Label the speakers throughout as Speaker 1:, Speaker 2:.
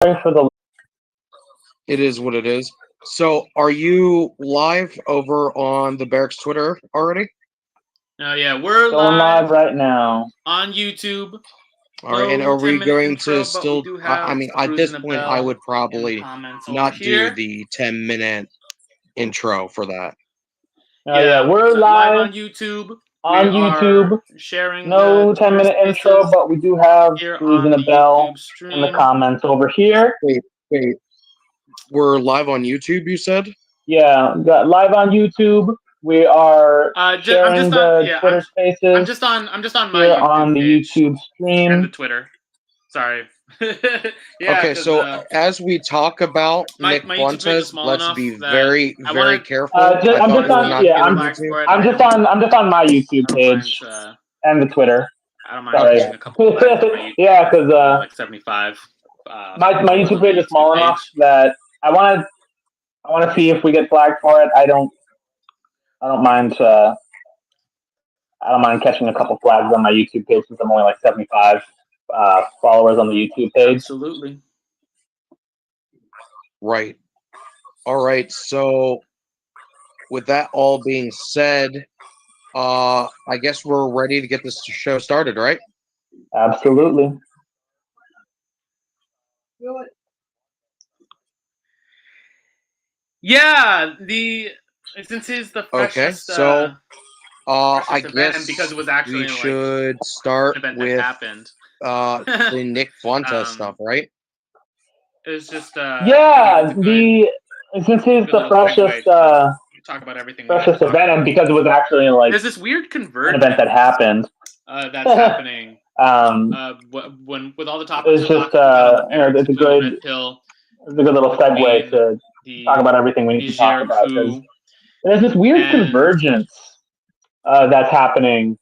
Speaker 1: for the
Speaker 2: It is what it is. So, are you live over on the Barracks Twitter already?
Speaker 3: Yeah, we're
Speaker 1: going live
Speaker 3: live
Speaker 1: right now.
Speaker 3: on YouTube.
Speaker 2: All right, and
Speaker 3: No
Speaker 2: are we
Speaker 3: 10-minute
Speaker 2: going
Speaker 3: intro,
Speaker 2: to
Speaker 3: but
Speaker 2: still?
Speaker 3: we do
Speaker 2: I
Speaker 3: have
Speaker 2: mean, at this
Speaker 3: Cruising a
Speaker 2: point,
Speaker 3: Bell
Speaker 2: I would
Speaker 3: in the
Speaker 2: probably
Speaker 3: comments
Speaker 2: not
Speaker 3: over
Speaker 2: do
Speaker 3: here.
Speaker 2: the 10-minute intro for that.
Speaker 1: Yeah, we're
Speaker 3: so
Speaker 1: live
Speaker 3: on YouTube.
Speaker 1: on
Speaker 3: We
Speaker 1: YouTube.
Speaker 3: are sharing
Speaker 1: No
Speaker 3: the Twitter
Speaker 1: 10-minute intro,
Speaker 3: Spaces
Speaker 1: but we do have
Speaker 3: here
Speaker 1: Cruising
Speaker 3: on
Speaker 1: a
Speaker 3: the
Speaker 1: Bell
Speaker 3: YouTube stream.
Speaker 1: in the comments over here.
Speaker 2: Wait. We're live on YouTube, you said?
Speaker 1: Yeah, got live on YouTube. We are sharing the Twitter Spaces.
Speaker 3: I'm just on my
Speaker 1: here
Speaker 3: YouTube
Speaker 1: on the
Speaker 3: page
Speaker 1: YouTube stream
Speaker 3: and the Twitter. Sorry.
Speaker 2: Okay, so as we talk about Nick
Speaker 3: my YouTube page is
Speaker 2: Fuentes,
Speaker 3: small
Speaker 2: let's
Speaker 3: enough
Speaker 2: be
Speaker 3: that
Speaker 2: very,
Speaker 3: I
Speaker 2: very
Speaker 3: wanna-
Speaker 2: careful.
Speaker 1: I'm just on my YouTube page and the Twitter.
Speaker 3: I don't mind catching a couple flags on my YouTube.
Speaker 1: Yeah, because
Speaker 3: like 75.
Speaker 1: my YouTube page is small enough that I want to see if we get flagged for it. I don't mind. I don't mind catching a couple flags on my YouTube page since I'm only like 75 followers on the YouTube page.
Speaker 3: Absolutely.
Speaker 2: Right. All right. So, with that all being said, I guess we're ready to get this show started, right?
Speaker 1: Absolutely.
Speaker 3: Yeah, since it's the freshest,
Speaker 2: okay. So, I
Speaker 3: event,
Speaker 2: guess
Speaker 3: and because it was actually
Speaker 2: we should start with
Speaker 3: that happened.
Speaker 2: The Nick Fuentes stuff, right?
Speaker 3: It was just
Speaker 1: since it's the freshest
Speaker 3: talk about everything
Speaker 1: freshest event, and because it was actually like
Speaker 3: there's this weird convergence
Speaker 1: an event that happened.
Speaker 3: That's happening. When with all the topics,
Speaker 1: it's just it's a good little segue to talk about everything we need to talk about. There's this weird convergence that's happening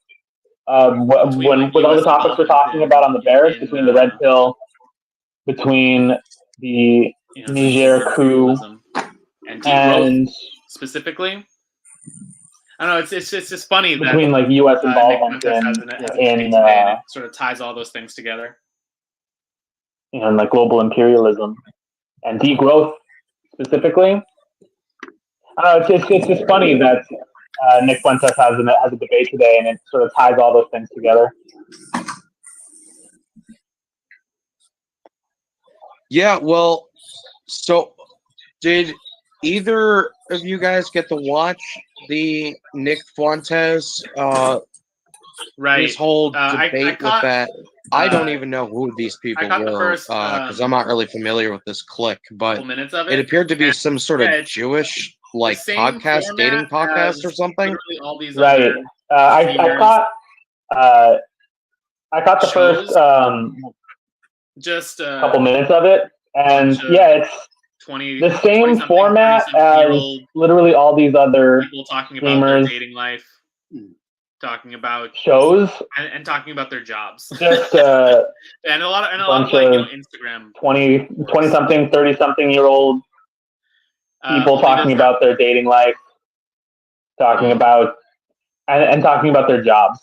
Speaker 1: with all the topics we're talking about on the Barracks, between the Red Pill, between the Niger coup, and
Speaker 3: specifically. I don't know. It's just funny
Speaker 1: between like U.S. involvement in
Speaker 3: sort of ties all those things together.
Speaker 1: And like global imperialism and degrowth specifically. I don't know. It's just funny that Nick Fuentes has a debate today, and it sort of ties all those things together.
Speaker 2: Yeah. Well, so did either of you guys get to watch the Nick Fuentes his whole debate with that? I don't even know who these people were because I'm not really familiar with this clique, but it appeared to be some sort of Jewish podcast, dating podcast or something.
Speaker 1: Right. I caught the first
Speaker 3: just a
Speaker 1: couple minutes of it, and it's the same format as literally all these other
Speaker 3: people talking about their dating life, talking about
Speaker 1: shows,
Speaker 3: and talking about their jobs.
Speaker 1: Just
Speaker 3: and a lot of like Instagram
Speaker 1: 20-something, 30-something year old people talking about their dating life, talking about and talking about their jobs.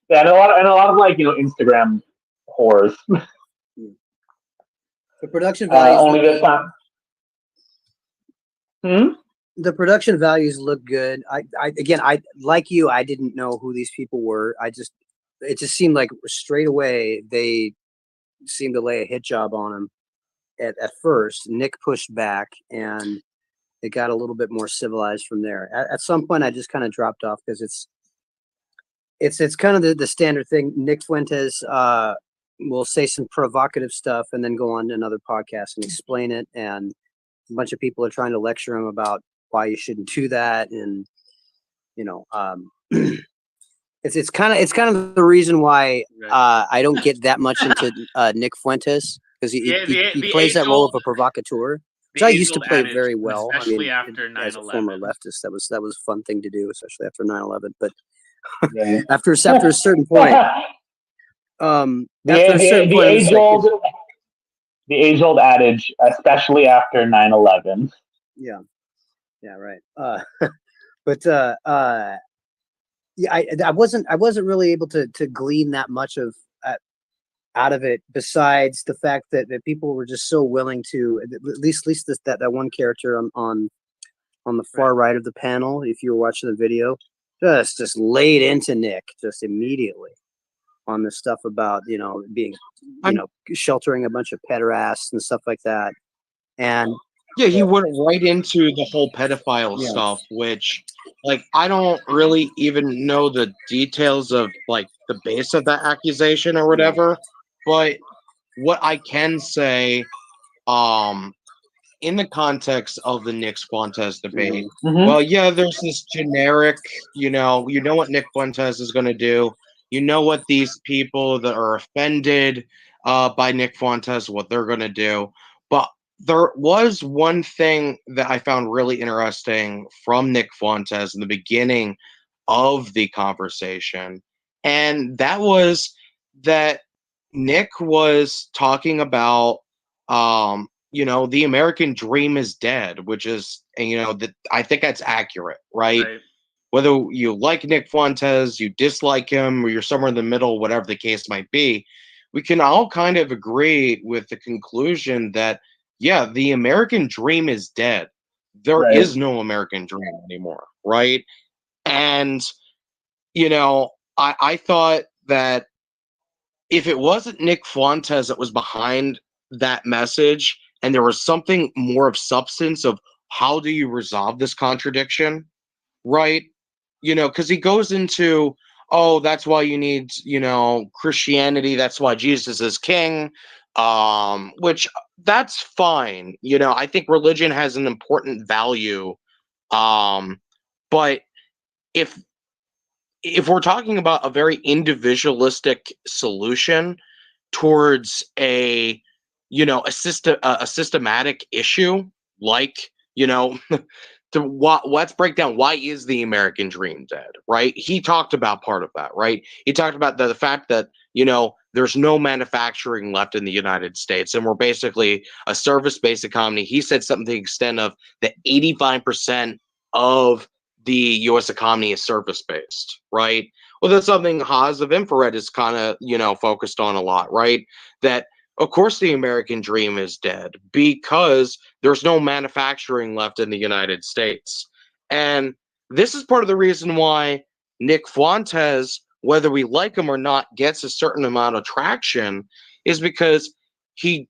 Speaker 1: Yeah, and a lot of like Instagram whores.
Speaker 4: The production values
Speaker 1: only this time.
Speaker 4: The production values look good. I like you. I didn't know who these people were. It just seemed like straight away they seemed to lay a hit job on him. At first, Nick pushed back, and it got a little bit more civilized from there. At some point, I just kind of dropped off because it's kind of the standard thing. Nick Fuentes will say some provocative stuff and then go on to another podcast and explain it, and a bunch of people are trying to lecture him about why you shouldn't do that, and it's kind of the reason why I don't get that much into Nick Fuentes, because he plays that role of a provocateur, which I used to play very well.
Speaker 3: Especially after 9/11.
Speaker 4: As a former leftist, that was a fun thing to do, especially after 9/11. But after a certain point,
Speaker 1: the age-old adage, especially after 9/11.
Speaker 4: Yeah, right. I wasn't really able to glean that much of out of it besides the fact that people were just so willing to at least that one character on the far right of the panel, if you were watching the video, just laid into Nick just immediately on this stuff about being sheltering a bunch of pederasts and stuff like that. And
Speaker 2: yeah, he went right into the whole pedophile stuff, which like I don't really even know the details of like the base of that accusation or whatever, but what I can say in the context of the Nick Fuentes debate, well, yeah, there's this generic, you know what Nick Fuentes is going to do. You know what these people that are offended by Nick Fuentes, what they're going to do. But there was one thing that I found really interesting from Nick Fuentes in the beginning of the conversation, and that was that Nick was talking about the American dream is dead, which is, that I think that's accurate, right? Whether you like Nick Fuentes, you dislike him, or you're somewhere in the middle, whatever the case might be, we can all kind of agree with the conclusion that, yeah, the American dream is dead. There is no American dream anymore, right? And, I thought that if it wasn't Nick Fuentes that was behind that message, and there was something more of substance of how do you resolve this contradiction, right? Because he goes into, oh, that's why you need, Christianity. That's why Jesus is king, which that's fine. I think religion has an important value. But if we're talking about a very individualistic solution towards a systematic issue, like, let's break down, why is the American dream dead, right? He talked about part of that, right? He talked about the fact that, there's no manufacturing left in the United States, and we're basically a service-based economy. He said something to the extent of that 85% of the U.S. economy is service-based, right? Well, that's something Haas of Infrared is kind of, focused on a lot, right? That, of course, the American dream is dead because there's no manufacturing left in the United States. And this is part of the reason why Nick Fuentes, whether we like him or not, gets a certain amount of traction, is because he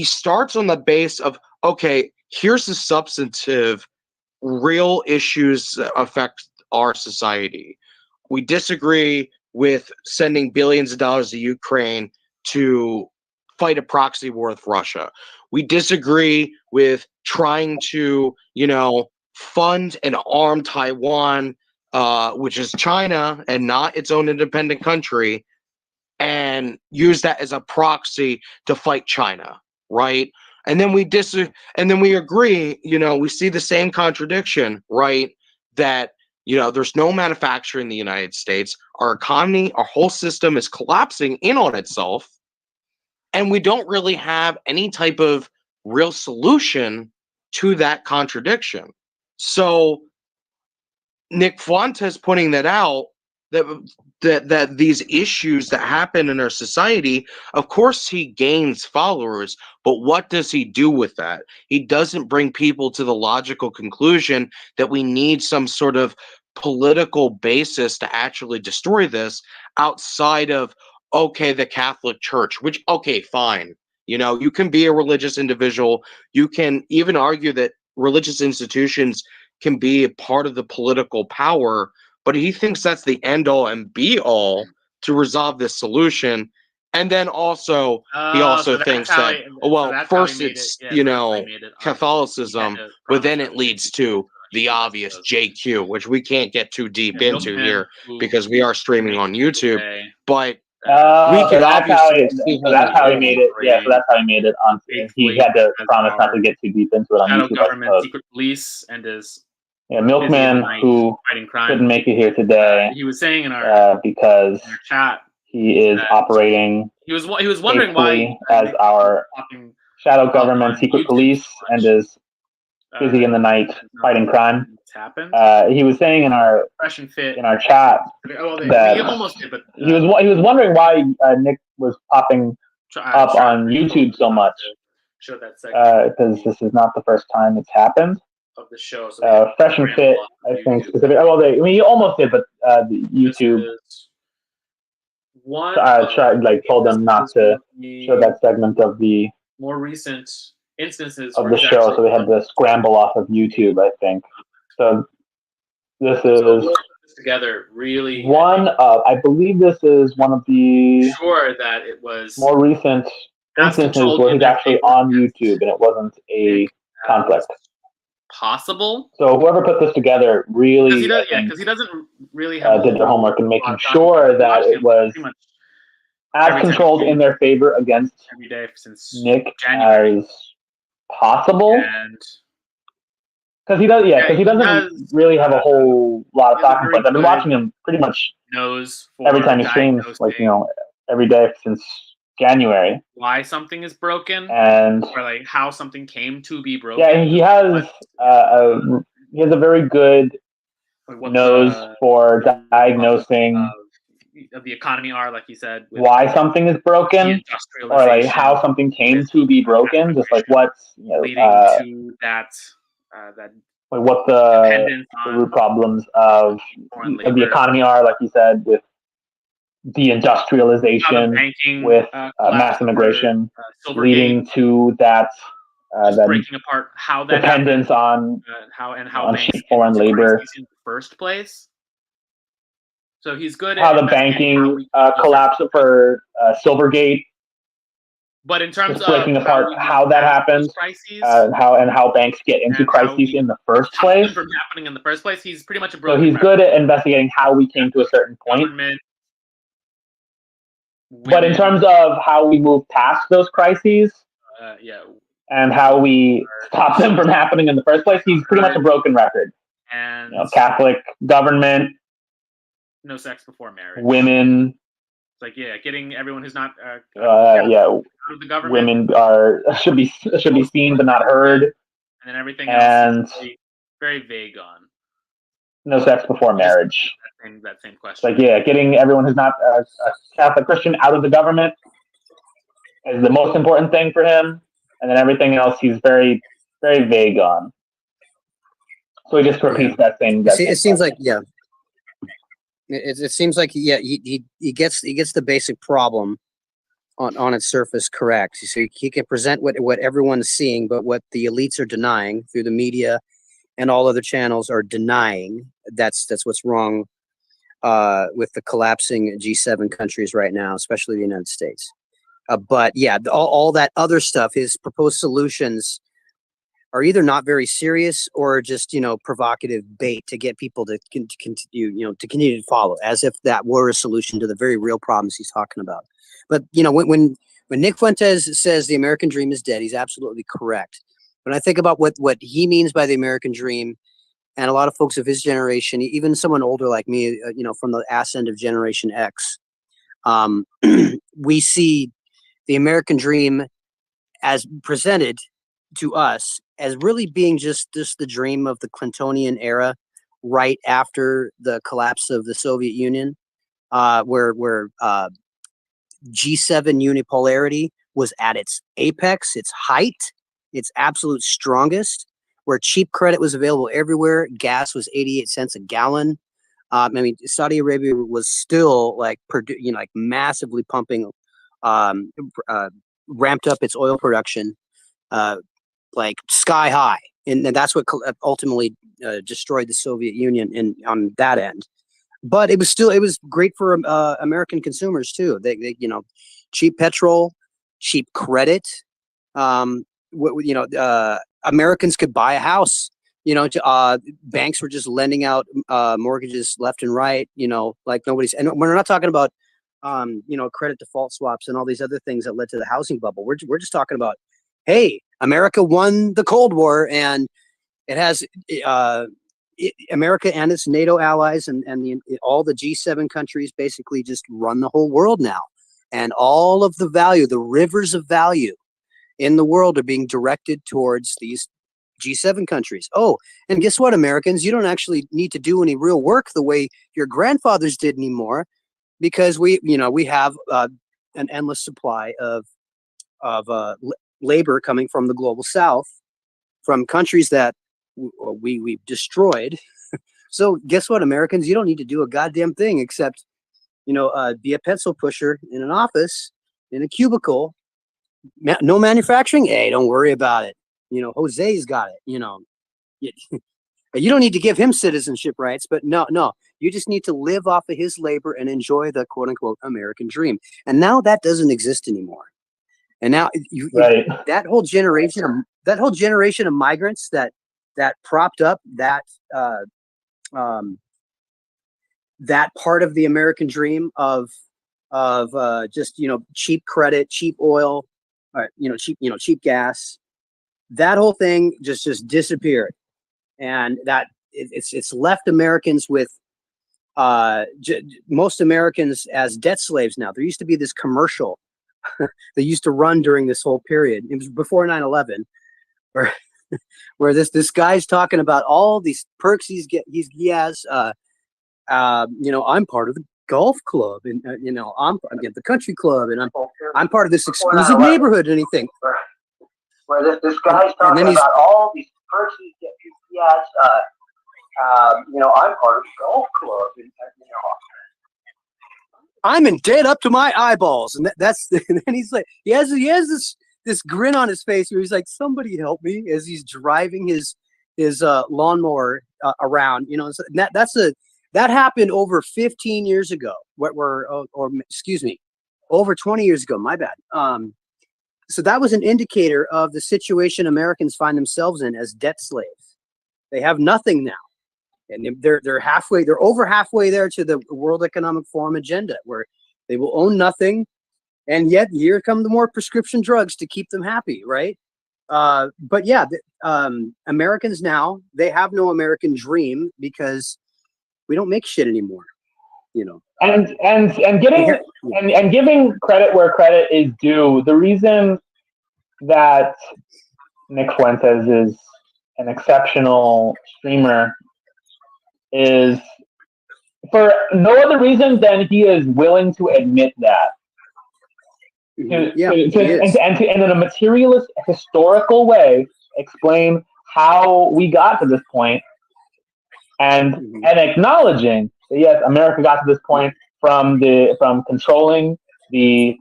Speaker 2: starts on the base of, okay, here's the substantive, real issues that affect our society. We disagree with sending billions of dollars to Ukraine to fight a proxy war with Russia. We disagree with trying to, fund and arm Taiwan, which is China and not its own independent country, and use that as a proxy to fight China, right? And then we agree, we see the same contradiction, right? That, there's no manufacturing in the United States. Our economy, our whole system is collapsing in on itself. And we don't really have any type of real solution to that contradiction. So Nick Fuentes pointing that out, that these issues that happen in our society, of course he gains followers, but what does he do with that? He doesn't bring people to the logical conclusion that we need some sort of political basis to actually destroy this outside of, okay, the Catholic Church, which, okay, fine. You can be a religious individual. You can even argue that religious institutions can be a part of the political power, but he thinks that's the end all and be all to resolve this solution. And then also, he also thinks that, first it's, Catholicism, but then it leads to the obvious JQ, which we can't get too deep into here because we are streaming on YouTube. But we could obviously see
Speaker 1: that's how he made it. Yeah, so that's how he made it. He had to promise not to get too deep into it on
Speaker 3: shadow
Speaker 1: YouTube.
Speaker 3: Government, secret police, and his
Speaker 1: Milkman, who couldn't make it here today.
Speaker 3: He was saying in our
Speaker 1: because
Speaker 3: in our chat
Speaker 1: he is operating.
Speaker 3: He was wondering why
Speaker 1: as our shadow government, secret police, and is busy in the night fighting crime. He was saying in our chat that
Speaker 3: he almost did, but
Speaker 1: he was wondering why Nick was popping up on YouTube so much.
Speaker 3: Show that segment
Speaker 1: because this is not the first time it's happened.
Speaker 3: Of the show, so
Speaker 1: Fresh and Fit, I think specifically. Well, he almost did, but the YouTube told them not to show that segment of the
Speaker 3: more recent instances
Speaker 1: of the show, so they had to scramble off of YouTube, I think. So this is
Speaker 3: together really
Speaker 1: one of, I believe this is one of the
Speaker 3: that it was
Speaker 1: more recent instances where he's actually on YouTube and it wasn't a conflict.
Speaker 3: Possible.
Speaker 1: So whoever put this together really,
Speaker 3: because he doesn't really have
Speaker 1: did their homework in making sure that it was as controlled in their favor against
Speaker 3: every day since
Speaker 1: Nick
Speaker 3: January.
Speaker 1: as possible. Because he doesn't really have a whole lot of talking points. I've been watching him pretty much every time he streams, every day since January.
Speaker 3: Why something is broken,
Speaker 1: and
Speaker 3: or how something came to be broken.
Speaker 1: Yeah, he has a very good nose for diagnosing
Speaker 3: of the economy are, like you said,
Speaker 1: why something is broken, or how something came to be broken, just what's
Speaker 3: leading to that
Speaker 1: what the root problems of the economy are, like you said, with deindustrialization, with mass immigration, leading to that
Speaker 3: breaking apart how that
Speaker 1: dependence on
Speaker 3: cheap
Speaker 1: foreign labor
Speaker 3: in the first place. So he's good
Speaker 1: how
Speaker 3: at
Speaker 1: the banking collapse for Silvergate.
Speaker 3: But in terms of
Speaker 1: breaking apart how that happens, how banks get into crises in the first place,
Speaker 3: from happening in the first place, he's pretty much a broken
Speaker 1: so he's good at investigating how we came to a certain point. But in terms of how we move past those crises, and how we stop them from happening in the first place, he's pretty much a broken record.
Speaker 3: And
Speaker 1: Catholic government,
Speaker 3: no sex before marriage,
Speaker 1: women.
Speaker 3: It's getting everyone who's not out of the government.
Speaker 1: Women should be seen but not heard.
Speaker 3: And then everything else is very vague on.
Speaker 1: No sex before marriage.
Speaker 3: That same question.
Speaker 1: Getting everyone who's not a Catholic Christian out of the government is the most important thing for him, and then everything else he's very, very vague on. So he just repeats that same.
Speaker 4: It seems like It seems like he gets the basic problem on its surface correct. So he can present what everyone's seeing, but what the elites are denying through the media and all other channels are denying. That's what's wrong with the collapsing G7 countries right now, especially the United States. But all that other stuff, his proposed solutions are either not very serious or just provocative bait to get people to continue to follow, as if that were a solution to the very real problems he's talking about. But when Nick Fuentes says the American dream is dead, he's absolutely correct. When I think about what he means by the American dream, and a lot of folks of his generation, even someone older like me, from the ass end of Generation X, we see the American dream as presented to us as really being just the dream of the Clintonian era, right after the collapse of the Soviet Union, where G7 unipolarity was at its apex, its height, its absolute strongest, where cheap credit was available everywhere. Gas was 88 cents a gallon. Saudi Arabia was still massively pumping, ramped up its oil production, sky high, and that's what ultimately destroyed the Soviet Union on that end. But it was great for American consumers too. They cheap petrol, cheap credit. Americans could buy a house. Banks were just lending out mortgages left and right. Like nobody's. And we're not talking about credit default swaps and all these other things that led to the housing bubble. We're just talking about, hey, America won the Cold War, and it has America and its NATO allies and all the G7 countries basically just run the whole world now. And all of the value, the rivers of value in the world are being directed towards these G7 countries. Oh, and guess what, Americans? You don't actually need to do any real work the way your grandfathers did anymore, because we have an endless supply of labor coming from the global South, from countries that we've destroyed. So guess what, Americans? You don't need to do a goddamn thing except, be a pencil pusher in an office, in a cubicle. No manufacturing? Hey, don't worry about it. Jose's got it. You don't need to give him citizenship rights, but no. You just need to live off of his labor and enjoy the quote unquote American dream. And now that doesn't exist anymore. And now that whole generation of migrants that propped up that part of the American dream of just cheap credit, cheap oil, cheap gas. That whole thing just disappeared, and that it's left Americans with most Americans as debt slaves now. There used to be this commercial that used to run during this whole period. It was before 9/11, where this guy's talking about all these perks he has. I'm part of the golf club, and I'm the country club, and I'm part of this exclusive neighborhood. And anything
Speaker 1: where this guy's talking about all these perks he has. I'm part of the golf club, and
Speaker 4: I'm in debt up to my eyeballs, and and he's like, he has this grin on his face where he's like, somebody help me, as he's driving his lawnmower around. That happened over 15 years ago, over 20 years ago. My bad. So that was an indicator of the situation Americans find themselves in as debt slaves. They have nothing now. And they're over halfway there to the World Economic Forum agenda, where they will own nothing, and yet here come the more prescription drugs to keep them happy, right? But yeah, Americans now, they have no American dream because we don't make shit anymore,
Speaker 1: And giving credit where credit is due. The reason that Nick Fuentes is an exceptional streamer is for no other reason than he is willing to admit that. And in a materialist, historical way, explain how we got to this point, and acknowledging that yes, America got to this point from controlling the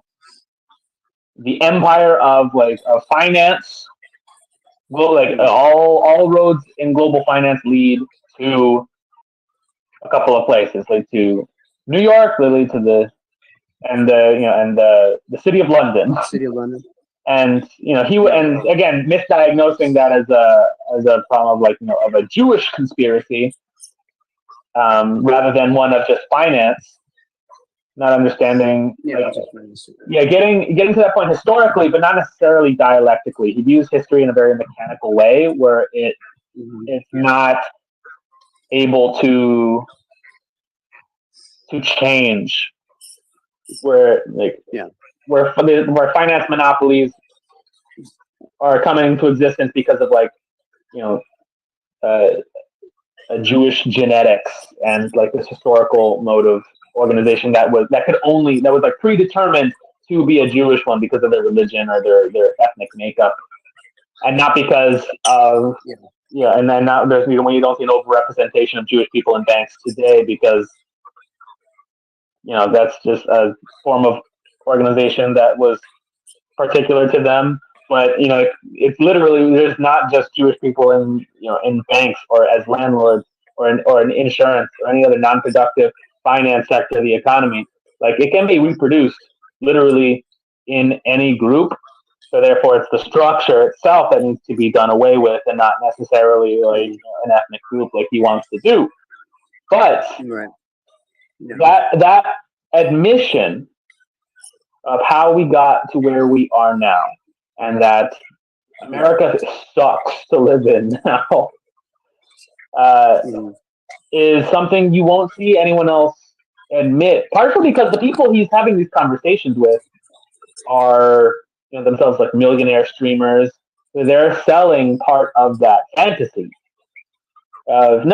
Speaker 1: empire of finance. All roads in global finance lead to a couple of places, like to New York, they lead to the city of London.
Speaker 4: City of London.
Speaker 1: And again, misdiagnosing that as a problem of a Jewish conspiracy, rather than one of just finance. Not understanding, getting to that point historically, but not necessarily dialectically. He views history in a very mechanical way, where it's not able to change. Where finance monopolies are coming into existence because of a Jewish genetics and this historical mode of organization that was predetermined to be a Jewish one because of their religion or their ethnic makeup, and not because of and then now there's when you don't see an overrepresentation of Jewish people in banks today because that's just a form of organization that was particular to them. But it's literally there's not just Jewish people in banks or as landlords or in insurance or any other non-productive finance sector of the economy. It can be reproduced literally in any group. So therefore, it's the structure itself that needs to be done away with, and not necessarily an ethnic group like he wants to do. But that admission of how we got to where we are now, and that America sucks to live in now, is something you won't see anyone else admit. Partially because the people he's having these conversations with are themselves millionaire streamers. So they're selling part of that fantasy. It's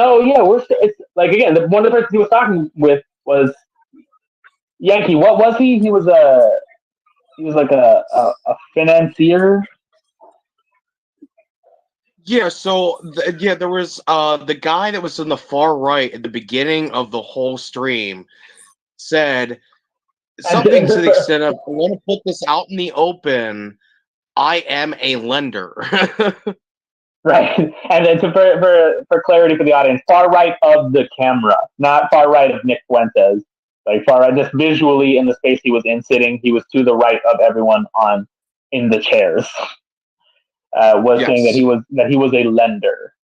Speaker 1: again, one of the persons he was talking with was Yankee. What was he? He was like a financier.
Speaker 2: Yeah, so there was the guy that was in the far right at the beginning of the whole stream said something to the extent of, I want to put this out in the open. I am a lender.
Speaker 1: Right. And then for clarity for the audience, far right of the camera, not far right of Nick Fuentes. Like far right, just visually in the space he was in sitting, he was to the right of everyone in the chairs. Was saying that he was a lender.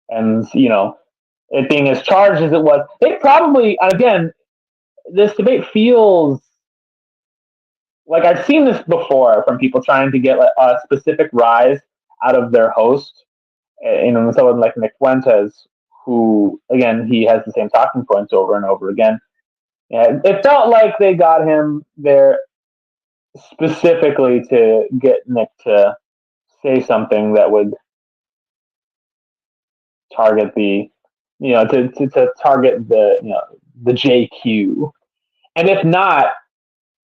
Speaker 1: And, it being as charged as it was, it probably, again, this debate feels like I've seen this before from people trying to get a specific rise out of their host. Someone like Nick Fuentes, who, again, he has the same talking points over and over again. And it felt like they got him there specifically to get Nick to say something that would target to target the JQ. And if not,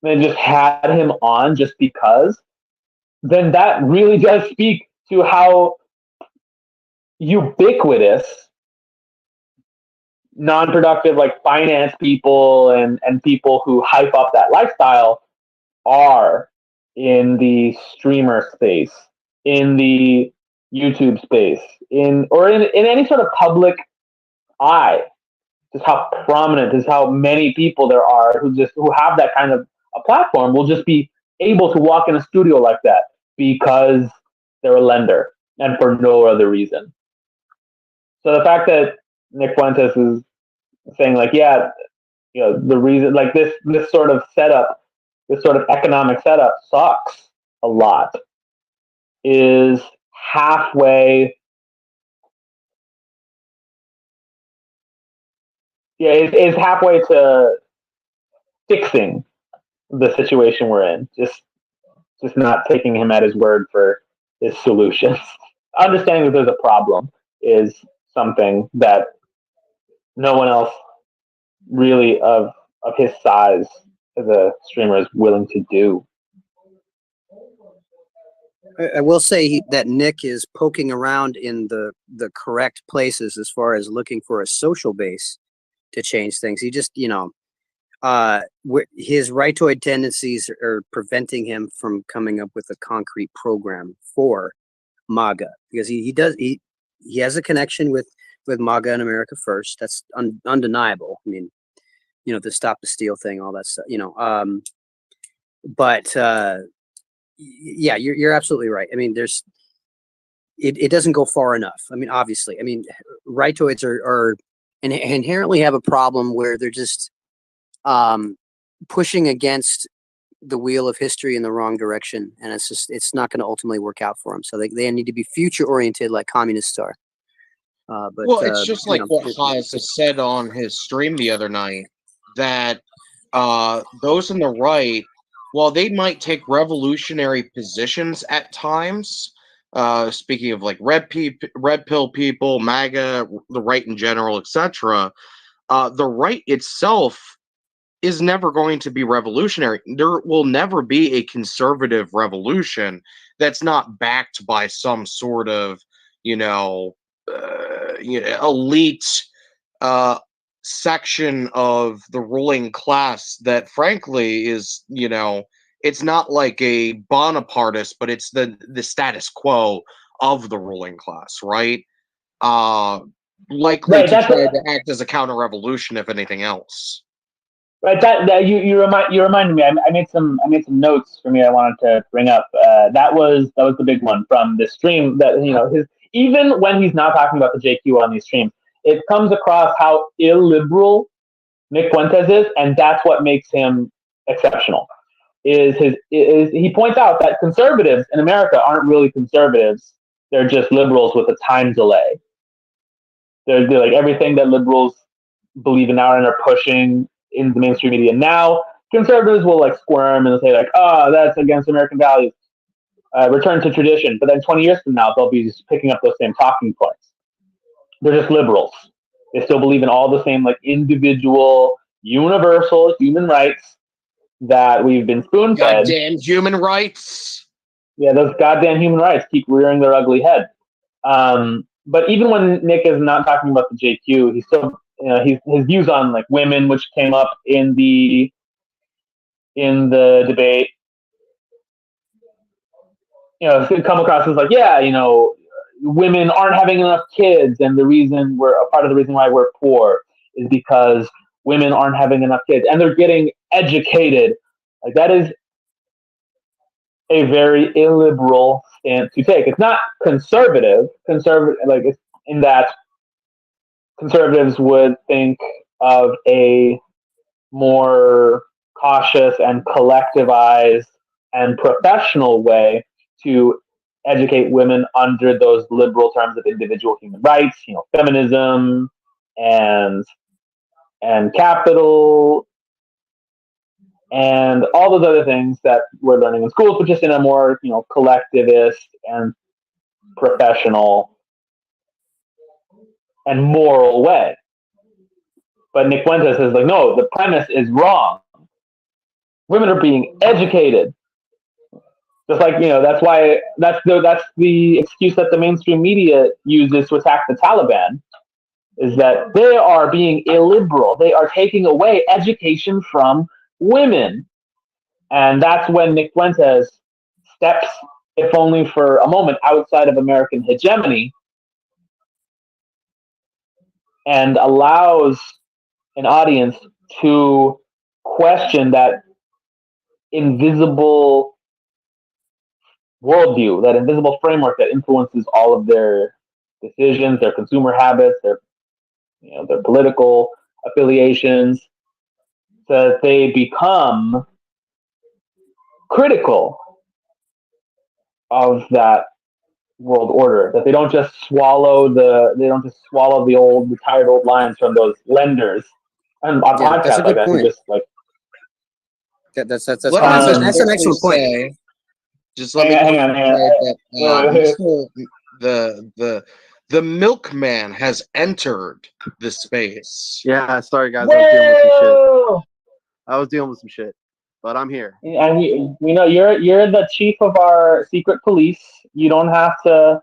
Speaker 1: they just had him on just because, then that really does speak to how ubiquitous non-productive like finance people and people who hype up that lifestyle are in the streamer space, in the YouTube space, in any sort of public eye. Just how prominent, just how many people there are who have that kind of a platform will just be able to walk in a studio like that because they're a lender and for no other reason. So the fact that Nick Fuentes is saying like, yeah, the reason like this sort of setup, this sort of economic setup sucks a lot is halfway. Yeah, is halfway to fixing the situation we're in. Just not taking him at his word for his solutions. Understanding that there's a problem is something that no one else really of his size as a streamer is willing to do.
Speaker 4: I will say that Nick is poking around in the correct places as far as looking for a social base to change things. He just, his rightoid tendencies are preventing him from coming up with a concrete program for MAGA, because he has a connection with MAGA and America First. That's undeniable. I mean, the Stop the Steal thing, all that stuff, but yeah, you're absolutely right. I mean, it doesn't go far enough. I mean, obviously, rightoids are inherently have a problem where they're just pushing against the wheel of history in the wrong direction, and it's not going to ultimately work out for them. So they need to be future oriented like communists are. But
Speaker 2: it's just like what Haas said on his stream the other night, that those on the right, while they might take revolutionary positions at times, speaking of like red pill people, MAGA, the right in general, etc., the right itself is never going to be revolutionary. There will never be a conservative revolution that's not backed by some sort of, elite section of the ruling class that, frankly, is, it's not like a Bonapartist, but it's the status quo of the ruling class, right? Likely to try to act as a counter-revolution, if anything else.
Speaker 1: Right. That you reminded me. I made some notes for me. I wanted to bring up. That was the big one from the stream. That even when he's not talking about the JQ on these streams, it comes across how illiberal Nick Fuentes is, and that's what makes him exceptional. He points out that conservatives in America aren't really conservatives; they're just liberals with a time delay. They're like everything that liberals believe in now and are pushing in the mainstream media now. Conservatives will like squirm and they'll say like, "Oh, that's against American values. Return to tradition." But then 20 years from now, they'll be just picking up those same talking points. They're just liberals. They still believe in all the same like individual, universal human rights that we've been spoon-fed.
Speaker 2: Goddamn human rights.
Speaker 1: Yeah, those goddamn human rights keep rearing their ugly head. But even when Nick is not talking about the JQ, he's still, his views on like women, which came up in the debate, come across as like, women aren't having enough kids, and a part of the reason why we're poor is because women aren't having enough kids, and they're getting educated. Like, that is a very illiberal stance to take. It's not conservative, like, it's in that conservatives would think of a more cautious and collectivized and professional way to educate women under those liberal terms of individual human rights, feminism and capital and all those other things that we're learning in schools, but just in a more, collectivist and professional and moral way. But Nick Fuentes is like, no, the premise is wrong. Women are being educated. Just like, that's the excuse that the mainstream media uses to attack the Taliban, is that they are being illiberal. They are taking away education from women. And that's when Nick Fuentes steps, if only for a moment, outside of American hegemony and allows an audience to question that invisible worldview, that invisible framework that influences all of their decisions, their consumer habits, their political affiliations, so that they become critical of that world order. That they don't just swallow the tired old lines from those lenders and on podcasts like that. Who just like
Speaker 4: that's an excellent point.
Speaker 2: Just let me hang on. The milkman has entered the space.
Speaker 5: Yeah, sorry guys, I was dealing with some shit, but I'm here.
Speaker 1: And we know you're the chief of our secret police. You don't have to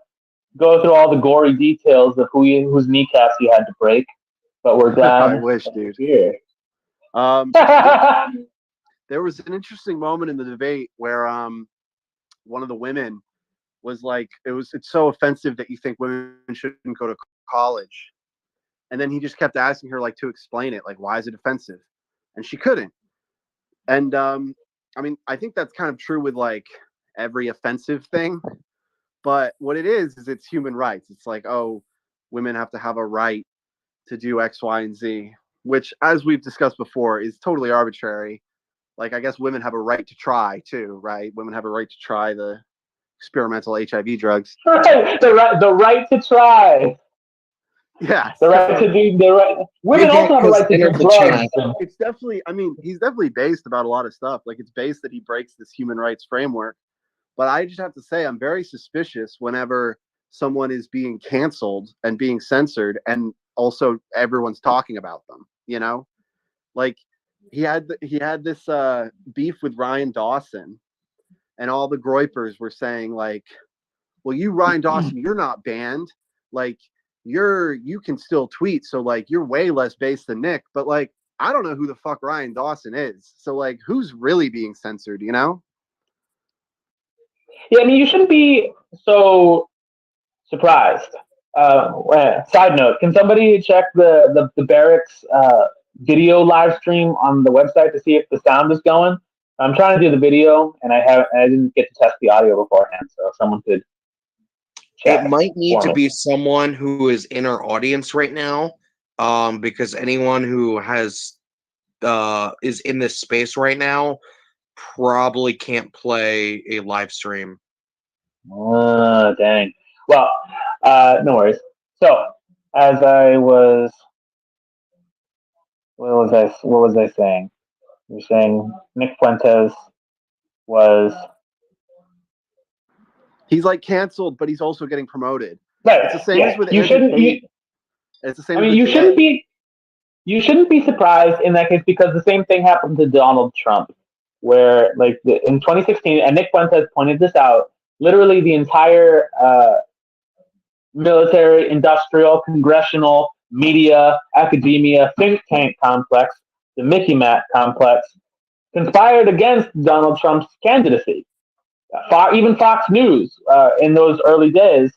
Speaker 1: go through all the gory details of whose kneecaps you had to break, but we're glad.
Speaker 5: I wish, dude.
Speaker 1: Here.
Speaker 5: There was an interesting moment in the debate where one of the women was like, it's so offensive that you think women shouldn't go to college. And then he just kept asking her like to explain it, like, why is it offensive? And she couldn't. And I think that's kind of true with like every offensive thing. But what it is it's human rights. It's like, oh, women have to have a right to do X, Y, and Z, which, as we've discussed before, is totally arbitrary. Like, I guess women have a right to try too, right? Women have a right to try the experimental HIV drugs.
Speaker 1: The right to try.
Speaker 5: Yeah.
Speaker 1: The right to do the right. Women also have a right to do drugs.
Speaker 5: It's definitely, he's definitely based about a lot of stuff. Like, it's based that he breaks this human rights framework. But I just have to say, I'm very suspicious whenever someone is being canceled and being censored, and also everyone's talking about them. Like he had this beef with Ryan Dawson, and all the Groypers were saying like, "Well, you Ryan Dawson, you're not banned. Like you can still tweet, so like you're way less based than Nick." But like, I don't know who the fuck Ryan Dawson is. So like, who's really being censored?
Speaker 1: Yeah, you shouldn't be so surprised. Side note: can somebody check the Barracks video live stream on the website to see if the sound is going? I'm trying to do the video, and I didn't get to test the audio beforehand, so if someone could check.
Speaker 2: It might need to be someone who is in our audience right now, because anyone who has is in this space right now probably can't play a live stream.
Speaker 1: Dang. Well, no worries. So, as I was, what was I saying? You're saying Nick Fuentes was.
Speaker 5: He's like canceled, but he's also getting promoted.
Speaker 1: Right.
Speaker 5: It's the same as with
Speaker 1: you shouldn't. It's the same. You shouldn't be. You shouldn't be surprised in that case, because the same thing happened to Donald Trump. where like in 2016, and Nick Fuentes pointed this out. Literally, the entire military, industrial, congressional, media, academia, think tank complex, the Mickey Mac complex, conspired against Donald Trump's candidacy. Even Fox News in those early days.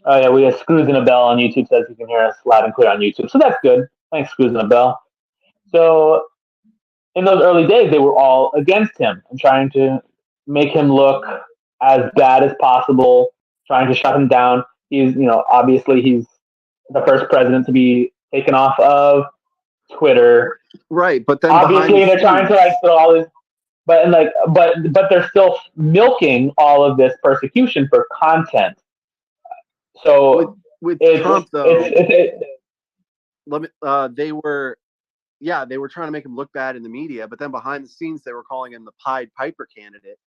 Speaker 1: Oh yeah, we have Screws and a Bell on YouTube says you can hear us loud and clear on YouTube, so that's good. Thanks, Screws and a Bell. So in those early days, they were all against him and trying to make him look as bad as possible, trying to shut him down. He's, obviously he's the first president to be taken off of Twitter.
Speaker 5: Right, but then
Speaker 1: obviously they're trying to like throw all this, but they're still milking all of this persecution for content. So
Speaker 5: with Trump though, they were trying to make him look bad in the media, but then behind the scenes they were calling him the Pied Piper candidate,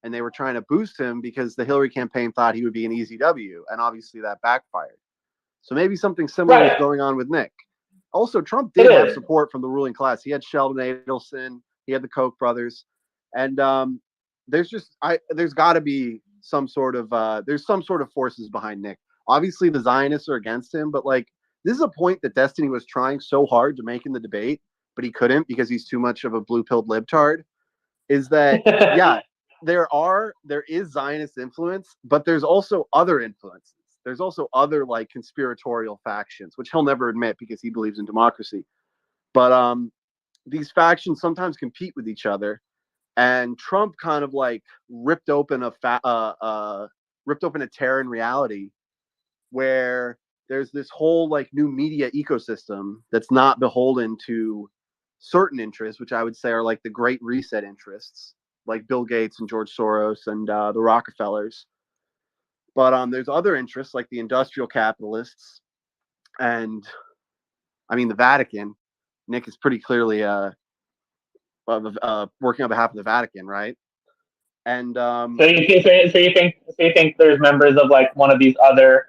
Speaker 5: and they were trying to boost him because the Hillary campaign thought he would be an easy W, and obviously that backfired. So maybe something similar is going on with Nick. Also, Trump did have support from the ruling class. He had Sheldon Adelson, he had the Koch brothers, and there's got to be some sort of forces behind Nick. Obviously, the Zionists are against him, but like this is a point that Destiny was trying so hard to make in the debate, but he couldn't because he's too much of a blue-pilled libtard. Is that there is Zionist influence, but there's also other influences. There's also other like conspiratorial factions, which he'll never admit because he believes in democracy. But these factions sometimes compete with each other, and Trump kind of like ripped open a tear in reality where there's this whole like new media ecosystem that's not beholden to certain interests, which I would say are like the Great Reset interests, like Bill Gates and George Soros and the Rockefellers. But there's other interests like the industrial capitalists and, I mean, the Vatican. Nick is pretty clearly working on behalf of the Vatican, right? And
Speaker 1: so you think there's members of like one of these other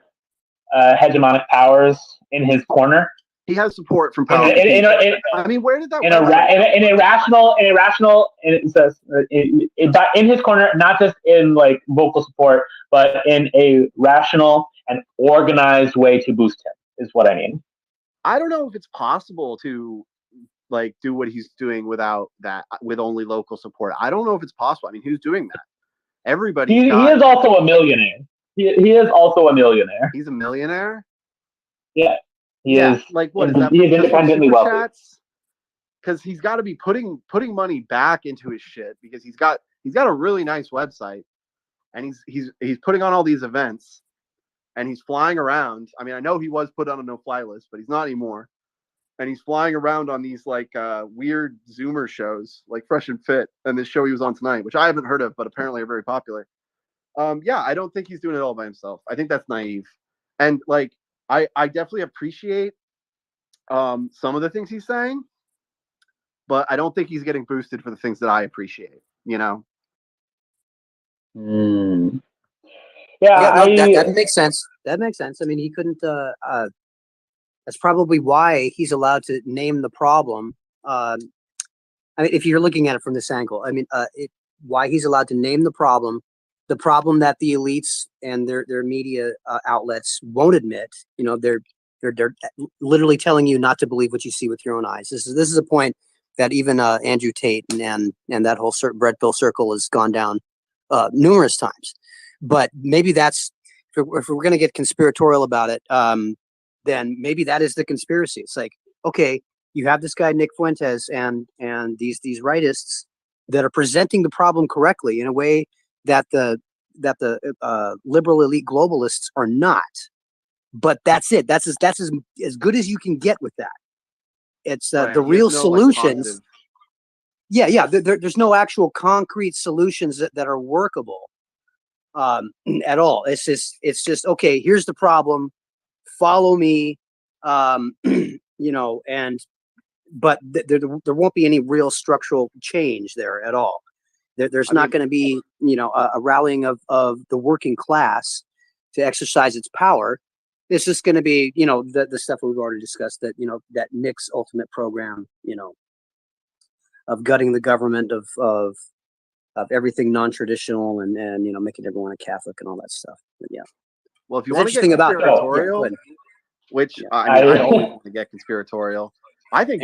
Speaker 1: hegemonic powers in his corner?
Speaker 5: He has support from powerful people. I mean, where did that
Speaker 1: in his corner, not just in like vocal support, but in a rational and organized way to boost him, is what I mean.
Speaker 5: I don't know if it's possible to like do what he's doing without that, with only local support. I don't know if it's possible. I mean, who's doing that? Everybody.
Speaker 1: He is also a millionaire. He is also a millionaire.
Speaker 5: He's a millionaire?
Speaker 1: Yeah. He is.
Speaker 5: Like, what is that?
Speaker 1: He is independently wealthy.
Speaker 5: Because he's got to be putting money back into his shit because he's got a really nice website, and he's putting on all these events, and he's flying around. I mean, I know he was put on a no-fly list, but he's not anymore. And he's flying around on these like weird Zoomer shows, like Fresh and Fit, and this show he was on tonight, which I haven't heard of, but apparently are very popular. I don't think he's doing it all by himself. I think that's naive, and like. I definitely appreciate some of the things he's saying, but I don't think he's getting boosted for the things that I appreciate, you know?
Speaker 4: Yeah, that makes sense. That makes sense. I mean, he couldn't, that's probably why he's allowed to name the problem. I mean, if you're looking at it from this angle, I mean, why he's allowed to name the problem that the elites and their media outlets won't admit. You know, they're literally telling you not to believe what you see with your own eyes. This is a point that even Andrew Tate and that whole Brett Bill circle has gone down numerous times. But maybe that's, if we're going to get conspiratorial about it, then maybe that is the conspiracy. It's like, okay, you have this guy Nick Fuentes and these rightists that are presenting the problem correctly in a way that the liberal elite globalists are not. But that's it. That's as good as you can get with that. It's the real solutions. Like, there's no actual concrete solutions that are workable at all. It's just okay. Here's the problem. Follow me. You know, but there won't be any real structural change there at all. There's not going to be, you know, a rallying of the working class to exercise its power. It's just going to be, you know, the stuff we've already discussed, that, you know, that Nick's ultimate program, you know, gutting the government, of everything non-traditional, and making everyone a Catholic and all that stuff. But yeah.
Speaker 5: Well, if you want to get conspiratorial, which I always want to get conspiratorial, I think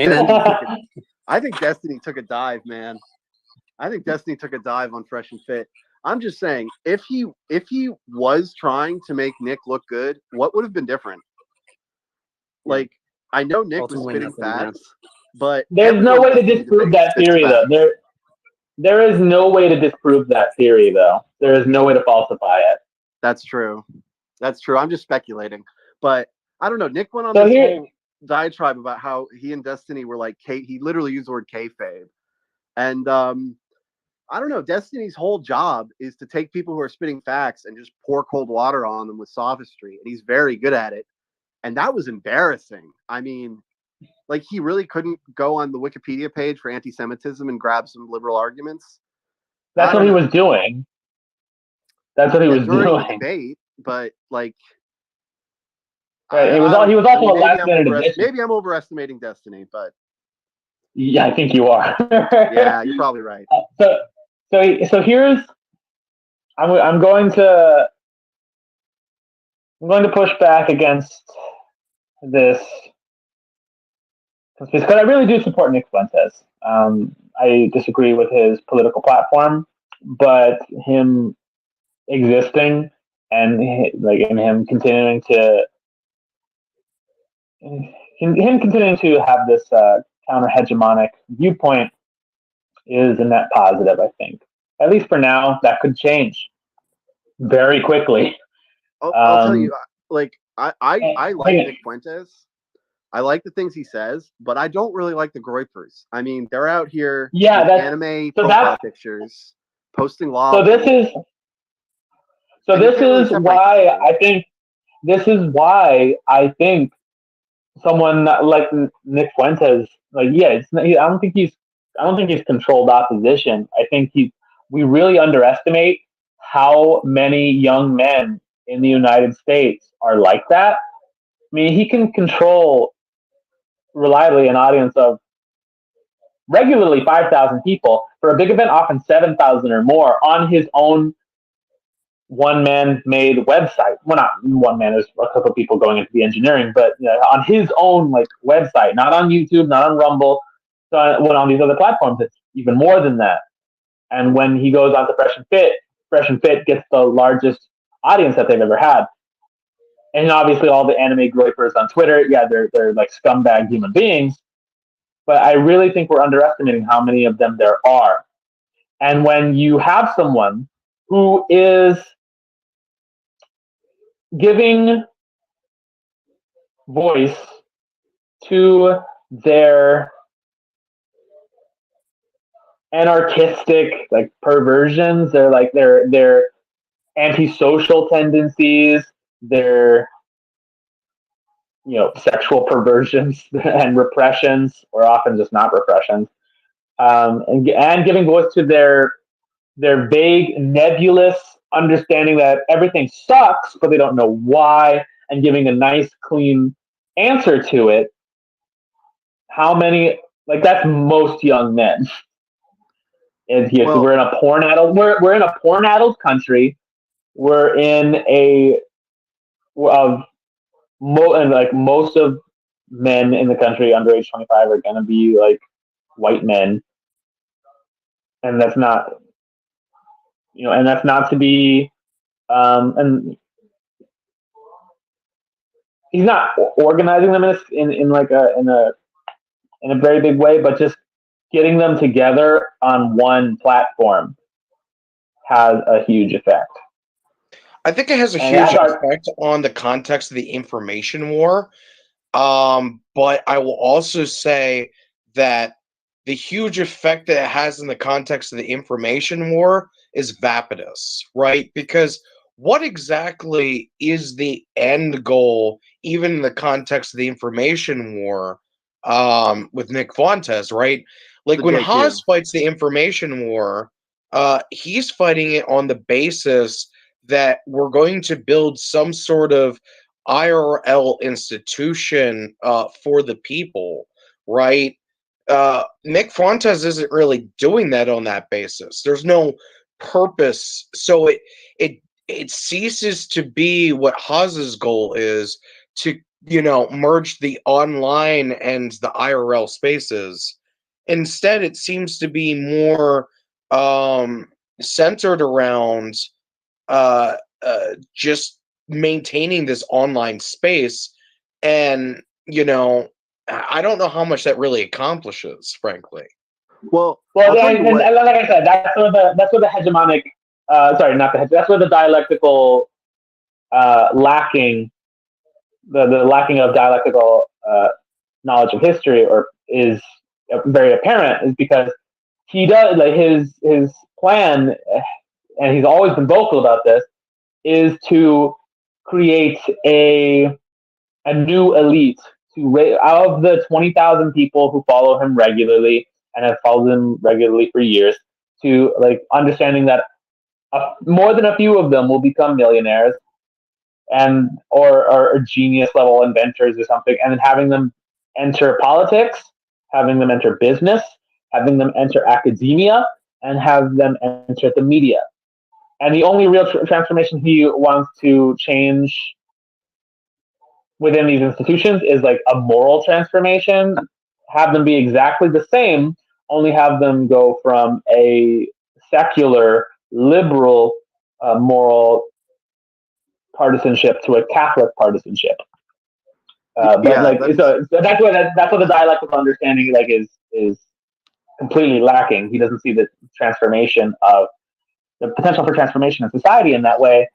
Speaker 5: Destiny took a dive, man. I think Destiny took a dive on Fresh and Fit. I'm just saying, if he was trying to make Nick look good, what would have been different? Like, I know Nick was spitting facts, but
Speaker 1: there's no way to disprove that theory, though. There is no way to disprove that theory, though. There is no way to falsify it.
Speaker 5: That's true. I'm just speculating, but I don't know. Nick went on this whole diatribe about how he and Destiny were like, he literally used the word kayfabe, and I don't know. Destiny's whole job is to take people who are spitting facts and just pour cold water on them with sophistry, and he's very good at it. And that was embarrassing. I mean, like, he really couldn't go on the Wikipedia page for anti-Semitism and grab some liberal arguments.
Speaker 1: That's what he was doing. That's what he was doing.
Speaker 5: The debate, but like,
Speaker 1: right. He was also a last-minute addition.
Speaker 5: Maybe I'm overestimating Destiny, but
Speaker 1: yeah, I think you are.
Speaker 5: Yeah, you're probably right.
Speaker 1: So here's, I'm going to push back against this because I really do support Nick Fuentes. I disagree with his political platform, but him existing and him continuing to have this counter-hegemonic viewpoint is a net positive, I think. At least for now. That could change very quickly.
Speaker 5: I'll tell you, like, I like Nick Fuentes. I like the things he says, but I don't really like the Groypers. I mean, they're out here with anime profile pictures, posting law.
Speaker 1: So this is why I think someone like Nick Fuentes, I don't think he's controlled opposition. I think we really underestimate how many young men in the United States are like that. I mean, he can control reliably an audience of regularly 5,000 people for a big event, often 7,000 or more on his own one-man made website. Well, not one man, there's a couple of people going into the engineering, but on his own website, not on YouTube, not on Rumble, on these other platforms, it's even more than that. And when he goes on to Fresh and Fit gets the largest audience that they've ever had. And obviously all the anime groypers on Twitter, they're like scumbag human beings. But I really think we're underestimating how many of them there are. And when you have someone who is giving voice to their anarchistic perversions, their antisocial tendencies, their sexual perversions and repressions, or often just not repressions, and giving voice to their vague, nebulous understanding that everything sucks, but they don't know why, and giving a nice, clean answer to it. How many? That's most young men. And here, we're in a porn-addled. We're in a porn-addled country. We're in most of men in the country under age 25 are going to be white men, and that's not. And that's not to be, and he's not organizing them in a very big way, but just getting them together on one platform has a huge effect.
Speaker 2: I think it has a huge effect on the context of the information war. But I will also say that the huge effect that it has in the context of the information war is vapidus, right? Because what exactly is the end goal, even in the context of the information war, with Nick Fuentes, right? Like when Haas fights the information war, he's fighting it on the basis that we're going to build some sort of IRL institution for the people, right? Nick Fuentes isn't really doing that on that basis. There's no purpose, so it ceases to be what Haas's goal is to merge the online and the IRL spaces. Instead, it seems to be more centered around just maintaining this online space, and I don't know how much that really accomplishes, frankly.
Speaker 5: Well,
Speaker 1: and like I said, that's where the hegemonic, that's where the dialectical lacking, the lacking of dialectical knowledge of history is very apparent, is because he does, like, his plan, and he's always been vocal about this, is to create a new elite out of the 20,000 people who follow him regularly and have followed him regularly for years, to, like, understanding that more than a few of them will become millionaires and or genius level inventors or something, and then having them enter politics, having them enter business, having them enter academia, and have them enter the media. And the only real transformation he wants to change within these institutions is like a moral transformation. Have them be exactly the same, only have them go from a secular, liberal, moral partisanship to a Catholic partisanship. But so that's what the dialectical understanding, like, is completely lacking. He doesn't see the transformation of the potential for transformation in society in that way.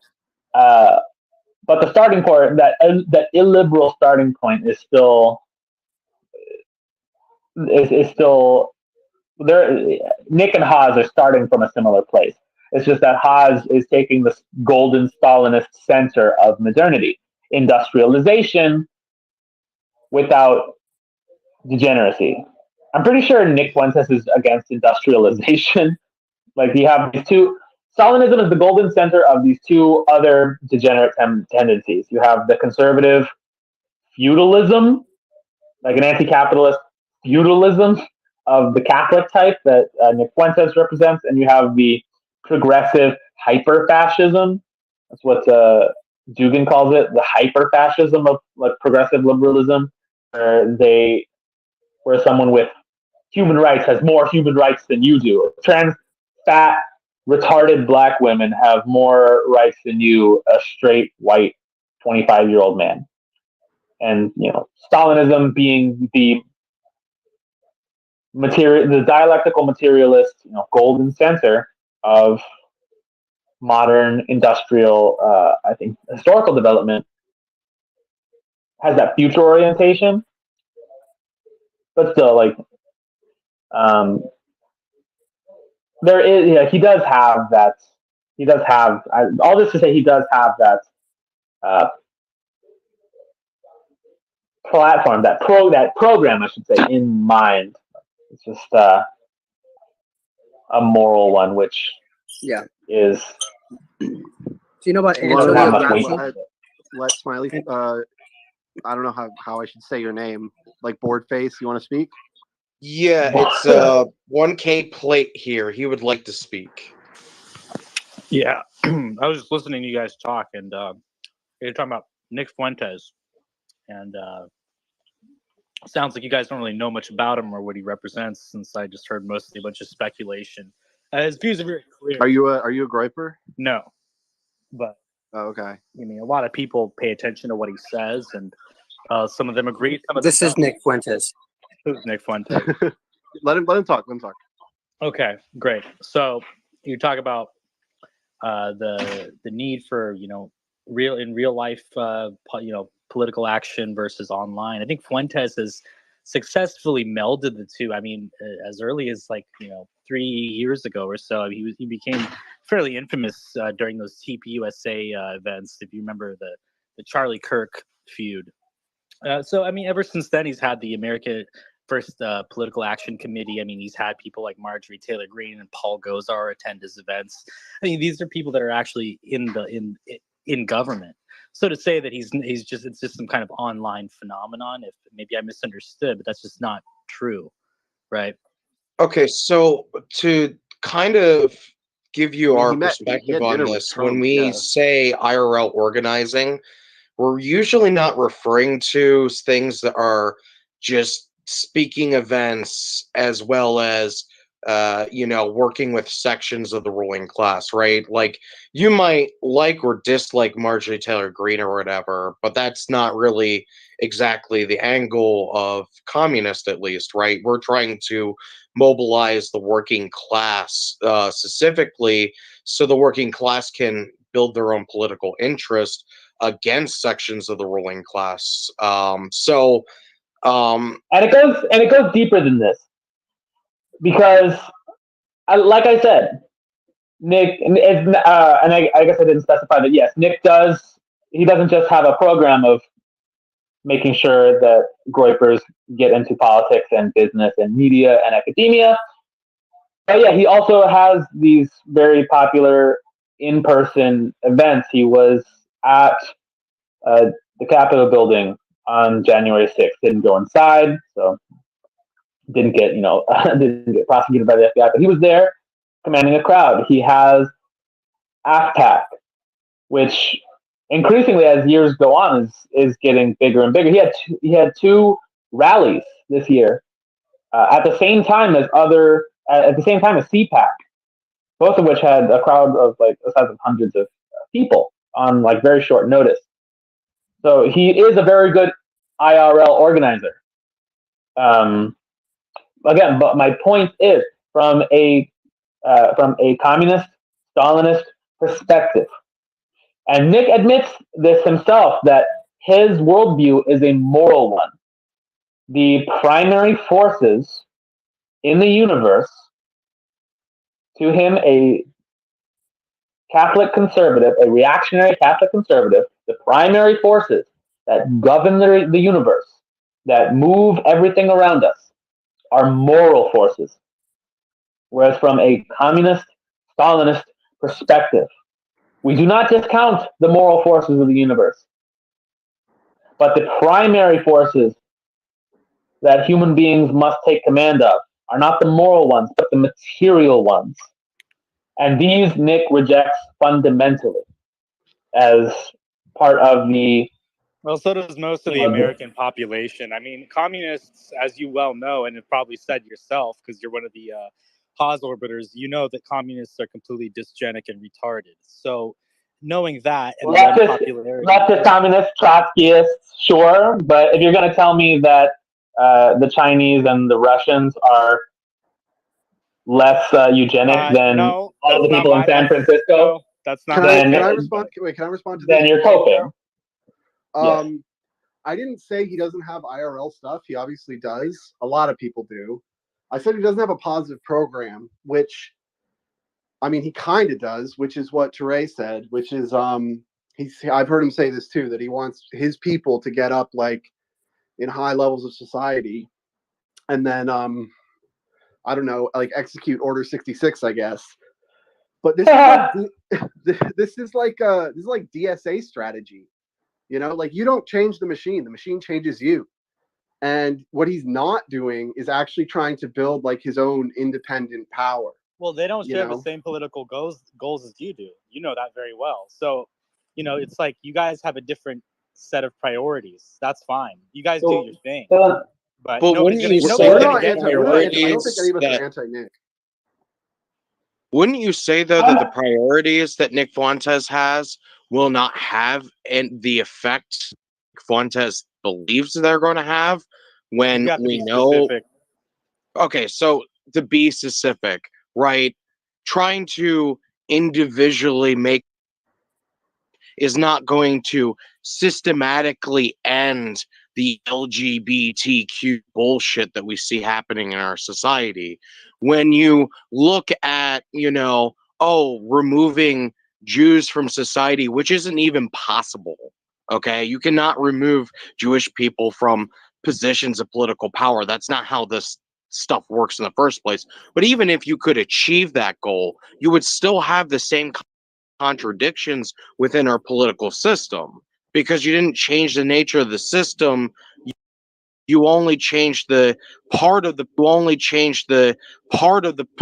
Speaker 1: But the starting point, that illiberal starting point, is still there. Nick and Haas are starting from a similar place. It's just that Haas is taking the golden Stalinist center of modernity, industrialization without degeneracy. I'm pretty sure Nick Fuentes is against industrialization. Like, you have these two. Stalinism is the golden center of these two other degenerate tendencies. You have the conservative feudalism, like an anti-capitalist feudalism of the Catholic type that Nick Fuentes represents, and you have the progressive hyper-fascism. That's what Dugan calls it, the hyper-fascism of, like, progressive liberalism, where someone with human rights has more human rights than you do. Trans, fat, retarded black women have more rights than you, a straight, white, 25-year-old man. And, Stalinism being the dialectical materialist, golden center of modern industrial, I think, historical development, has that future orientation, but still, like, there is, he does have that. He does have all this to say. He does have that platform, that program, I should say, in mind. It's just a moral one, which is.
Speaker 4: Do you know about
Speaker 5: let Smiley? I don't know how I should say your name. Like, board face. You want to speak?
Speaker 2: Yeah, it's 1K plate here. He would like to speak.
Speaker 6: Yeah, I was just listening to you guys talk, and you're talking about Nick Fuentes, and sounds like you guys don't really know much about him or what he represents, since I just heard mostly a bunch of speculation. His views are very clear.
Speaker 5: Are you a griper?
Speaker 6: No, but
Speaker 5: okay.
Speaker 6: I mean, a lot of people pay attention to what he says, and some of them agree.
Speaker 4: This is Nick Fuentes.
Speaker 6: Who's Nick Fuentes?
Speaker 5: Let him talk.
Speaker 6: Okay, great. So you talk about the need for real life political action versus online. I think Fuentes has successfully melded the two. I mean, as early as 3 years ago or so, he became fairly infamous during those TPUSA events. If you remember the Charlie Kirk feud. So I mean, ever since then, he's had the America First Political Action Committee. I mean, he's had people like Marjorie Taylor Greene and Paul Gosar attend his events. I mean, these are people that are actually in government. So to say that it's just some kind of online phenomenon, if maybe I misunderstood, but that's just not true, right?
Speaker 2: Okay, so to kind of give you our
Speaker 5: he
Speaker 2: perspective
Speaker 5: had
Speaker 2: on
Speaker 5: dinner with
Speaker 2: this,
Speaker 5: Trump,
Speaker 2: when we
Speaker 5: yeah.
Speaker 2: say IRL organizing, we're usually not referring to things that are just speaking events as well as working with sections of the ruling class, right? Like you might like or dislike Marjorie Taylor Greene or whatever, but that's not really exactly the angle of communist, at least, right? We're trying to mobilize the working class specifically so the working class can build their own political interest against sections of the ruling class.
Speaker 1: And it goes deeper than this because, like I said, Nick is, and I guess I didn't specify that. Yes, Nick does. He doesn't just have a program of making sure that Groypers get into politics and business and media and academia. But yeah, he also has these very popular in-person events. He was at the Capitol building on January 6th. Didn't go inside, so didn't get didn't get prosecuted by the FBI. But he was there, commanding a crowd. He has AFPAC, which increasingly as years go on is getting bigger and bigger. He had two rallies this year at the same time as CPAC, both of which had a crowd of like the size of hundreds of people on like very short notice. So he is a very good IRL organizer. Again, but my point is from a communist Stalinist perspective, and Nick admits this himself that his worldview is a moral one. The primary forces in the universe, to him, a Catholic conservative, a reactionary Catholic conservative, the primary forces that govern the universe, that move everything around us, are moral forces. Whereas from a communist, Stalinist perspective, we do not discount the moral forces of the universe. But the primary forces that human beings must take command of are not the moral ones, but the material ones. And these Nick rejects fundamentally as part of the...
Speaker 6: Well, so does most of the American population. I mean, communists, as you well know, and have probably said yourself, because you're one of the Haas orbiters, you know that communists are completely dysgenic and retarded. So knowing that and
Speaker 1: leftist communists, Trotskyists, sure, but if you're going to tell me that the Chinese and the Russians are less eugenic than all the people in San Francisco,
Speaker 6: no, that's not.
Speaker 5: Can I respond? Wait, can I respond to this?
Speaker 1: Then you're coping.
Speaker 5: Yes. I didn't say he doesn't have IRL stuff. He obviously does. A lot of people do. I said he doesn't have a positive program, which, I mean, he kind of does, which is what Teray said, which is I've heard him say this too, that he wants his people to get up like in high levels of society and then I don't know, like execute Order 66, I guess. But this is like DSA strategy. You know, like you don't change the machine changes you. And what he's not doing is actually trying to build like his own independent power.
Speaker 6: Well, they don't share the same political goals as you do. You know that very well. So, it's like you guys have a different set of priorities. That's fine. You guys do your thing. But
Speaker 2: wouldn't you say
Speaker 5: I don't think any of us are anti-Nick.
Speaker 2: Wouldn't you say, though, that the priorities that Nick Fuentes has will not have the effect Fuentes believes they're going to have when we know... Specific. Okay, so to be specific, right? Trying to individually make is not going to systematically end the LGBTQ bullshit that we see happening in our society. When you look at, removing Jews from society, which isn't even possible, okay? You cannot remove Jewish people from positions of political power. That's not how this stuff works in the first place. But even if you could achieve that goal, you would still have the same contradictions within our political system because you didn't change the nature of the system. you only change the part of the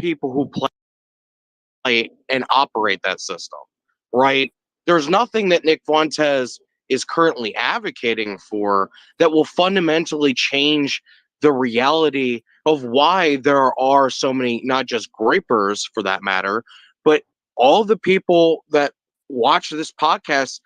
Speaker 2: people who play and operate that system, right? There's nothing that Nick Fuentes is currently advocating for that will fundamentally change the reality of why there are so many, not just gripers for that matter, but all the people that watch this podcast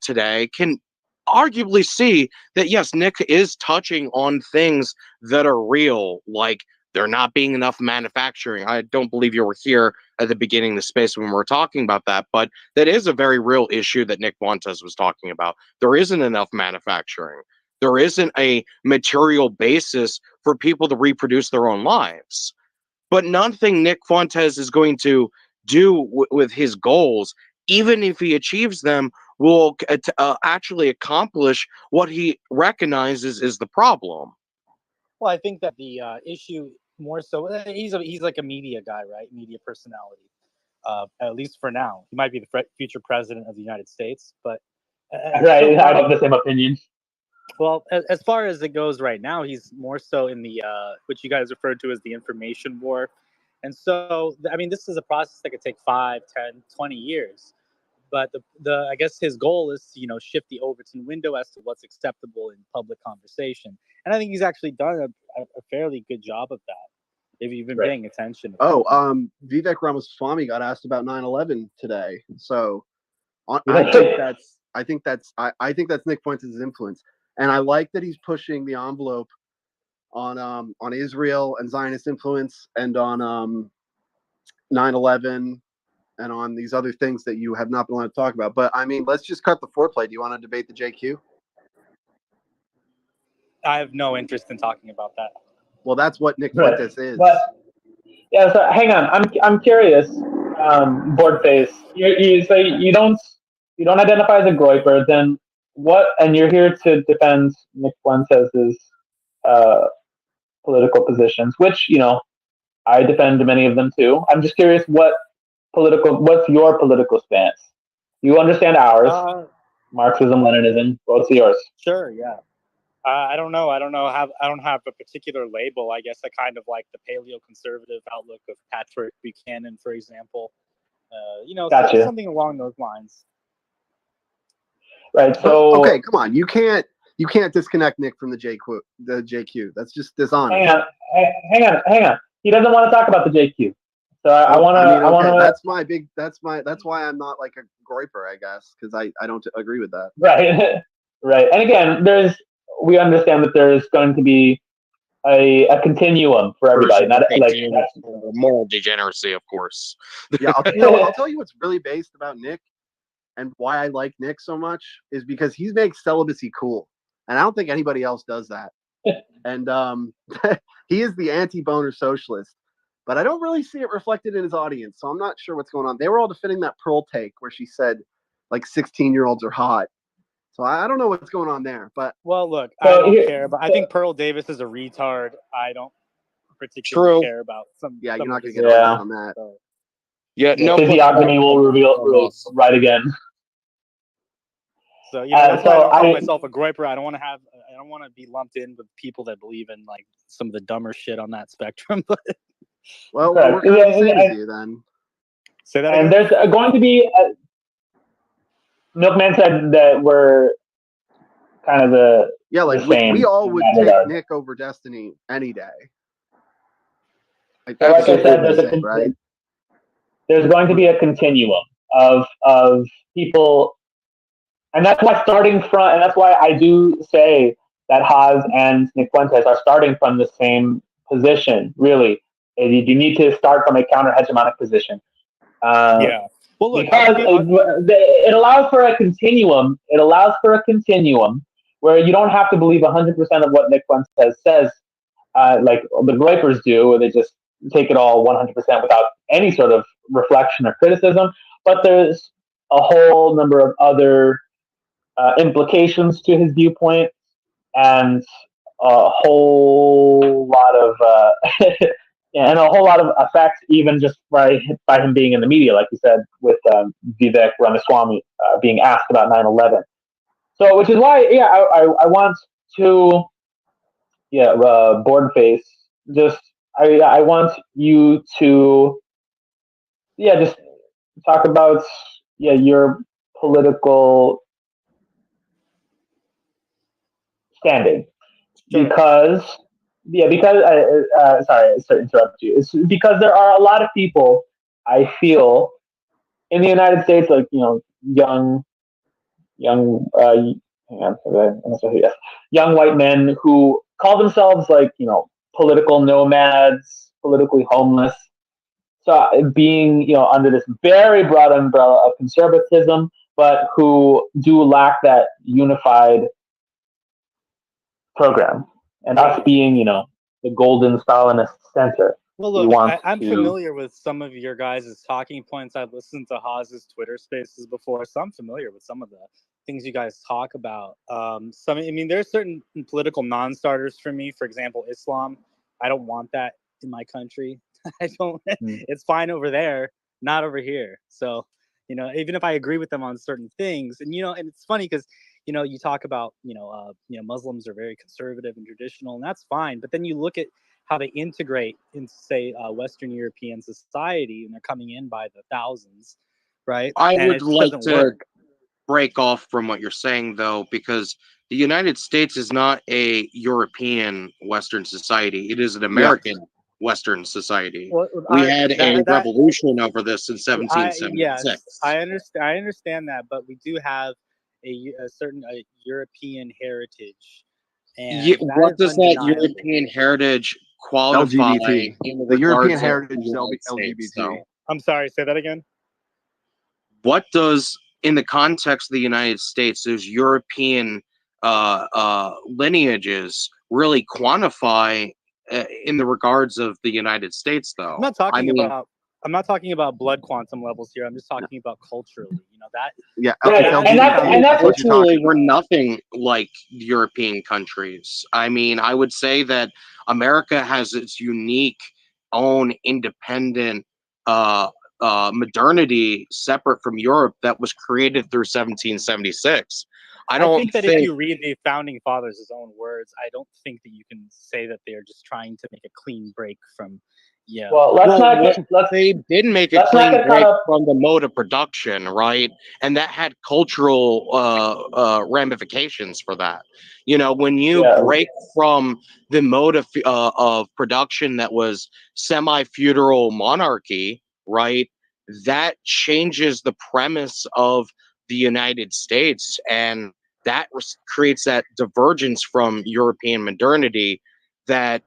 Speaker 2: today can arguably see that, yes, Nick is touching on things that are real, like there not being enough manufacturing. I don't believe you were here at the beginning of the space when we were talking about that, but that is a very real issue that Nick Fuentes was talking about. There isn't enough manufacturing. There isn't a material basis for people to reproduce their own lives. But nothing Nick Fuentes is going to do with his goals, even if he achieves them, will actually accomplish what he recognizes is the problem.
Speaker 6: Well, I think that the issue more so, he's like a media guy, right? Media personality, at least for now. He might be the future president of the United States, but
Speaker 1: right, I have the same opinion.
Speaker 6: Well, as far as it goes right now, he's more so in the which you guys referred to as the information war. And so, I mean, this is a process that could take 5, 10, 20 years. But the I guess his goal is to, shift the Overton window as to what's acceptable in public conversation. And I think he's actually done a fairly good job of that, if you've been paying attention.
Speaker 5: Vivek Ramaswamy got asked about 9/11 today. So I think that's Nick Fuentes' influence. And I like that he's pushing the envelope on Israel and Zionist influence and on 9/11 and on these other things that you have not been allowed to talk about. But I mean, let's just cut the foreplay. Do you want to debate the JQ?
Speaker 6: I have no interest in talking about that.
Speaker 5: Well, that's what Nick Fuentes is.
Speaker 1: But yeah, so hang on. I'm curious. Board face. You say you don't identify as a groiper. Then what? And you're here to defend Nick Fuentes' political positions, which I defend many of them too. I'm just curious what's your political stance? You understand ours, Marxism, Leninism, both yours.
Speaker 6: Sure, yeah. I don't know. I don't have a particular label. I guess I kind of like the paleo-conservative outlook of Patrick Buchanan, for example.
Speaker 1: Gotcha.
Speaker 6: Something along those lines.
Speaker 1: Right. So
Speaker 5: okay, come on. You can't disconnect Nick from the JQ. That's just dishonest.
Speaker 1: Hang on. He doesn't want to talk about the JQ. So I want to.
Speaker 5: That's why I'm not like a groiper, I guess, because I don't agree with that.
Speaker 1: Right. Right. And again, we understand that there is going to be a continuum for everybody. Not like
Speaker 2: moral degeneracy, of course.
Speaker 5: Yeah, I'll tell you what's really based about Nick and why I like Nick so much is because he makes celibacy cool, and I don't think anybody else does that. And he is the anti-boner socialist, but I don't really see it reflected in his audience, so I'm not sure what's going on. They were all defending that Pearl take where she said like 16-year-olds are hot. So I don't know what's going on there, but
Speaker 6: look, I don't care, but I think Pearl Davis is a retard. I don't particularly care about some.
Speaker 5: Yeah, you're not going to get on that.
Speaker 6: So.
Speaker 2: Yeah, no.
Speaker 1: Physiognomy will reveal right again.
Speaker 6: So that's why I don't call myself a groiper. I don't want to be lumped in with people that believe in like some of the dumber shit on that spectrum. But
Speaker 5: well, we're kind of the same as you then.
Speaker 6: Say that.
Speaker 1: And
Speaker 6: again?
Speaker 1: there's going to be. Milkman said that we're kind of the
Speaker 5: we all would take Nick over Destiny any day.
Speaker 1: Like I said, there's going to be a continuum of people, and that's why I do say that Haas and Nick Fuentes are starting from the same position. Really, you need to start from a counter-hegemonic position.
Speaker 6: Yeah. Well, look,
Speaker 1: because it allows for a continuum. It allows for a continuum where you don't have to believe 100% of what Nick Fuentes says, like the groipers do, where they just take it all 100% without any sort of reflection or criticism. But there's a whole number of other implications to his viewpoint, and a whole lot of effects, even just by him being in the media, like you said, with Vivek Ramaswamy being asked about 9/11. So, which is why, I want to board face. Just I want you to just talk about your political standing
Speaker 6: Sure.
Speaker 1: because sorry to interrupt you. It's because there are a lot of people I feel in the United States, like young hang on, yes, young white men who call themselves like political nomads, politically homeless. So being under this very broad umbrella of conservatism, but who do lack that unified program, and us being the golden Stalinist center.
Speaker 6: Well, look, I'm familiar with some of your guys' talking points. I've listened to Haz's Twitter Spaces before, so I'm familiar with some of the things you guys talk about. There's certain political non-starters for me. For example, Islam. I don't want that in my country. I don't. It's fine over there, not over here. So, even if I agree with them on certain things, and and it's funny because you talk about Muslims are very conservative and traditional, and that's fine. But then you look at how they integrate into, say, Western European society, and they're coming in by the thousands, right?
Speaker 2: I
Speaker 6: and
Speaker 2: would like to
Speaker 6: work.
Speaker 2: break off from what you're saying, though, because the United States is not a European Western society. It is an American Western society.
Speaker 6: Well,
Speaker 2: we had a revolution over this in 1776.
Speaker 6: Yes, I understand that, but we do have a certain European heritage. And
Speaker 2: what does that European heritage qualify?
Speaker 5: LGBT. The European heritage is LGBT.
Speaker 2: So.
Speaker 6: I'm sorry, say that again.
Speaker 2: What does, in the context of the United States, those European lineages really quantify in the regards of the United States, though?
Speaker 6: I'm not talking about blood quantum levels here. I'm just talking about culturally. That.
Speaker 5: Yeah,
Speaker 1: and that's
Speaker 2: culturally, we're nothing like European countries. I would say that America has its unique own independent modernity separate from Europe that was created through 1776. I think
Speaker 6: that if you read the founding fathers' own words, I don't think that you can say that they are just trying to make a clean break from. Yeah.
Speaker 1: Well,
Speaker 2: they did make a clean break from the mode of production, right? And that had cultural ramifications for that. When you break from the mode of production that was semi-feudal monarchy, right? That changes the premise of the United States, and that creates that divergence from European modernity that,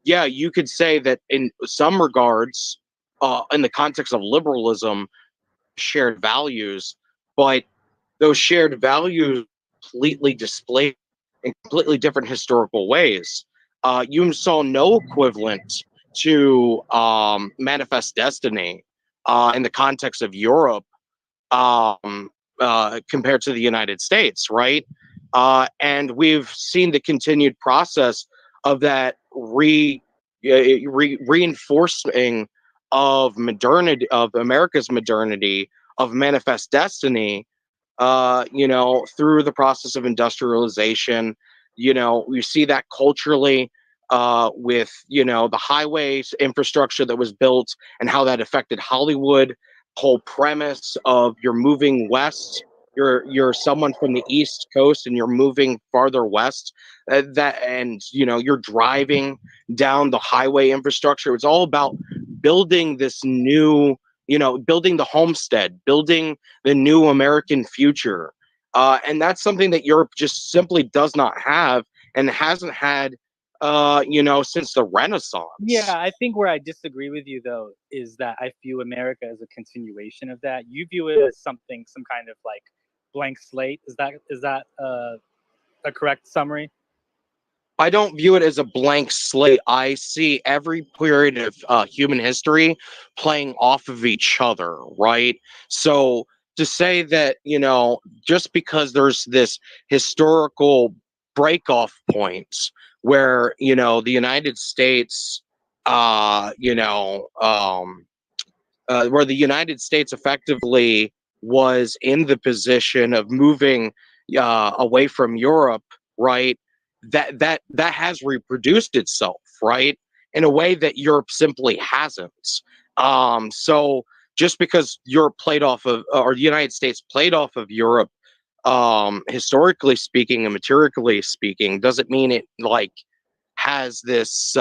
Speaker 2: you could say that in some regards, in the context of liberalism, shared values, but those shared values completely displayed in completely different historical ways. You saw no equivalent to Manifest Destiny in the context of Europe compared to the United States, right? And we've seen the continued process of that reinforcing of modernity, of America's modernity, of Manifest Destiny, through the process of industrialization. We see that culturally with, the highways infrastructure that was built and how that affected Hollywood. Whole premise of you're moving west, you're someone from the East Coast and you're moving farther west, you're driving down the highway infrastructure. It's all about building this new, building the homestead, building the new American future. And that's something that Europe just simply does not have and hasn't had since the Renaissance.
Speaker 6: Yeah, I think where I disagree with you, though, is that I view America as a continuation of that. You view it as some kind of like blank slate. Is that a correct summary?
Speaker 2: I don't view it as a blank slate. I see every period of human history playing off of each other, right? So to say that, just because there's this historical break-off points where, the United States, where the United States effectively was in the position of moving away from Europe, right? that has reproduced itself, right, in a way that Europe simply hasn't. So just because Europe played off of, or the United States played off of Europe, historically speaking and materially speaking, doesn't mean it like has this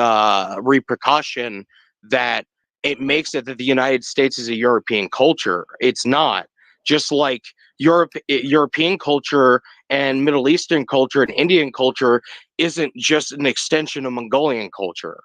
Speaker 2: repercussion that it makes it that the United States is a European culture. It's not. Just like European culture and Middle Eastern culture and Indian culture isn't just an extension of Mongolian culture.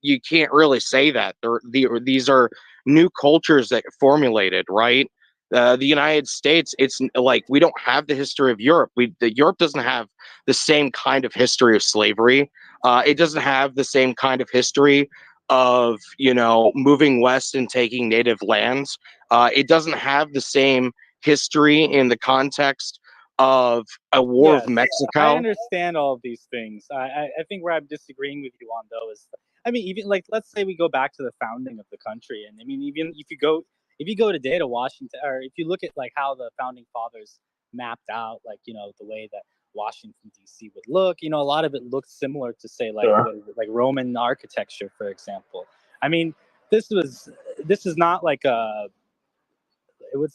Speaker 2: You can't really say that. These are new cultures that formulated, right? The United States, it's like we don't have the history of Europe. Europe doesn't have the same kind of history of slavery. It doesn't have the same kind of history of, you know, moving west and taking native lands. It doesn't have the same history in the context of a war with Mexico.
Speaker 6: I understand all of these things. I think where I'm disagreeing with you on, though, is, I mean, even like, let's say we go back to the founding of the country, and I mean, even if you go today to Washington, or if you look at like how the founding fathers mapped out, like, you know, the way that Washington D.C. would look, you know, a lot of it looks similar to, say, like like Roman architecture, for example. I mean, this is not like a.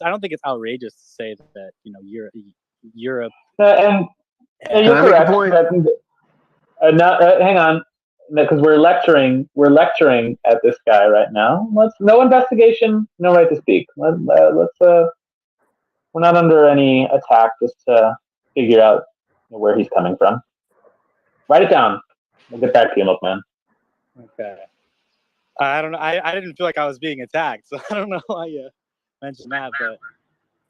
Speaker 6: I don't think it's outrageous to say that, you know, Europe.
Speaker 1: And you're correct. Hang on, because we're lecturing at this guy right now. No investigation, no right to speak. We're not under any attack, just to figure out where he's coming from. Write it down. We'll get back to you, Milkman.
Speaker 6: Okay. I don't know. I didn't feel like I was being attacked, so I don't know why you mentioned that. But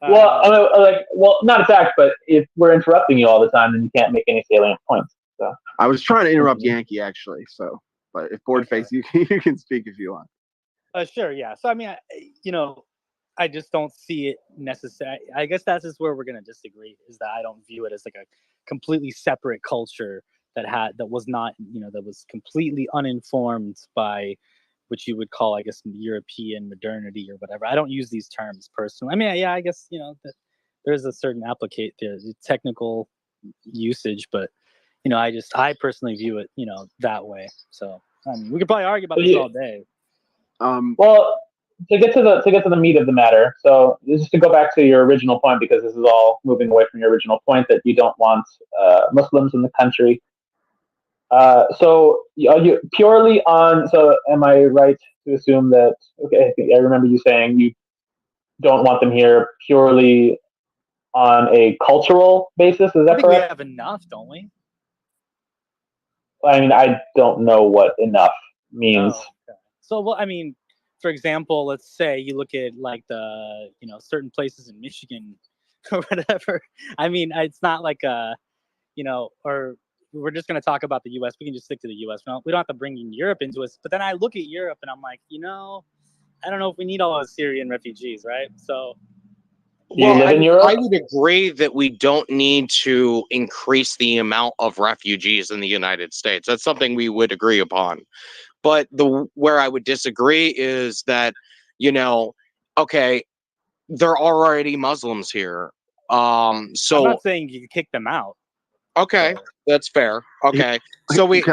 Speaker 1: well, not attacked, but if we're interrupting you all the time, then you can't make any salient points. So
Speaker 5: I was trying to interrupt Yankee, actually. So, but if Boardface, you can speak if you want.
Speaker 6: Sure, yeah. So I mean, you know, I just don't see it necessary. I guess that's just where we're going to disagree, is that I don't view it as like a completely separate culture that was not, you know, that was completely uninformed by what you would call, I guess, European modernity or whatever. I don't use these terms personally. I mean, yeah, I guess, you know, there's a certain technical usage, but, you know, I personally view it, you know, that way. So, I mean, we could probably argue about this all day.
Speaker 1: Well, to get to the meat of the matter, so just to go back to your original point, because this is all moving away from your original point that you don't want Muslims in the country. So you purely on. So am I right to assume that? Okay, I remember you saying you don't want them here purely on a cultural basis. Is that
Speaker 6: correct?
Speaker 1: We
Speaker 6: have enough, don't we?
Speaker 1: I mean, I don't know what enough means.
Speaker 6: Oh, okay. So, well, I mean, for example, let's say you look at like the, you know, certain places in Michigan or whatever. I mean, it's not like you know, or we're just going to talk about the U.S. We can just stick to the U.S. We don't have to bring in Europe into it. But then I look at Europe and I'm like, you know, I don't know if we need all those Syrian refugees, right? So,
Speaker 1: you live in Europe?
Speaker 2: I would agree that we don't need to increase the amount of refugees in the United States. That's something we would agree upon. But where I would disagree is that, you know, okay, there are already Muslims here. So
Speaker 6: I'm not saying you can kick them out.
Speaker 2: Okay, that's fair. Okay, so we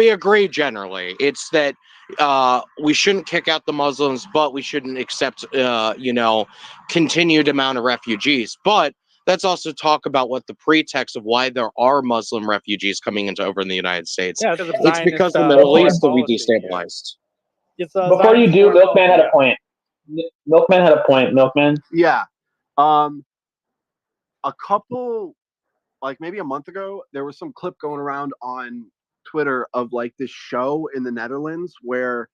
Speaker 2: agree generally. It's that we shouldn't kick out the Muslims, but we shouldn't accept you know, continued amount of refugees. But let's also talk about what the pretext of why there are Muslim refugees coming into over in the United States.
Speaker 6: Yeah,
Speaker 2: it's because the Middle East will be destabilized.
Speaker 1: Before you do, Milkman had a point. Milkman had a point. Milkman.
Speaker 5: Yeah, a couple. Like maybe a month ago, there was some clip going around on Twitter of like this show in the Netherlands where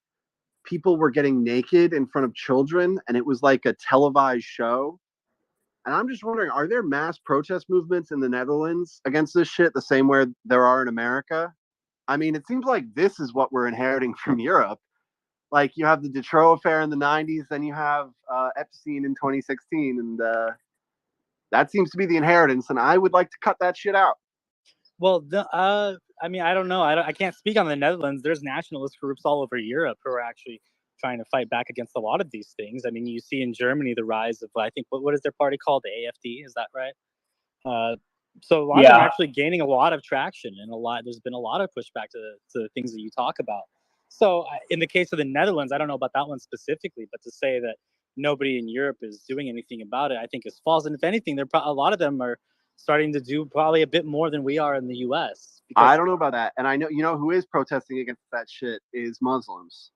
Speaker 5: people were getting naked in front of children, and it was like a televised show. And I'm just wondering, are there mass protest movements in the Netherlands against this shit the same way there are in America? I mean, it seems like this is what we're inheriting from Europe. Like you have the Detroit affair in the 90s, then you have Epstein in 2016, and that seems to be the inheritance, and I would like to cut that shit out.
Speaker 6: Well, I mean, I don't know. I can't speak on the Netherlands. There's nationalist groups all over Europe who are actually trying to fight back against a lot of these things. I mean, you see in Germany the rise of, I think, what is their party called? The AfD, is that right? So a lot of them are actually gaining a lot of traction, and there's been a lot of pushback to the things that you talk about. So in the case of the Netherlands, I don't know about that one specifically, but to say that nobody in Europe is doing anything about it, I think is false. And if anything, a lot of them are starting to do probably a bit more than we are in the U.S.
Speaker 5: I don't know about that, and I know who is protesting against that shit is Muslims.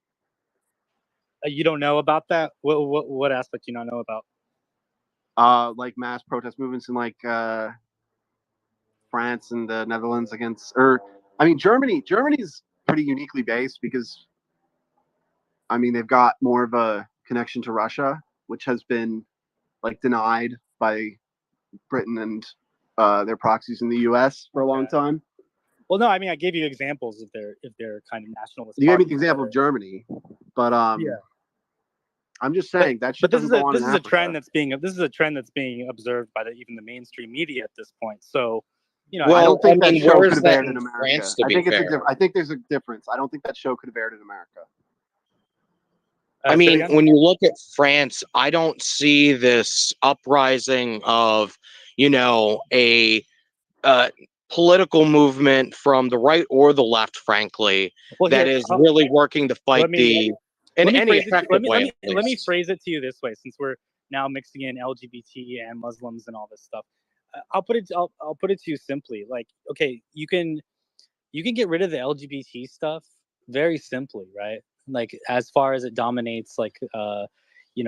Speaker 6: You don't know about that? What aspect do you not know about?
Speaker 5: Like mass protest movements in like France and the Netherlands against, or I mean Germany's pretty uniquely based because I mean they've got more of a connection to Russia, which has been like denied by Britain and their proxies in the U.S. for a long time.
Speaker 6: Well, no, I mean I gave you examples if they're kind of nationalist.
Speaker 5: You gave me the example of Germany, but I'm just saying that.
Speaker 6: But this is a trend that's being observed by even the mainstream media at this point. So,
Speaker 5: I don't think that show could have aired in America. I think there's a difference. I don't think that show could have aired in America.
Speaker 2: I mean, when you look at France, I don't see this uprising of, a political movement from the right or the left, frankly, that is really working to fight in any effective way.
Speaker 6: Let me phrase it to you this way, since we're now mixing in LGBT and Muslims and all this stuff. I'll put it to you simply. Like, okay, you can get rid of the LGBT stuff very simply, right? Like, as far as it dominates, like,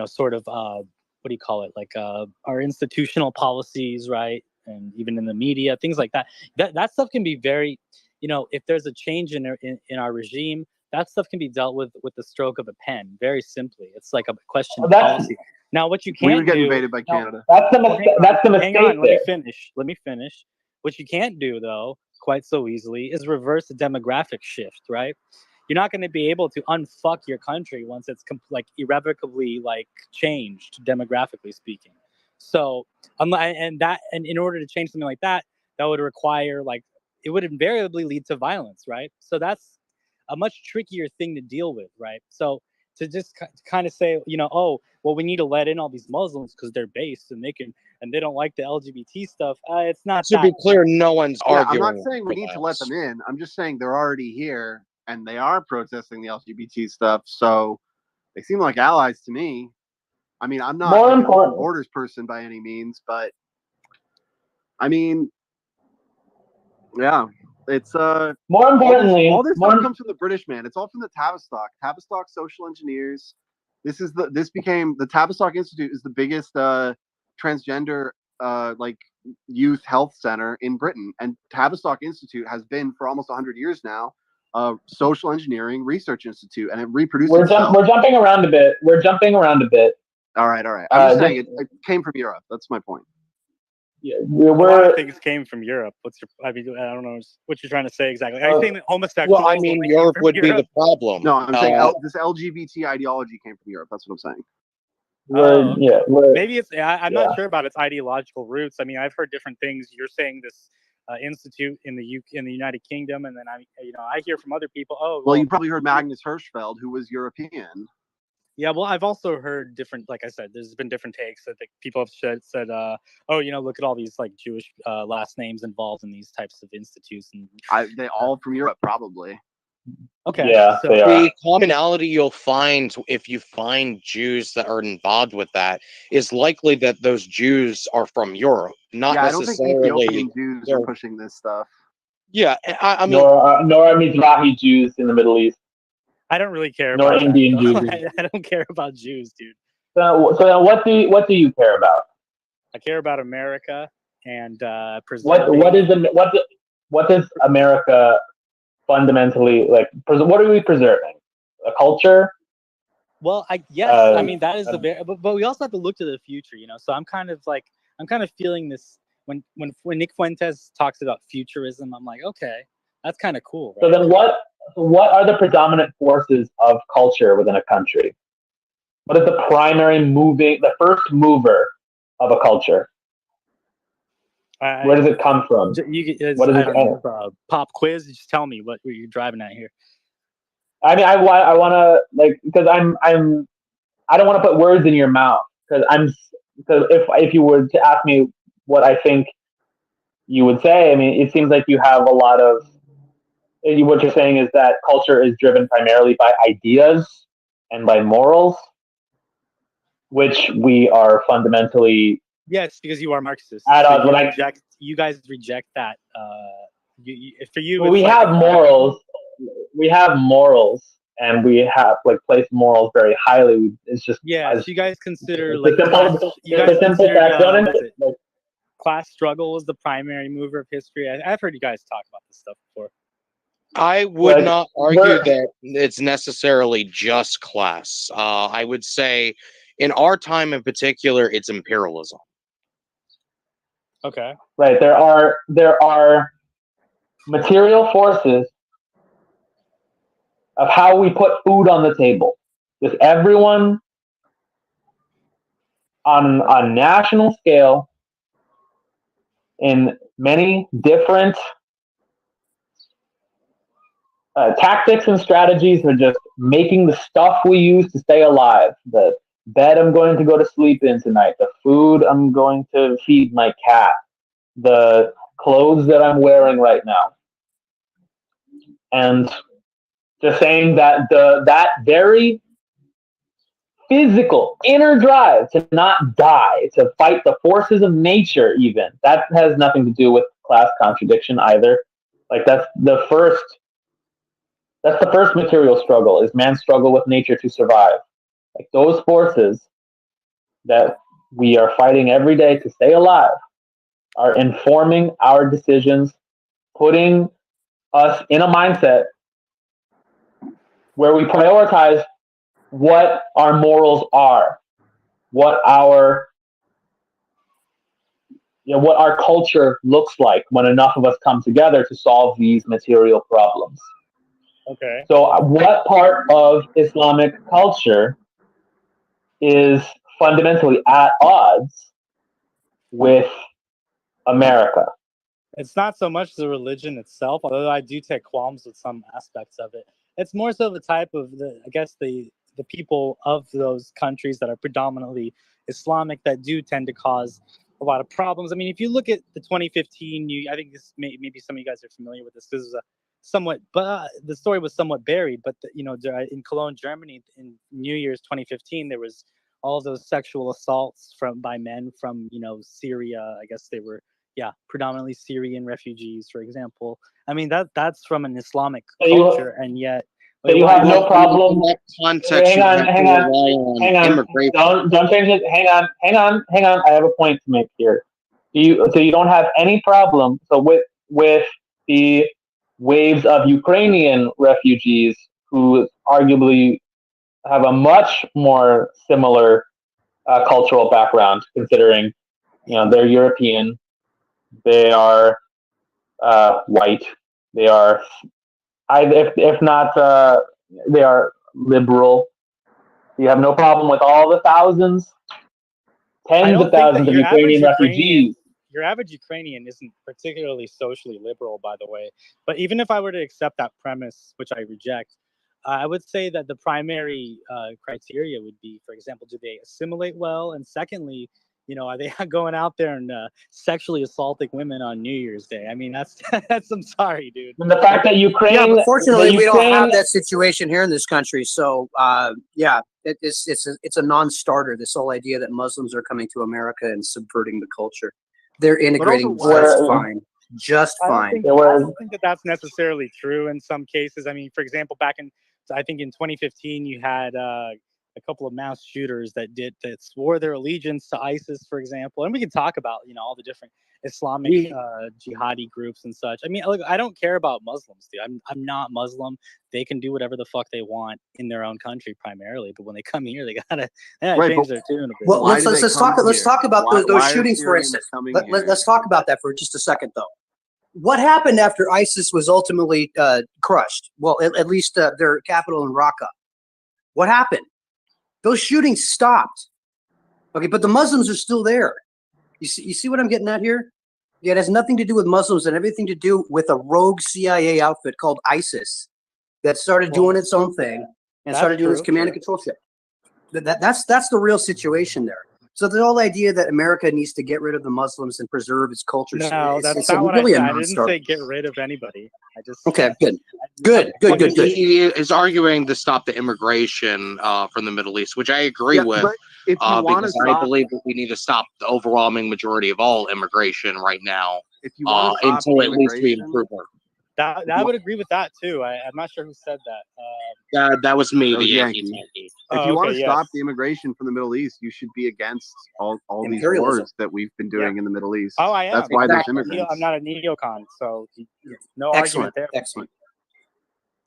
Speaker 6: sort of, what do you call it? Like, our institutional policies, right? And even in the media, things like that. That stuff can be very, if there's a change in our regime, that stuff can be dealt with the stroke of a pen, very simply. It's like a question of policy. Now, what you can't do... We
Speaker 5: get invaded by Canada.
Speaker 1: That's the mistake.
Speaker 6: Hang on, let me finish. What you can't do, though, quite so easily, is reverse the demographic shift, right? You're not going to be able to unfuck your country once it's irrevocably changed, demographically speaking. So, and in order to change something like that, that would require it would invariably lead to violence, right? So that's a much trickier thing to deal with, right? So to just kind of say, we need to let in all these Muslims because they're based and they don't like the LGBT stuff. It's not.
Speaker 2: To be clear, no one's arguing.
Speaker 5: I'm not saying we need to let them in. I'm just saying they're already here and they are protesting the LGBT stuff. So they seem like allies to me. I mean, I'm not an open borders person by any means, but I mean, yeah, it's
Speaker 1: more importantly,
Speaker 5: all this stuff comes from the British, man. It's all from the Tavistock social engineers. The Tavistock Institute is the biggest transgender youth health center in Britain, and Tavistock Institute has been for almost 100 years now a social engineering research institute, and it reproduces.
Speaker 1: We're jumping around a bit.
Speaker 5: All right. I'm just saying it came from Europe. That's my point.
Speaker 6: Yeah, a lot of things came from Europe. I don't know what you're trying to say exactly. Are you saying that homosexuals?
Speaker 2: Well, I mean, Europe would be the problem.
Speaker 5: No, I'm saying this LGBT ideology came from Europe. That's what I'm saying.
Speaker 6: Maybe it's. I'm not sure about its ideological roots. I mean, I've heard different things. You're saying this institute in the United Kingdom, and then I hear from other people.
Speaker 5: Well, you probably heard Magnus Hirschfeld, who was European.
Speaker 6: Yeah, well, I've also heard different. Like I said, there's been different takes that people have said, look at all these Jewish last names involved in these types of institutes, and
Speaker 5: they all from Europe, probably.
Speaker 6: Okay.
Speaker 1: Yeah,
Speaker 6: so
Speaker 2: the commonality you'll find if you find Jews that are involved with that is likely that those Jews are from Europe, not necessarily.
Speaker 5: I don't think Ethiopian Jews are pushing this stuff.
Speaker 2: Yeah, I mean,
Speaker 1: nor Mizrahi Jews in the Middle East.
Speaker 6: I don't really care
Speaker 1: nor
Speaker 6: about
Speaker 1: Indian
Speaker 6: that,
Speaker 1: Jews.
Speaker 6: I don't care about Jews, dude.
Speaker 1: So what do you care about?
Speaker 6: I care about America and
Speaker 1: what does America fundamentally what are we preserving? A culture?
Speaker 6: Well, I mean that is but we also have to look to the future, So I'm kind of feeling this when Nick Fuentes talks about futurism. I'm like, okay, that's kind of cool. Right?
Speaker 1: So then what are the predominant forces of culture within a country? What is the first mover of a culture? Where does it come from?
Speaker 6: Pop quiz? Just tell me what you're driving at here.
Speaker 1: I mean, I want to because I don't want to put words in your mouth because if you were to ask me what I think, you would say. I mean, it seems like you have a lot of. What you're saying is that culture is driven primarily by ideas and by morals, which we are fundamentally.
Speaker 6: Yes, because you are Marxists.
Speaker 1: At odds.
Speaker 6: You guys reject that. For you,
Speaker 1: well, we have morals. We have morals, and we have place morals very highly. It's just
Speaker 6: so you guys consider class struggle was the primary mover of history. I've heard you guys talk about this stuff before.
Speaker 2: I would not argue that it's necessarily just class. I would say, in our time in particular, it's imperialism.
Speaker 6: Okay.
Speaker 1: Right. There are material forces of how we put food on the table. Just everyone on a national scale in many different tactics and strategies are just making the stuff we use to stay alive. The bed I'm going to go to sleep in tonight, the food I'm going to feed my cat, the clothes that I'm wearing right now. And just saying that that very physical inner drive to not die, to fight the forces of nature, even that has nothing to do with class contradiction either. That's the first material struggle, is man's struggle with nature to survive. Those forces that we are fighting every day to stay alive are informing our decisions, putting us in a mindset where we prioritize what our morals are, what our culture looks like when enough of us come together to solve these material problems.
Speaker 6: Okay.
Speaker 1: So what part of Islamic culture is fundamentally at odds with America?
Speaker 6: It's not so much the religion itself, although I do take qualms with some aspects of it. It's more so the type of the people of those countries that are predominantly Islamic that do tend to cause a lot of problems. I mean, if you look at the 2015, I think this maybe some of you guys are familiar with this. This is the story was somewhat buried, but in Cologne, Germany, in New Year's 2015, there was all those sexual assaults by men from Syria. I guess they were predominantly Syrian refugees, for example. I mean that's from an Islamic culture, and yet.
Speaker 1: So you have no problem.
Speaker 2: In that context,
Speaker 1: hang on. Don't change it. Hang on. I have a point to make here. So you don't have any problem. So with the waves of Ukrainian refugees who arguably have a much more similar cultural background, considering they're European, they are white, they are. If not, they are liberal. You have no problem with all the tens of thousands of Ukrainian refugees.
Speaker 6: Your average Ukrainian isn't particularly socially liberal, by the way. But even if I were to accept that premise, which I reject, I would say that the primary criteria would be, for example, do they assimilate well? And secondly, are they going out there and sexually assaulting women on New Year's Day? I mean, that's I'm sorry, dude.
Speaker 1: And the fact that Ukraine,
Speaker 4: but fortunately, we don't have that situation here in this country. So, it's a non-starter. This whole idea that Muslims are coming to America and subverting the culture, they're integrating just fine, just fine.
Speaker 6: I don't think that that's necessarily true in some cases. I mean, for example, I think in 2015, you had a couple of mass shooters that swore their allegiance to ISIS, for example. And we can talk about, all the different Islamic jihadi groups and such. I mean, look, I don't care about Muslims, dude. I'm not Muslim. They can do whatever the fuck they want in their own country primarily, but when they come here, they gotta change their tune a bit.
Speaker 4: Well, let's talk about those shootings, for instance. Let's talk about that for just a second, though. What happened after ISIS was ultimately crushed? Well, at least their capital in Raqqa. What happened? Those shootings stopped. Okay, but the Muslims are still there. You see what I'm getting at here? Yeah, it has nothing to do with Muslims and everything to do with a rogue CIA outfit called ISIS that started doing its own thing and started doing its command and control shit. That's the real situation there. So the whole idea that America needs to get rid of the Muslims and preserve its culture.
Speaker 6: No, that's not what I said. I didn't say get rid of anybody. I just
Speaker 4: good.
Speaker 2: He is arguing to stop the immigration from the Middle East, which I agree with.
Speaker 5: But if you want to
Speaker 2: because I believe that we need to stop the overwhelming majority of all immigration right now.
Speaker 5: If you want to stop
Speaker 2: until at least we improve it.
Speaker 6: That I would agree with that too. I'm not sure who said that.
Speaker 2: That was me, the
Speaker 5: Yankee. If you want to stop the immigration from the Middle East, you should be against all these wars that we've been doing in the Middle East.
Speaker 6: Oh, I am.
Speaker 5: That's why there's immigrants.
Speaker 6: I'm not a neocon, so no argument there.
Speaker 4: Excellent.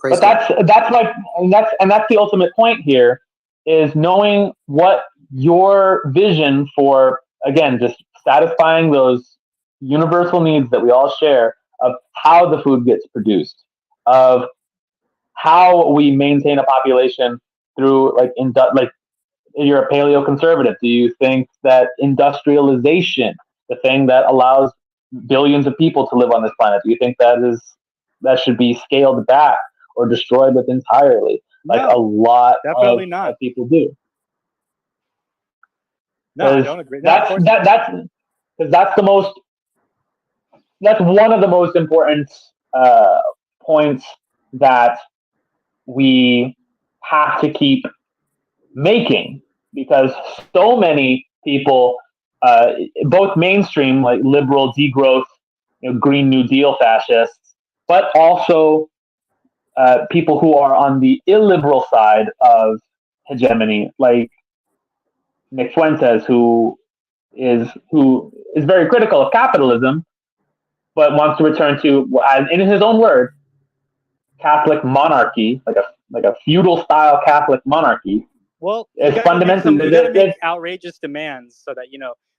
Speaker 1: But that's the ultimate point here, is knowing what your vision for, again, just satisfying those universal needs that we all share, of how the food gets produced, of how we maintain a population through like you're a paleoconservative. Do you think that industrialization, the thing that allows billions of people to live on this planet, do you think that should be scaled back or destroyed with entirely? Like a lot of people do.
Speaker 6: No, I don't agree.
Speaker 1: That's one of the most important points that we have to keep making, because so many people, both mainstream, like liberal degrowth, Green New Deal fascists, but also people who are on the illiberal side of hegemony, like Nick Fuentes, who is very critical of capitalism, but wants to return to, in his own words, Catholic monarchy, like a feudal style Catholic monarchy.
Speaker 6: Well,
Speaker 1: it's fundamentally
Speaker 6: you gotta make outrageous demands, so that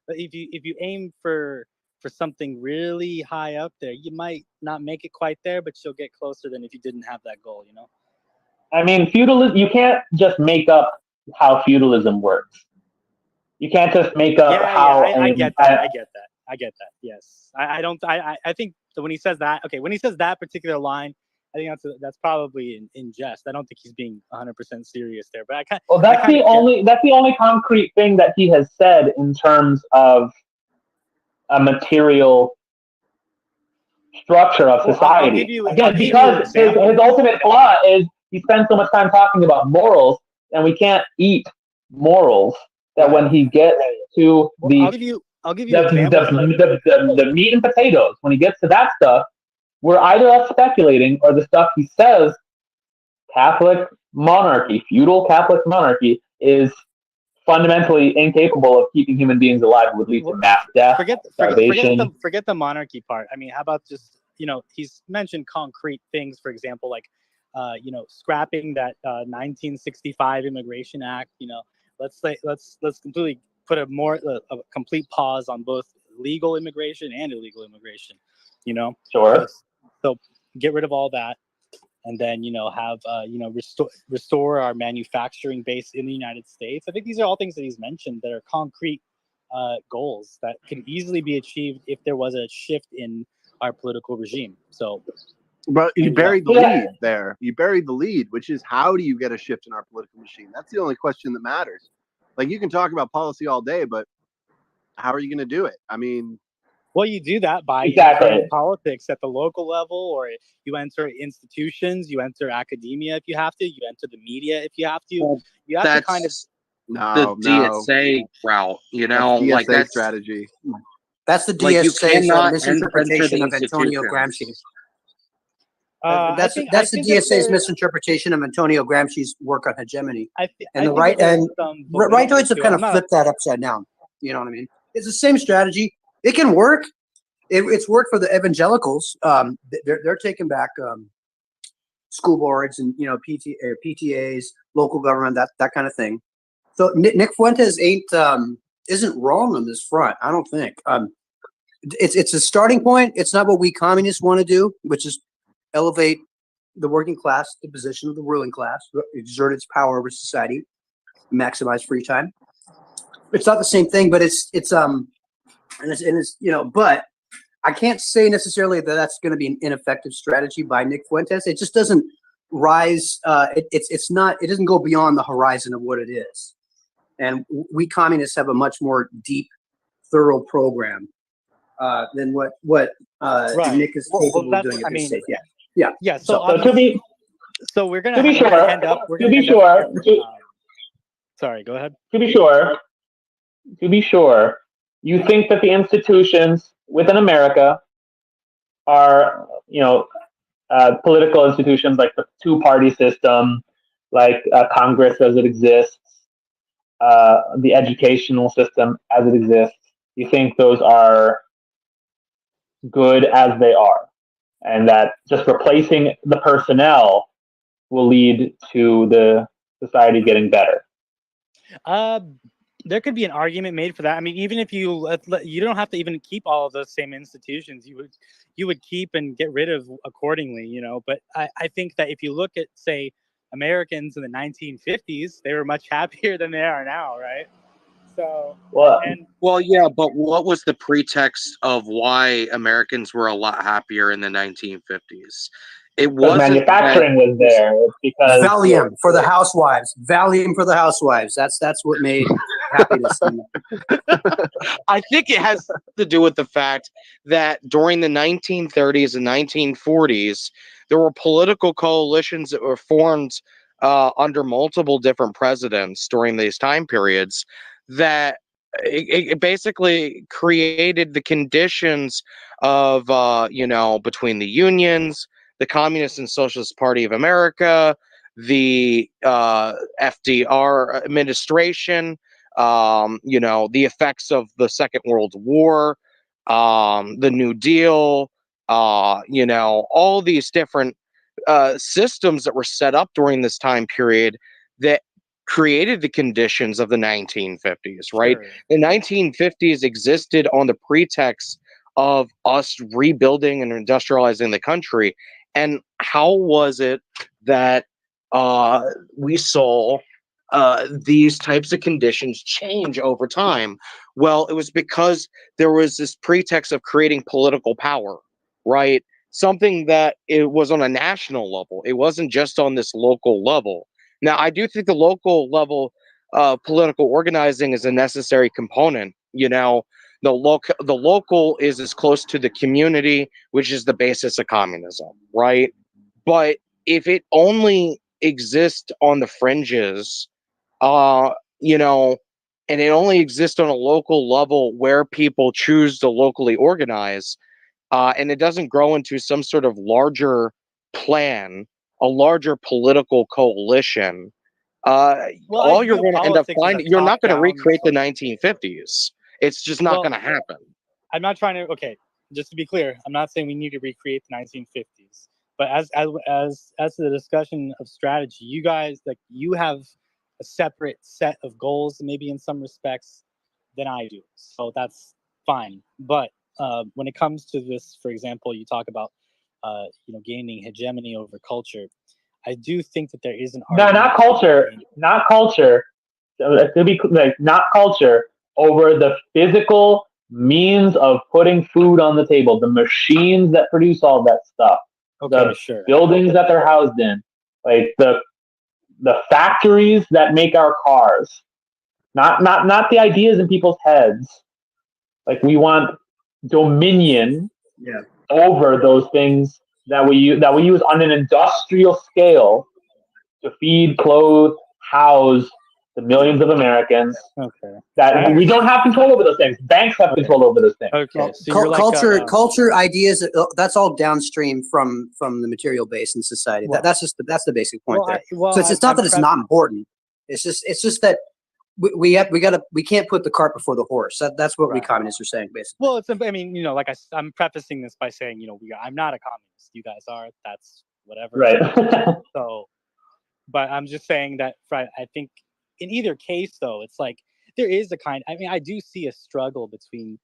Speaker 6: if you aim for something really high up there, you might not make it quite there, but you'll get closer than if you didn't have that goal.
Speaker 1: I mean, feudalism. You can't just make up how feudalism works. You can't just make up how.
Speaker 6: I get that. I get that. Yes, I don't. I think that when he says that, when he says that particular line, I think that's probably in jest. I don't think he's being 100% serious there. But
Speaker 1: that's the only concrete thing that he has said in terms of a material structure of society. Because his ultimate flaw is he spends so much time talking about morals, and we can't eat morals. That when he gets to the meat and potatoes, when he gets to that stuff, we're either us speculating, or the stuff he says, Catholic monarchy, feudal Catholic monarchy, is fundamentally incapable of keeping human beings alive. It would lead to mass death, starvation.
Speaker 6: Forget the monarchy part. I mean, how about just, he's mentioned concrete things, for example, like, scrapping that 1965 Immigration Act. Let's completely put a complete pause on both legal immigration and illegal immigration.
Speaker 1: Sure.
Speaker 6: So get rid of all that, and then have restore our manufacturing base in the United States. I think these are all things that he's mentioned that are concrete goals that can easily be achieved if there was a shift in our political regime. So,
Speaker 5: but you buried the lead there. You buried the lead, which is, how do you get a shift in our political machine? That's the only question that matters. Like, you can talk about policy all day, but how are you going to do it? I mean,
Speaker 6: well, you do that by entering politics at the local level, or you enter institutions, you enter academia if you have to, you enter the media if you have to. You have to kind of
Speaker 2: the DSA route,
Speaker 5: that's DSA strategy.
Speaker 4: That's the DSA's misinterpretation of Antonio Gramsci. That's the DSA's misinterpretation of Antonio Gramsci's work on hegemony. And the rightoids have kind of flipped that upside down. You know what I mean? It's the same strategy. It can work. It's worked for the evangelicals. They're taking back school boards and PTAs, local government, that kind of thing. So Nick Fuentes isn't wrong on this front. I don't think. It's a starting point. It's not what we communists want to do, which is elevate the working class to the position of the ruling class, exert its power over society, maximize free time. It's not the same thing, but it's but I can't say necessarily that that's going to be an ineffective strategy by Nick Fuentes. It just doesn't rise. It doesn't go beyond the horizon of what it is. and we communists have a much more deep, thorough program than what Nick is capable of doing at this stage. Yeah.
Speaker 6: So we're gonna end up. Sorry, go ahead.
Speaker 1: To be sure, you think that the institutions within America are, political institutions like the two-party system, like Congress as it exists, the educational system as it exists. You think those are good as they are, and that just replacing the personnel will lead to the society getting better?
Speaker 6: There could be an argument made for that. I mean, even if you don't have to even keep all of those same institutions, you would keep and get rid of accordingly, But I think that if you look at, say, Americans in the 1950s, they were much happier than they are now, right? So
Speaker 2: yeah, but what was the pretext of why Americans were a lot happier in the 1950s? It wasn't
Speaker 1: manufacturing was there. It's because
Speaker 4: Valium for the housewives. That's what made happiness.
Speaker 2: I think it has to do with the fact that during the 1930s and 1940s, there were political coalitions that were formed under multiple different presidents during these time periods that it basically created the conditions of, between the unions, the Communist and Socialist Party of America, the FDR administration, the effects of the Second World War, the New Deal, all these different systems that were set up during this time period that created the conditions of the 1950s, right? Sure. The 1950s existed on the pretext of us rebuilding and industrializing the country. And how was it that we saw these types of conditions change over time? Well, it was because there was this pretext of creating political power, right? Something that it was on a national level. It wasn't just on this local level. Now, I do think the local level political organizing is a necessary component. The local is as close to the community, which is the basis of communism, right? But if it only exists on the fringes, and it only exists on a local level where people choose to locally organize, and it doesn't grow into some sort of larger plan, a larger political coalition, all you're going to end up finding, you're not going to recreate the 1950s. It's just not going to happen.
Speaker 6: I'm not trying to, just to be clear, I'm not saying we need to recreate the 1950s. But as to the discussion of strategy, you guys, you have a separate set of goals, maybe in some respects, than I do. So that's fine. But when it comes to this, for example, you talk about gaining hegemony over culture. I do think that there is an argument.
Speaker 1: No, not culture. Not culture. It could be not culture over the physical means of putting food on the table, the machines that produce all that stuff. The buildings that they're housed in, like the factories that make our cars, not the ideas in people's heads. Like, we want dominion over those things that we use on an industrial scale to feed, clothe, house the millions of Americans. That we don't have control over those things. Banks have control over those things.
Speaker 4: So culture, ideas, that's all downstream from the material base in society. That's the basic point there. So it's not that it's not important. It's just that we can't put the cart before the horse. That's what we communists are saying, basically.
Speaker 6: Well, I'm prefacing this by saying, I'm not a communist. You guys are. That's whatever.
Speaker 1: Right.
Speaker 6: So, but I'm just saying that I think in either case, though, it's like there is I do see a struggle between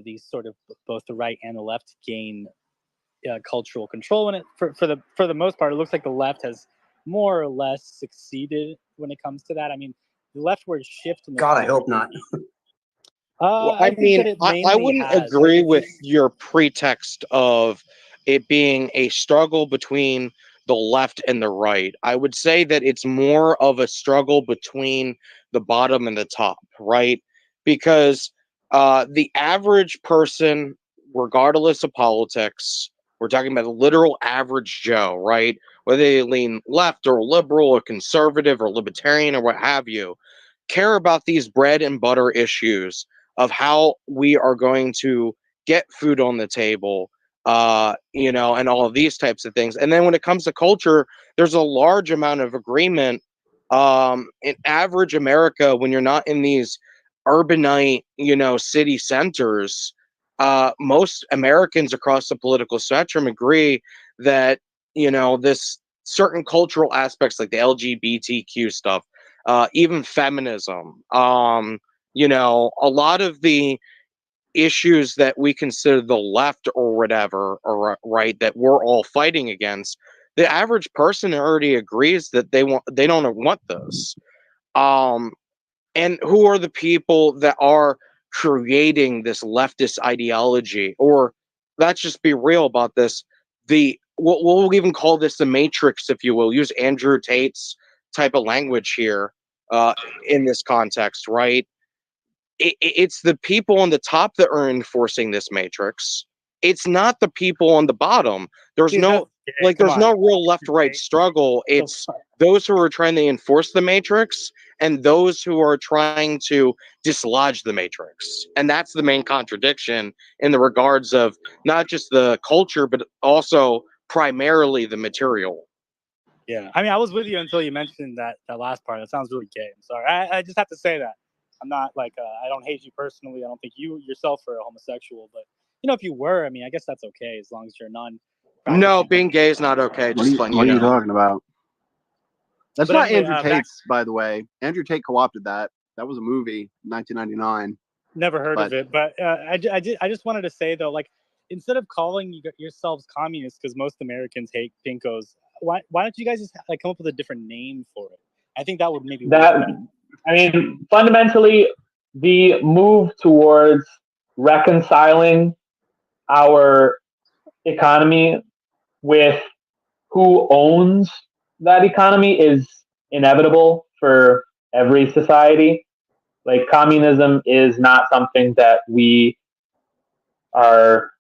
Speaker 6: these sort of both the right and the left to gain cultural control. And for the most part, it looks like the left has more or less succeeded when it comes to that. I mean, the leftward shift.
Speaker 4: God, I hope not.
Speaker 2: I wouldn't agree with your pretext of it being a struggle between the left and the right. I would say that it's more of a struggle between the bottom and the top, right? Because the average person, regardless of politics, we're talking about the literal average Joe, right? Whether they lean left or liberal or conservative or libertarian or what have you, care about these bread and butter issues of how we are going to get food on the table, and all of these types of things. And then when it comes to culture, there's a large amount of agreement in average America when you're not in these urbanite, city centers. Most Americans across the political spectrum agree that, this certain cultural aspects like the LGBTQ stuff, even feminism, a lot of the issues that we consider the left or whatever, or right, that we're all fighting against, the average person already agrees that they don't want those. And who are the people that are creating this leftist ideology? Or let's just be real about this. We'll even call this the Matrix, if you will. Use Andrew Tate's type of language here in this context, right? It's the people on the top that are enforcing this matrix. It's not the people on the bottom. There's no real left-right struggle. It's those who are trying to enforce the matrix and those who are trying to dislodge the matrix. And that's the main contradiction in the regards of not just the culture, but also primarily the material.
Speaker 6: Yeah, I mean, I was with you until you mentioned that last part. That sounds really gay. I'm sorry. I just have to say that. I'm not I don't hate you personally. I don't think you yourself are a homosexual, but if you were, I mean, I guess that's okay as long as you're non.
Speaker 2: No, being gay is not okay. Just
Speaker 5: what are you talking about? That's not Andrew Tate's, by the way. Andrew Tate co-opted that. That was a movie, 1999.
Speaker 6: Never heard of it, but I just wanted to say though, instead of calling yourselves communists, because most Americans hate pinkos, why don't you guys just come up with a different name for it? I think that would maybe work better.
Speaker 1: I mean, fundamentally, the move towards reconciling our economy with who owns that economy is inevitable for every society. Like, communism is not something that we are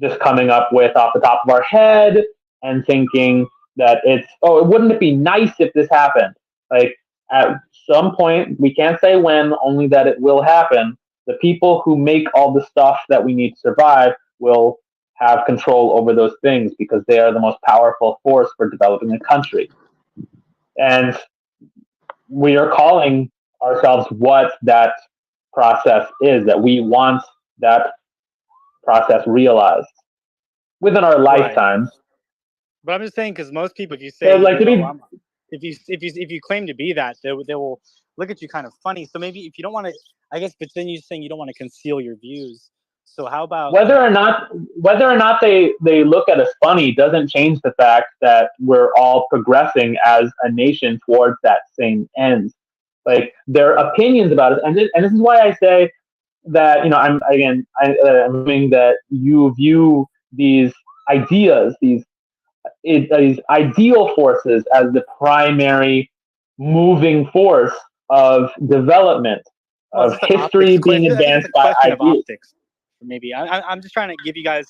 Speaker 1: just coming up with off the top of our head and thinking that wouldn't it be nice if this happened? Like, at some point, we can't say when, only that it will happen. The people who make all the stuff that we need to survive will have control over those things because they are the most powerful force for developing a country. And we are calling ourselves what that process is, that we want that process realized within our lifetimes. Right.
Speaker 6: But I'm just saying, because most people, if you say, if you claim to be that, they will look at you kind of funny. So maybe if you don't want to, I guess, but then you're saying you don't want to conceal your views. So how about
Speaker 1: whether or not they look at us funny doesn't change the fact that we're all progressing as a nation towards that same end. Like, their opinions about us, and this is why I say that I'm assuming that you view these ideas, these ideal forces, as the primary moving force of development, of history being advanced by ideas.
Speaker 6: Maybe I'm just trying to give you guys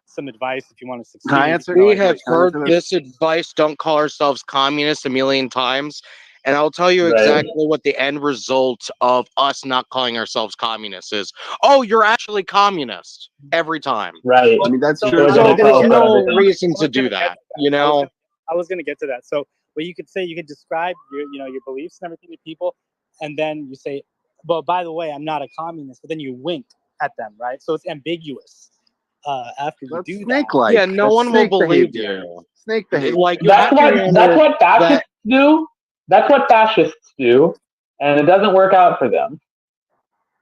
Speaker 6: some advice if you want to succeed.
Speaker 5: Can I answer?
Speaker 2: We have heard this advice: don't call ourselves communists a million times. And I'll tell you exactly what the end result of us not calling ourselves communists is. Oh, you're actually communist every time.
Speaker 1: Right.
Speaker 5: I mean, that's true.
Speaker 2: So there's no reason to do that,
Speaker 6: I was going to get to that. So what you could say, you could describe your beliefs and everything to people, and then you say, "But by the way, I'm not a communist." But then you wink at them, right? So it's ambiguous. After you do
Speaker 5: snake-like.
Speaker 2: Yeah, no one will believe you.
Speaker 5: Snake behavior.
Speaker 1: Like, that's what fascists do. That's what fascists do, and it doesn't work out for them.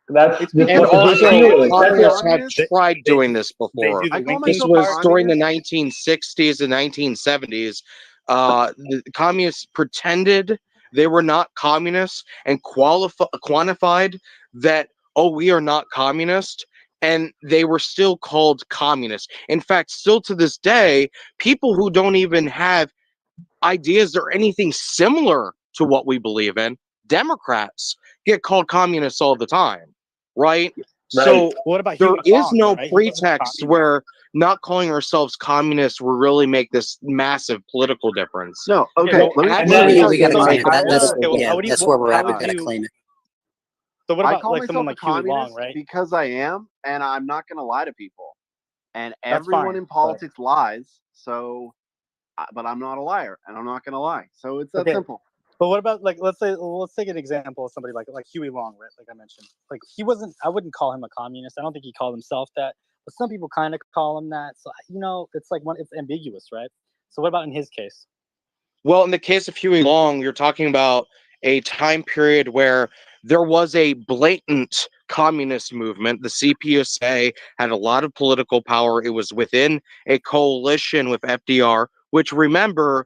Speaker 1: That's just
Speaker 2: and also communists have tried doing this before. This was during the 1960s and 1970s. The communists pretended they were not communists and quantified that, we are not communist, and they were still called communists. In fact, still to this day, people who don't even have ideas or anything similar to what we believe in Democrats get called communists all the time, right? So
Speaker 6: what about
Speaker 2: there
Speaker 6: Huey
Speaker 2: is
Speaker 6: Long,
Speaker 2: no
Speaker 6: right?
Speaker 2: pretext where not calling ourselves communists will really make this massive political difference.
Speaker 5: No, okay.
Speaker 6: Well,
Speaker 5: let
Speaker 4: we
Speaker 5: me
Speaker 4: we got to
Speaker 5: so
Speaker 4: claim it.
Speaker 6: how
Speaker 4: That's where we're at. We
Speaker 6: would
Speaker 4: got to
Speaker 6: you-
Speaker 4: claim it.
Speaker 6: So what
Speaker 5: I
Speaker 6: about
Speaker 5: call
Speaker 6: like someone
Speaker 5: myself
Speaker 6: like
Speaker 5: a
Speaker 6: Huey Long,
Speaker 5: communist
Speaker 6: right?
Speaker 5: because I am, and I'm not going to lie to people. And
Speaker 6: That's
Speaker 5: everyone
Speaker 6: fine,
Speaker 5: in politics lies, so, but I'm not a liar, and I'm not going to lie. So it's that simple.
Speaker 6: But what about like let's take an example of somebody like Huey Long, right? Like I mentioned, like he wasn't. I wouldn't call him a communist. I don't think he called himself that, but some people kind of call him that. So it's like it's ambiguous, right? So what about in his case?
Speaker 2: Well, in the case of Huey Long, you're talking about a time period where there was a blatant communist movement. The CPUSA had a lot of political power. It was within a coalition with FDR, which remember,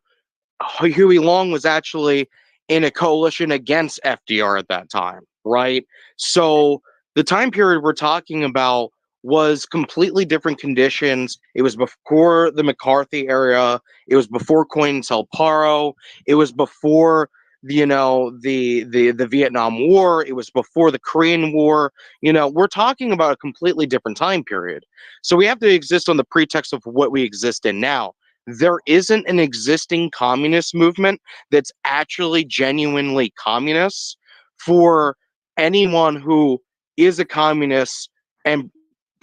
Speaker 2: Huey Long was actually in a coalition against FDR at that time, right? So the time period we're talking about was completely different conditions. It was before the McCarthy era. It was before COINTELPRO. It was before the Vietnam War. It was before the Korean War. We're talking about a completely different time period. So we have to exist on the pretext of what we exist in now. There isn't an existing communist movement that's actually genuinely communist. For anyone who is a communist and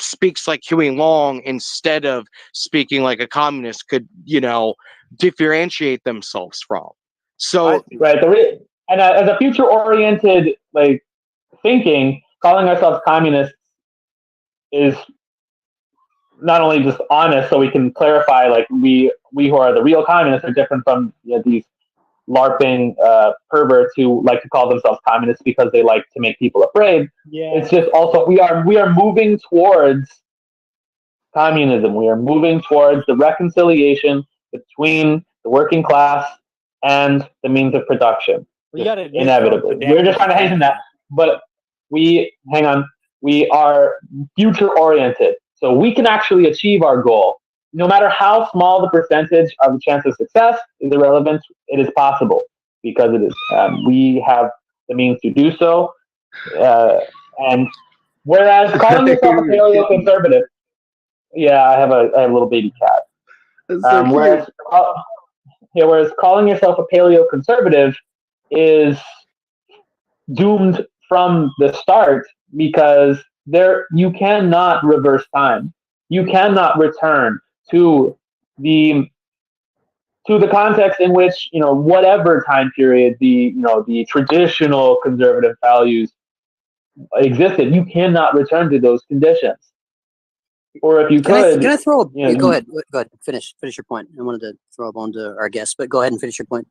Speaker 2: speaks like Huey Long instead of speaking like a communist could, differentiate themselves from. So
Speaker 1: right, and as a future-oriented like thinking, calling ourselves communists is not only just honest, so we can clarify like we who are the real communists are different from these LARPing perverts who like to call themselves communists because they like to make people afraid.
Speaker 6: Yeah.
Speaker 1: It's just also we are moving towards communism. We are moving towards the reconciliation between the working class and the means of production. Inevitably, we're just trying to hasten that. But we are future oriented, so we can actually achieve our goal. No matter how small the percentage of the chance of success is irrelevant, it is possible because it is. We have the means to do so. And whereas calling yourself a paleo conservative, yeah, I have a little baby cat.
Speaker 5: So
Speaker 1: whereas calling yourself a paleo conservative is doomed from the start because you cannot reverse time. You cannot return to the context in which whatever time period the traditional conservative values existed. You cannot return to those conditions. Or if you could,
Speaker 4: can I throw? Go ahead. Go ahead. Finish your point. I wanted to throw a bone to our guest, but go ahead and finish your point.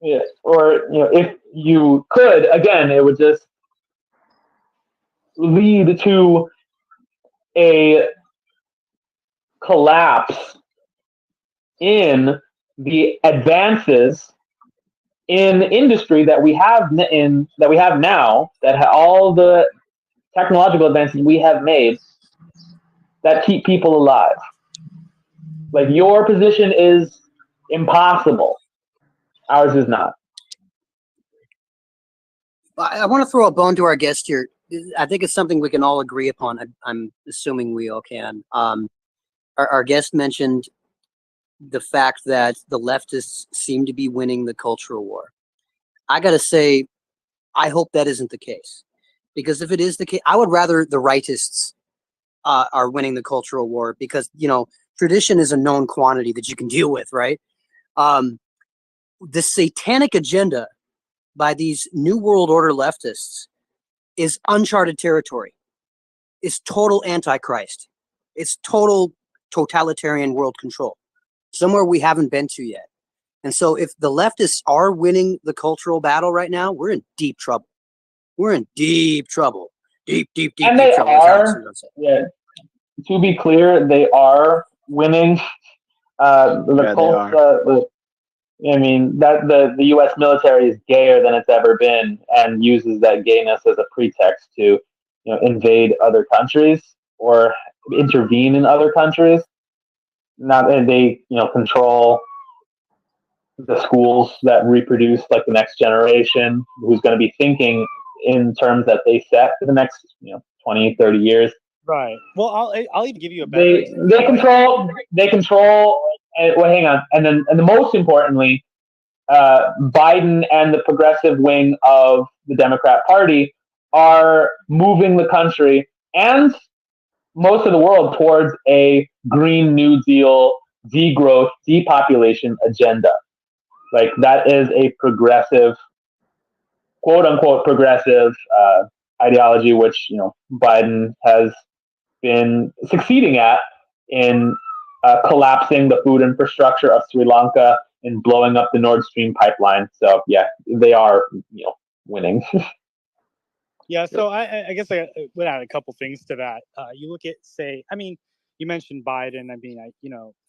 Speaker 1: Yeah, or if you could, again, it would just lead to a collapse in the advances in industry that we have now, all the technological advances we have made that keep people alive. Like your position is impossible. Ours is not.
Speaker 4: I want to throw a bone to our guest here. I think it's something we can all agree upon. I'm assuming we all can. Our guest mentioned the fact that the leftists seem to be winning the cultural war. I got to say, I hope that isn't the case. Because if it is the case, I would rather the rightists are winning the cultural war because, tradition is a known quantity that you can deal with, right? The satanic agenda by these New World Order leftists is uncharted territory. It's total antichrist. It's total totalitarian world control. Somewhere we haven't been to yet. And so if the leftists are winning the cultural battle right now, we're in deep trouble. We're in deep trouble. Deep
Speaker 1: and
Speaker 4: deep
Speaker 1: they
Speaker 4: trouble.
Speaker 1: Are, yeah, to be clear, they are winning. I mean that the U.S. military is gayer than it's ever been, and uses that gayness as a pretext to, invade other countries or intervene in other countries. Not and they control the schools that reproduce like the next generation, who's going to be thinking in terms that they set for the next 20, 30 years.
Speaker 6: Right. Well, I'll even give you a better.
Speaker 1: They control. Well, hang on, and the most importantly, Biden and the progressive wing of the Democrat Party are moving the country and most of the world towards a Green New Deal, degrowth, depopulation agenda. Like that is a progressive, quote unquote, progressive ideology, which Biden has been succeeding at in collapsing the food infrastructure of Sri Lanka and blowing up the Nord Stream pipeline. So yeah, they are winning.
Speaker 6: Yeah, so I guess I would add a couple things to that. You look at, say, I mean, you mentioned Biden. I mean,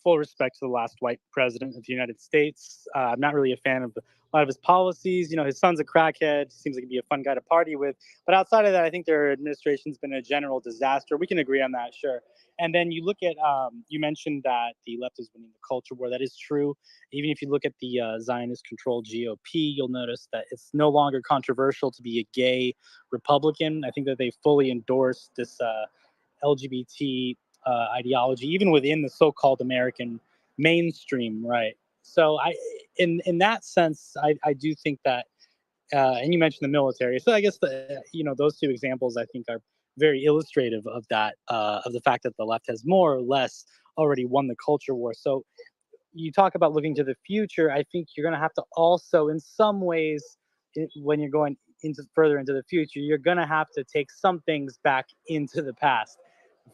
Speaker 6: full respect to the last white president of the United States. I'm not really a fan of a lot of his policies. His son's a crackhead. Seems like he'd be a fun guy to party with. But outside of that, I think their administration's been a general disaster. We can agree on that, sure. And then you look at, you mentioned that the left is winning the culture war. That is true. Even if you look at the Zionist-controlled GOP, you'll notice that it's no longer controversial to be a gay Republican. I think that they fully endorse this LGBT ideology, even within the so-called American mainstream, right? So in that sense, I do think that, and you mentioned the military. So I guess those two examples I think are very illustrative of that, of the fact that the left has more or less already won the culture war. So you talk about looking to the future. I think you're going to have to also, in some ways, when you're going further into the future, you're going to have to take some things back into the past.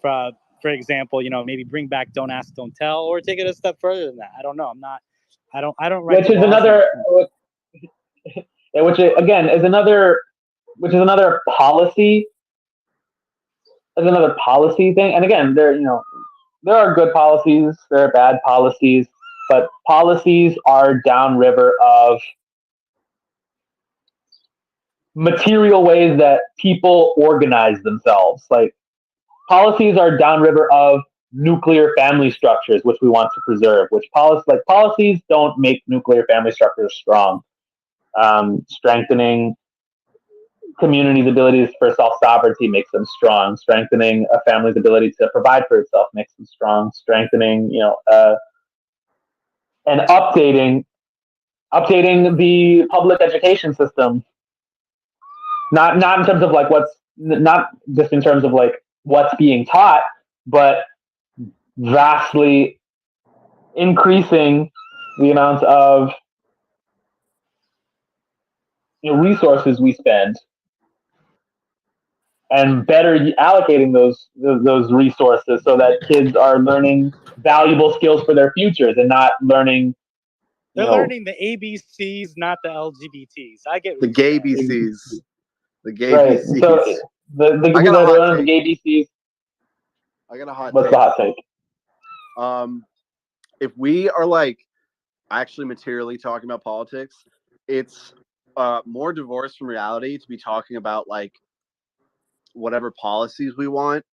Speaker 6: For example, maybe bring back Don't Ask, Don't Tell, or take it a step further than that. I don't know. I don't write.
Speaker 1: Which is another, which again is another policy. Is another policy thing, and again, there are good policies, there are bad policies, but policies are downriver of material ways that people organize themselves. Like policies are downriver of nuclear family structures, which we want to preserve. Which policies don't make nuclear family structures strong. Strengthening communities' abilities for self-sovereignty makes them strong. Strengthening a family's ability to provide for itself makes them strong. Strengthening, and updating the public education system. Not in terms of like not just in terms of like what's being taught, but vastly increasing the amount of resources we spend, and better allocating those resources so that kids are learning valuable skills for their futures and not learning.
Speaker 6: They're learning the ABCs, not the LGBTs. I get
Speaker 5: the gay BCs. The gay
Speaker 1: right.
Speaker 5: BCs.
Speaker 1: So they're learning the gay BCs.
Speaker 5: I got a hot
Speaker 1: What's
Speaker 5: take.
Speaker 1: the hot take?
Speaker 5: If we are like actually materially talking about politics, it's more divorced from reality to be talking about like whatever policies we want.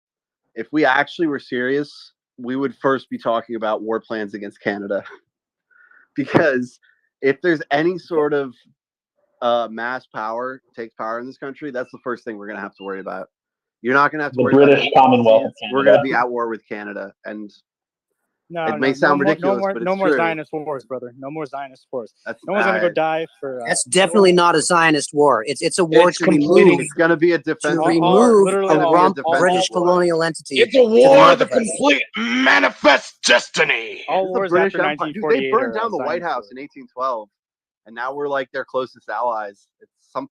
Speaker 5: If we actually were serious, we would first be talking about war plans against Canada. Because if there's any sort of mass power takes power in this country, that's the first thing we're going to have to worry about. You're not going to have to worry about the British Commonwealth. We're going to be at war with Canada, and it may sound ridiculous, but it's
Speaker 6: no more
Speaker 5: true.
Speaker 6: Zionist wars, brother. No more Zionist wars. No one's going to go die for.
Speaker 4: That's definitely not a Zionist war. It's a war to remove.
Speaker 5: It's going to be a defense.
Speaker 4: To remove a rump British colonial entity.
Speaker 2: It's a war of the complete manifest destiny.
Speaker 5: All wars British after 1948. They burned down the White House in 1812, and now we're like their closest allies.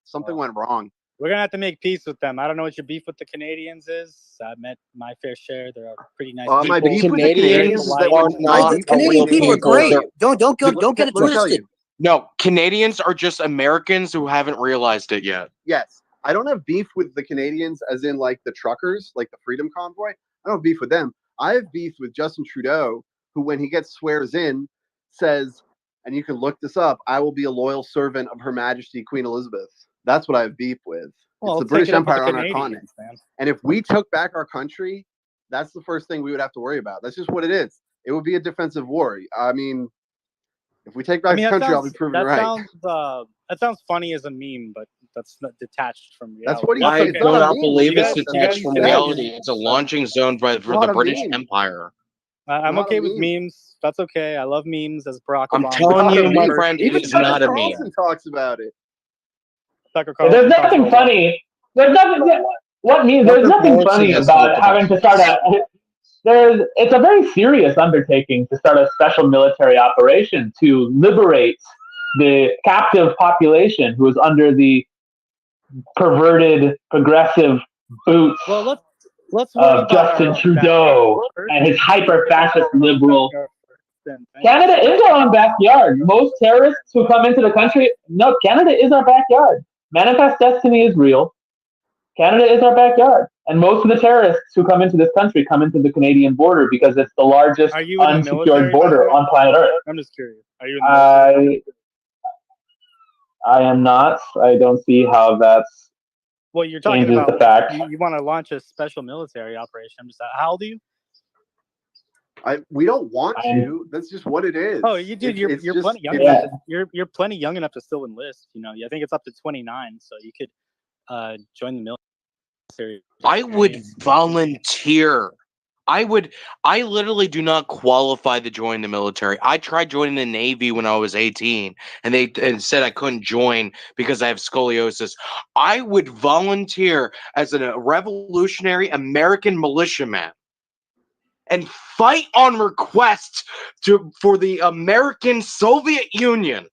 Speaker 5: Something went wrong.
Speaker 6: We're gonna have to make peace with them. I don't know what your beef with the Canadians is. I've met my fair share. They're pretty nice people.
Speaker 5: My beef with the Canadians is that
Speaker 2: are not
Speaker 4: Canadian people are great. Don't get it twisted.
Speaker 2: No, Canadians are just Americans who haven't realized it yet.
Speaker 5: Yes, I don't have beef with the Canadians, as in like the truckers, like the Freedom Convoy. I don't have beef with them. I have beef with Justin Trudeau, who, when he gets swears in, says, and you can look this up, "I will be a loyal servant of Her Majesty Queen Elizabeth." That's what I have beef with. It's the British Empire on our continent. Man. And if we took back our country, that's the first thing we would have to worry about. That's just what it is. It would be a defensive war. I mean, If we take back the country, I'll be proven right.
Speaker 6: That sounds funny as a meme, but that's not detached from reality.
Speaker 5: That's what he
Speaker 2: I
Speaker 5: said.
Speaker 2: do not believe it's
Speaker 6: guys-
Speaker 2: detached from reality. It's a launching zone for the British Empire.
Speaker 6: I'm okay with memes. That's okay. I love memes as Barack Obama.
Speaker 2: I'm telling you, my friend, it is not a meme.
Speaker 5: Carlson talks about it.
Speaker 1: There's nothing funny. There's nothing. What means? There's nothing funny about having to start a. It's a very serious undertaking to start a special military operation to liberate the captive population who is under the perverted, progressive boots of Justin Trudeau and his hyper-fascist liberal. Canada is our own backyard. Most terrorists who come into the country, no, Canada is our backyard. Manifest Destiny is real. Canada is our backyard. And most of the terrorists who come into this country come into the Canadian border because it's the largest unsecured border on planet Earth.
Speaker 6: I'm just curious. Are you in the military?
Speaker 1: I am not. I don't see how that's
Speaker 6: well, you're talking
Speaker 1: changes
Speaker 6: about
Speaker 1: the fact.
Speaker 6: You want to launch a special military operation. I'm just how old are you?
Speaker 5: We don't want to. That's just what it is.
Speaker 6: Oh, you dude, you're
Speaker 5: just,
Speaker 6: plenty young enough. You're plenty young enough to still enlist. You know, I think it's up to 29, so you could join the military.
Speaker 2: I would volunteer. I literally do not qualify to join the military. I tried joining the Navy when I was 18, and they said I couldn't join because I have scoliosis. I would volunteer as a revolutionary American militiaman and fight on request for the American Soviet Union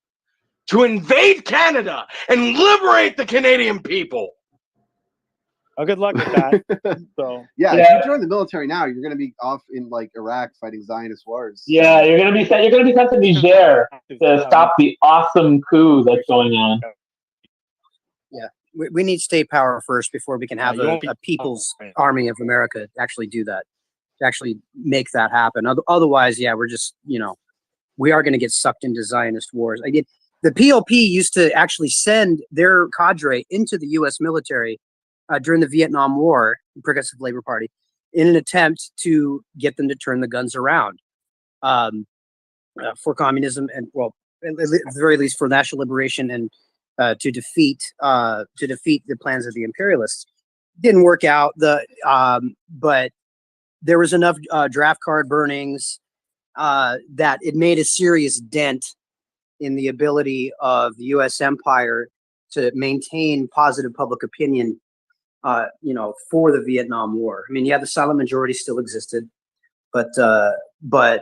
Speaker 2: to invade Canada and liberate the Canadian people.
Speaker 6: Oh, good luck with that.
Speaker 5: If you join the military now, you're going to be off in like Iraq fighting Zionist wars.
Speaker 1: Yeah, you're going to be sent to Niger to stop the awesome coup that's going on.
Speaker 4: Yeah, we need state power first before we can have a People's Army of America actually do that, to actually make that happen. Otherwise, we're just we are going to get sucked into Zionist wars. The POP used to actually send their cadre into the U.S. military during the Vietnam War, Progressive Labor Party, in an attempt to get them to turn the guns around for communism and, well, at the very least for national liberation and to defeat the plans of the imperialists. Didn't work out. But there was enough draft card burnings that it made a serious dent in the ability of the U.S. empire to maintain positive public opinion for the Vietnam War. I mean, the silent majority still existed, but that's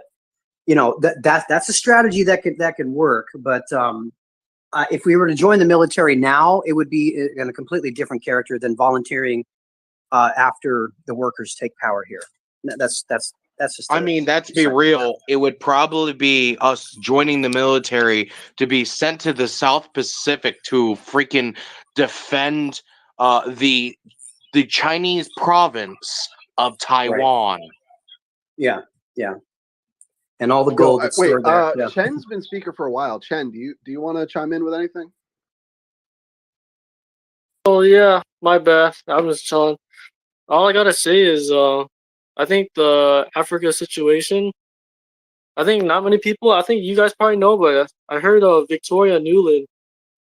Speaker 4: a strategy that can work. But if we were to join the military now, it would be in a completely different character than volunteering after the workers take power here. That's just.
Speaker 2: I mean, that's be real. It would probably be us joining the military to be sent to the South Pacific to freaking defend the Chinese province of Taiwan.
Speaker 4: Right. Yeah. And all the gold that's stored there. Yeah.
Speaker 5: Chen's been speaker for a while. Chen, do you want to chime in with anything?
Speaker 7: Oh yeah, my bad. I was telling. All I gotta say is, I think the Africa situation. I think not many people. I think you guys probably know, but I heard of Victoria Nuland.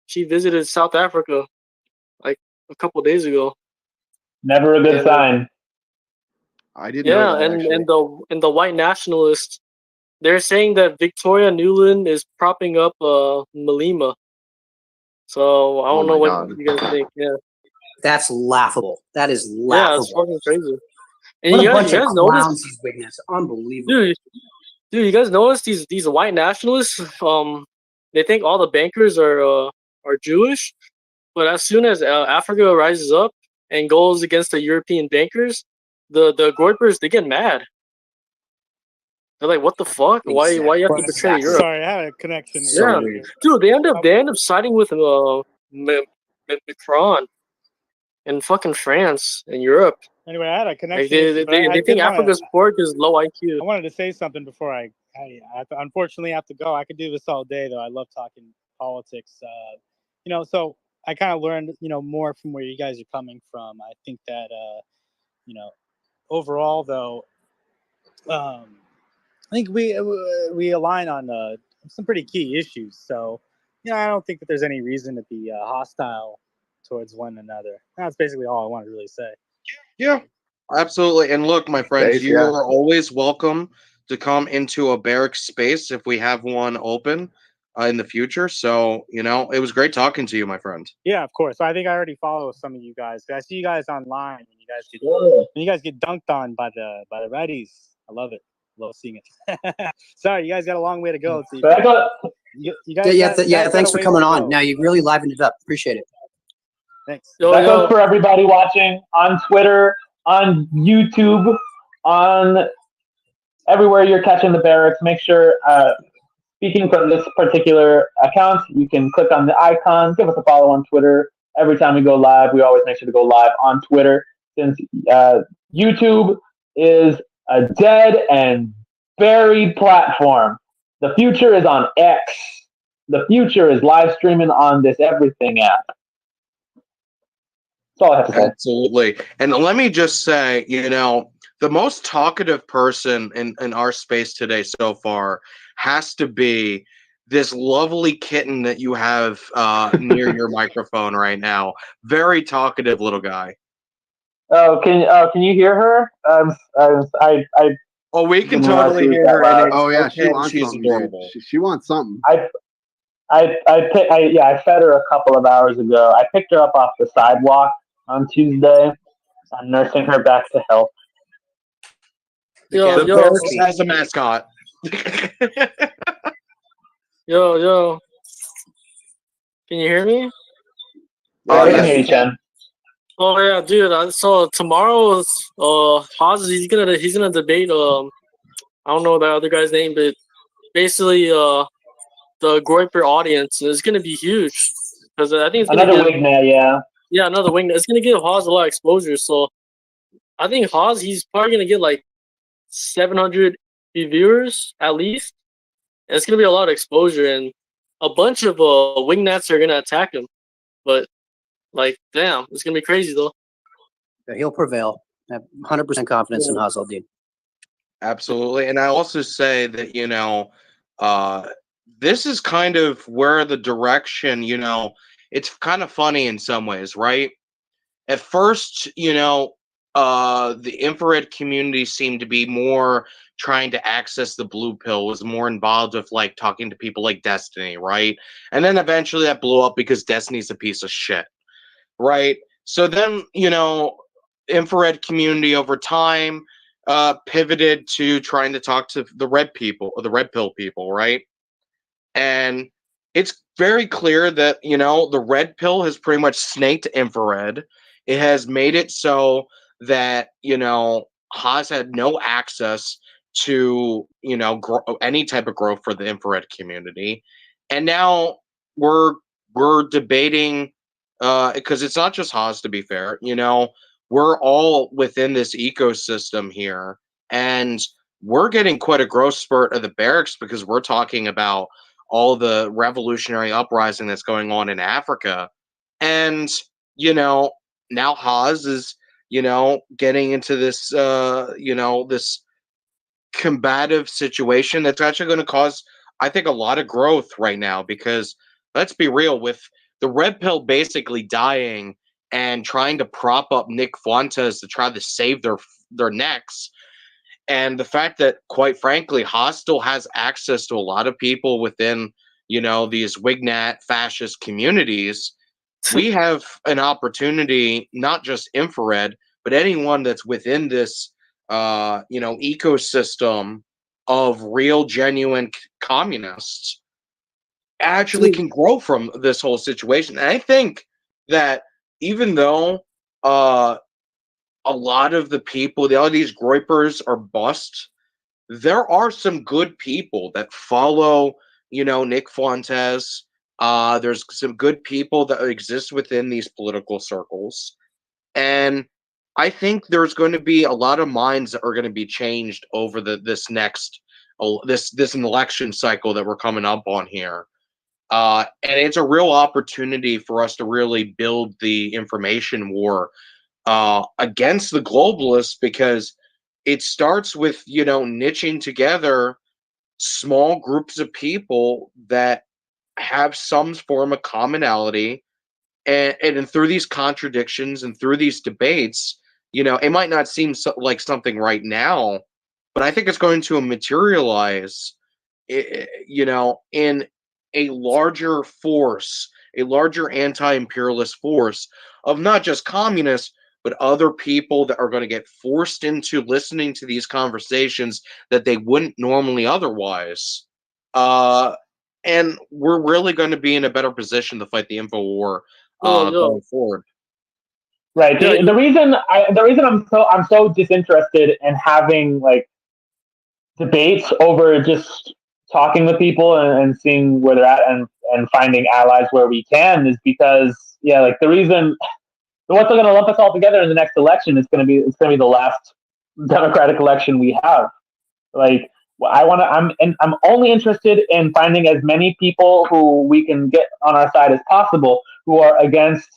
Speaker 7: She visited South Africa, like a couple days ago.
Speaker 1: Never a good sign.
Speaker 5: I didn't know that,
Speaker 7: and the white nationalists, they're saying that Victoria Nuland is propping up Malema. So I don't know what you guys think. Yeah,
Speaker 4: that's laughable. That is laughable.
Speaker 7: Yeah, it's fucking crazy. And
Speaker 4: what
Speaker 7: you
Speaker 4: a bunch
Speaker 7: guys
Speaker 4: of clowns these witnesses. Unbelievable.
Speaker 7: Dude, you guys notice these white nationalists? They think all the bankers are Jewish, but as soon as Africa rises up and goes against the European bankers, the Groypers, they get mad. They're like, "What the fuck? Why you have to betray Europe?"
Speaker 6: Sorry, I had a connection.
Speaker 7: Yeah, dude, they end up siding with Macron in fucking France and Europe.
Speaker 6: Anyway, I had a connection.
Speaker 7: They think Africa's pork is low IQ.
Speaker 6: I wanted to say something before I unfortunately have to go. I could do this all day though. I love talking politics. So I kind of learned, more from where you guys are coming from. I think that, overall though, I think we align on some pretty key issues. So, I don't think that there's any reason to be hostile towards one another. That's basically all I want to really say.
Speaker 2: Yeah, absolutely. And look, my friends, you are always welcome to come into a Barracks space if we have one open in the future. So, it was great talking to you, my friend.
Speaker 6: Yeah, of course. I think I already follow some of you guys. I see you guys online when you guys get dunked on by the Reddies. I love it. Love seeing it. Sorry, you guys got a long way to go. So you guys
Speaker 4: thanks for coming on. Now you really livened it up. Appreciate it.
Speaker 6: Thanks.
Speaker 1: That goes for everybody watching on Twitter, on YouTube, on everywhere you're catching the Barracks. Make sure, speaking from this particular account, you can click on the icon, give us a follow on Twitter. Every time we go live, we always make sure to go live on Twitter, since YouTube is a dead and buried platform. The future is on X. The future is live streaming on this everything app. That's all I have to say.
Speaker 2: Absolutely. And let me just say, the most talkative person in our space today so far has to be this lovely kitten that you have near your microphone right now. Very talkative little guy.
Speaker 1: Oh, can you hear her?
Speaker 2: We can totally hear her.
Speaker 5: She wants
Speaker 2: she's
Speaker 5: something.
Speaker 2: adorable.
Speaker 5: She wants something.
Speaker 1: I fed her a couple of hours ago. I picked her up off the sidewalk on Tuesday. I'm nursing her back to health.
Speaker 2: The Barracks has a mascot.
Speaker 7: Yo. Can you hear me?
Speaker 1: I can hear you, Chen.
Speaker 7: Oh yeah, dude. So tomorrow, Haas he's gonna debate. I don't know the other guy's name, but basically, the Groiper audience is gonna be huge because I think it's gonna
Speaker 1: another Wingnet, yeah.
Speaker 7: Yeah, another Wingnet. It's gonna give Haas a lot of exposure. So I think Haas he's probably gonna get like 700 viewers at least. And it's gonna be a lot of exposure, and a bunch of Wingnets are gonna attack him. But damn, it's gonna be crazy though.
Speaker 4: He'll prevail. I have 100% confidence in Hazeldine.
Speaker 2: Absolutely, and I also say that this is kind of where the direction. It's kind of funny in some ways, right? At first, the infrared community seemed to be more trying to access the blue pill, was more involved with talking to people like Destiny, right? And then eventually that blew up because Destiny's a piece of shit, right? So then, infrared community over time pivoted to trying to talk to the red people, or the red pill people, right? And it's very clear that, the red pill has pretty much snaked infrared. It has made it so that, Haas had no access to, any type of growth for the infrared community. And now we're debating, because it's not just Haas, to be fair, we're all within this ecosystem here. And we're getting quite a growth spurt of the Barracks because we're talking about all the revolutionary uprising that's going on in Africa. And, now Haas is, getting into this, this combative situation that's actually going to cause, I think, a lot of growth right now, because let's be real, with the red pill basically dying and trying to prop up Nick Fuentes to try to save their necks. And the fact that, quite frankly, Haas still has access to a lot of people within, these Wignat fascist communities, we have an opportunity, not just infrared, but anyone that's within this, ecosystem of real, genuine communists actually can grow from this whole situation. And I think that even though a lot of the people, all these Groipers are bust, there are some good people that follow, Nick Fuentes. There's some good people that exist within these political circles. And I think there's going to be a lot of minds that are going to be changed over this next this election cycle that we're coming up on here. And it's a real opportunity for us to really build the information war against the globalists, because it starts with, niching together small groups of people that have some form of commonality, and through these contradictions and through these debates, it might not seem like something right now, but I think it's going to materialize, in a larger force, a larger anti-imperialist force of not just communists, but other people that are going to get forced into listening to these conversations that they wouldn't normally otherwise. And we're really going to be in a better position to fight the info war going forward.
Speaker 1: Right. The reason I'm so disinterested in having like debates over just talking with people and seeing where they're at and finding allies where we can is because like the reason what's going to lump us all together in the next election is going to be the last democratic election we have. Like I'm only interested in finding as many people who we can get on our side as possible who are against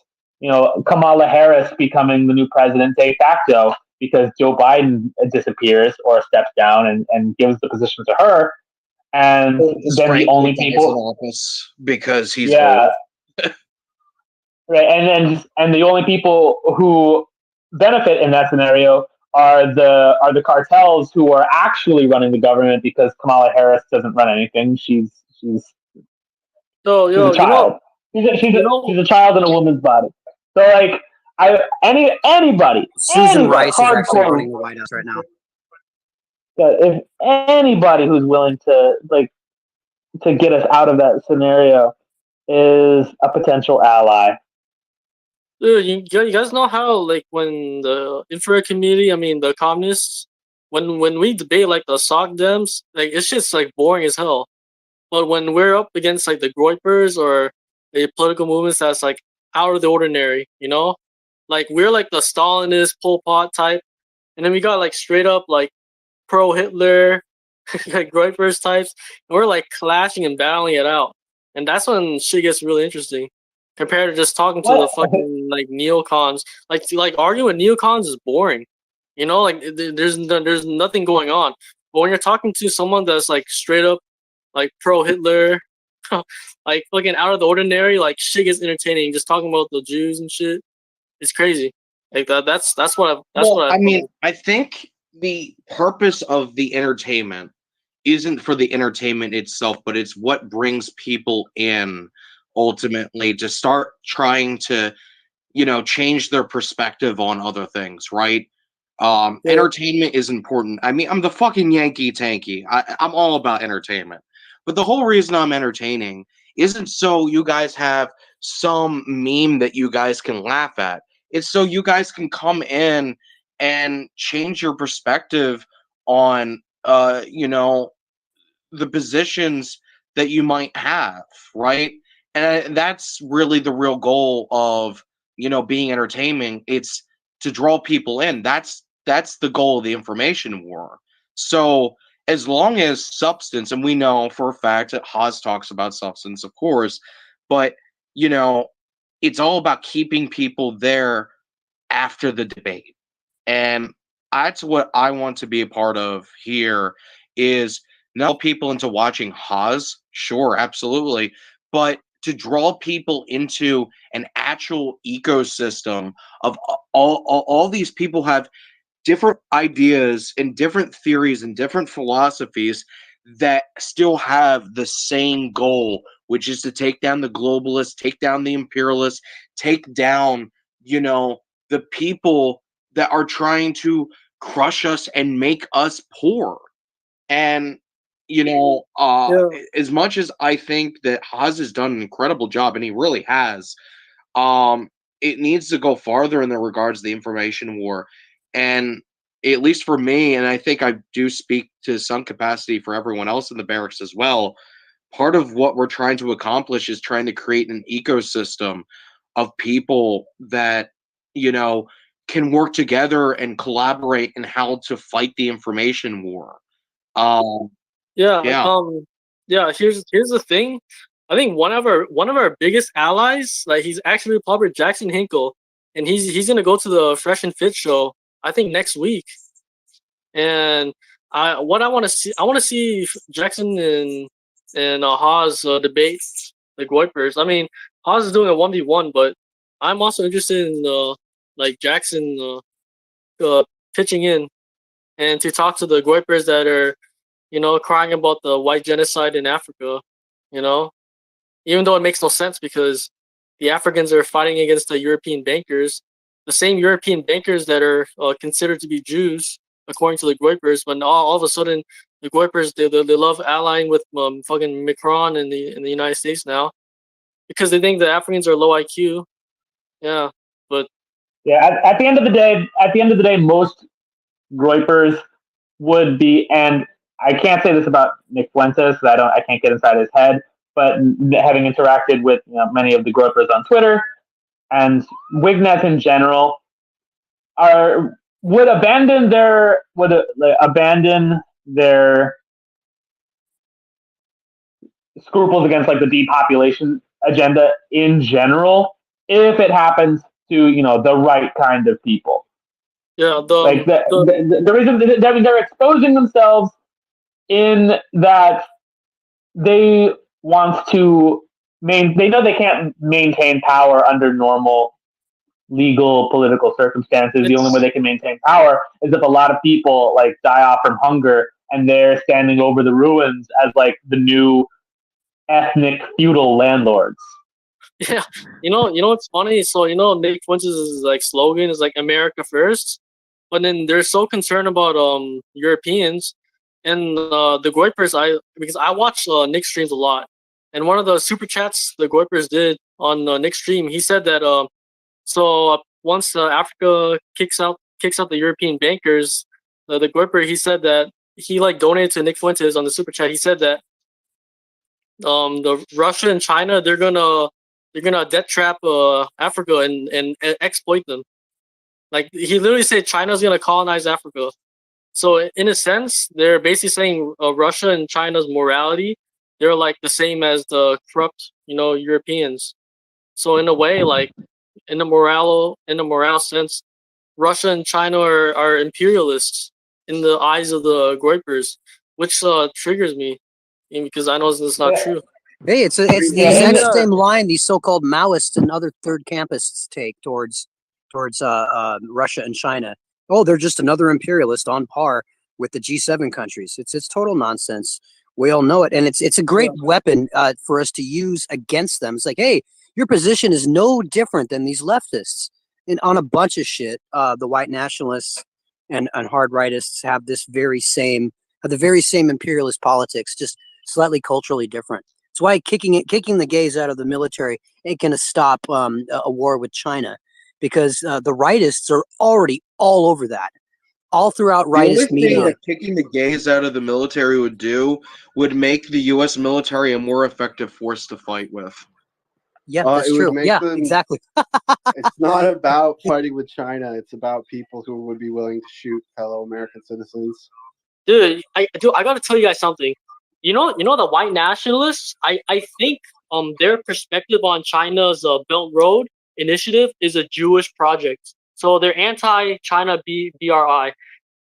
Speaker 1: Kamala Harris becoming the new president de facto, because Joe Biden disappears or steps down and gives the position to her, and then the only people
Speaker 2: in office because he's
Speaker 1: old. Right, and the only people who benefit in that scenario are the cartels who are actually running the government, because Kamala Harris doesn't run anything. She's a child. She's a child in a woman's body. So like anybody,
Speaker 4: Susan Rice is actually running the White House right now.
Speaker 1: If anybody who's willing to get us out of that scenario is a potential ally.
Speaker 7: Dude, you guys know how like when the infrared community, I mean the communists, when we debate like the SOC Dems, like it's just like boring as hell. But when we're up against like the Groypers or the political movements that's like out of the ordinary, like we're like the Stalinist Pol Pot type, and then we got like straight up like pro Hitler, like Groypers types, and we're like clashing and battling it out, and that's when shit gets really interesting. Compared to just talking to the fucking like neocons, like arguing with neocons is boring, like there's nothing going on. But when you're talking to someone that's like straight up like pro Hitler, like fucking out of the ordinary, like shit gets entertaining. Just talking about the Jews and shit, it's crazy. Like that's what
Speaker 2: I mean. I think the purpose of the entertainment isn't for the entertainment itself, but it's what brings people in ultimately to start trying to change their perspective on other things, right? Entertainment is important. I mean, I'm the fucking Yankee Tanky. I'm all about entertainment, but the whole reason I'm entertaining isn't so you guys have some meme that you guys can laugh at. It's so you guys can come in and change your perspective on the positions that you might have, right? And that's really the real goal of being entertaining. It's to draw people in. That's the goal of the information war. So as long as substance, and we know for a fact that Haas talks about substance, of course, but it's all about keeping people there after the debate. And that's what I want to be a part of here, is not people into watching Haas, sure, absolutely, but to draw people into an actual ecosystem of all these people have different ideas and different theories and different philosophies that still have the same goal, which is to take down the globalists, take down the imperialists, take down, the people that are trying to crush us and make us poor. And as much as I think that Haas has done an incredible job, and he really has, it needs to go farther in the regards to the information war. And at least for me, and I think I do speak to some capacity for everyone else in the barracks as well, part of what we're trying to accomplish is trying to create an ecosystem of people that, can work together and collaborate in how to fight the information war.
Speaker 7: Here's the thing. I think one of our biggest allies, like he's actually Robert Jackson Hinkle, and he's gonna go to the Fresh and Fit show, I think next week. And I want to see Jackson and Haas debate the Goipers. I mean, Haas is doing a 1v1, but I'm also interested in like Jackson pitching in and to talk to the Goipers that are, crying about the white genocide in Africa. Even though it makes no sense because the Africans are fighting against the European bankers, the same European bankers that are considered to be Jews, according to the Goipers. But all of a sudden, the Goipers they love allying with fucking Macron in the United States now because they think the Africans are low IQ. Yeah, but
Speaker 1: at the end of the day, most Groypers would be, and I can't say this about Nick Fuentes because I can't get inside his head, but having interacted with many of the Groypers on Twitter and Wignet in general, would abandon their scruples against like the depopulation agenda in general if it happens to the right kind of people.
Speaker 7: Yeah,
Speaker 1: the reason they're exposing themselves in that they want to they know they can't maintain power under normal legal political circumstances. The only way they can maintain power is if a lot of people like die off from hunger and they're standing over the ruins as like the new ethnic feudal landlords.
Speaker 7: Yeah, you know what's funny? So Nick Fuentes' like slogan is like America first, but then they're so concerned about Europeans and the Goipers. Because I watch Nick streams a lot, and one of the super chats the Goipers did on Nick's stream, he said that once Africa kicks out the European bankers, the Goiper, he said that he like donated to Nick Fuentes on the super chat. He said that the Russia and China they're gonna debt trap Africa and exploit them. Like he literally said China's gonna colonize Africa. So in a sense, they're basically saying Russia and China's morality, they're like the same as the corrupt, Europeans. So in a way, like in the moral sense, Russia and China are imperialists in the eyes of the Goipers, which triggers me because I know it's not true.
Speaker 4: Hey, it's the exact same line these so-called Maoists and other third campists take towards Russia and China. Oh, they're just another imperialist on par with the G7 countries. It's total nonsense. We all know it, and it's a great weapon for us to use against them. It's like, hey, your position is no different than these leftists, and on a bunch of shit. The white nationalists and hard rightists have the very same imperialist politics, just slightly culturally different. That's why kicking the gays out of the military ain't gonna stop a war with China, because the rightists are already all over that, all throughout rightist media.
Speaker 2: The only thing that kicking the gays out of the military would make the U.S. military a more effective force to fight with.
Speaker 4: Yeah, that's true. Yeah, exactly.
Speaker 5: It's not about fighting with China. It's about people who would be willing to shoot fellow American citizens.
Speaker 7: Dude, I gotta tell you guys something. You know the white nationalists. I think their perspective on China's Belt Road initiative is a Jewish project. So they're anti-China BRI.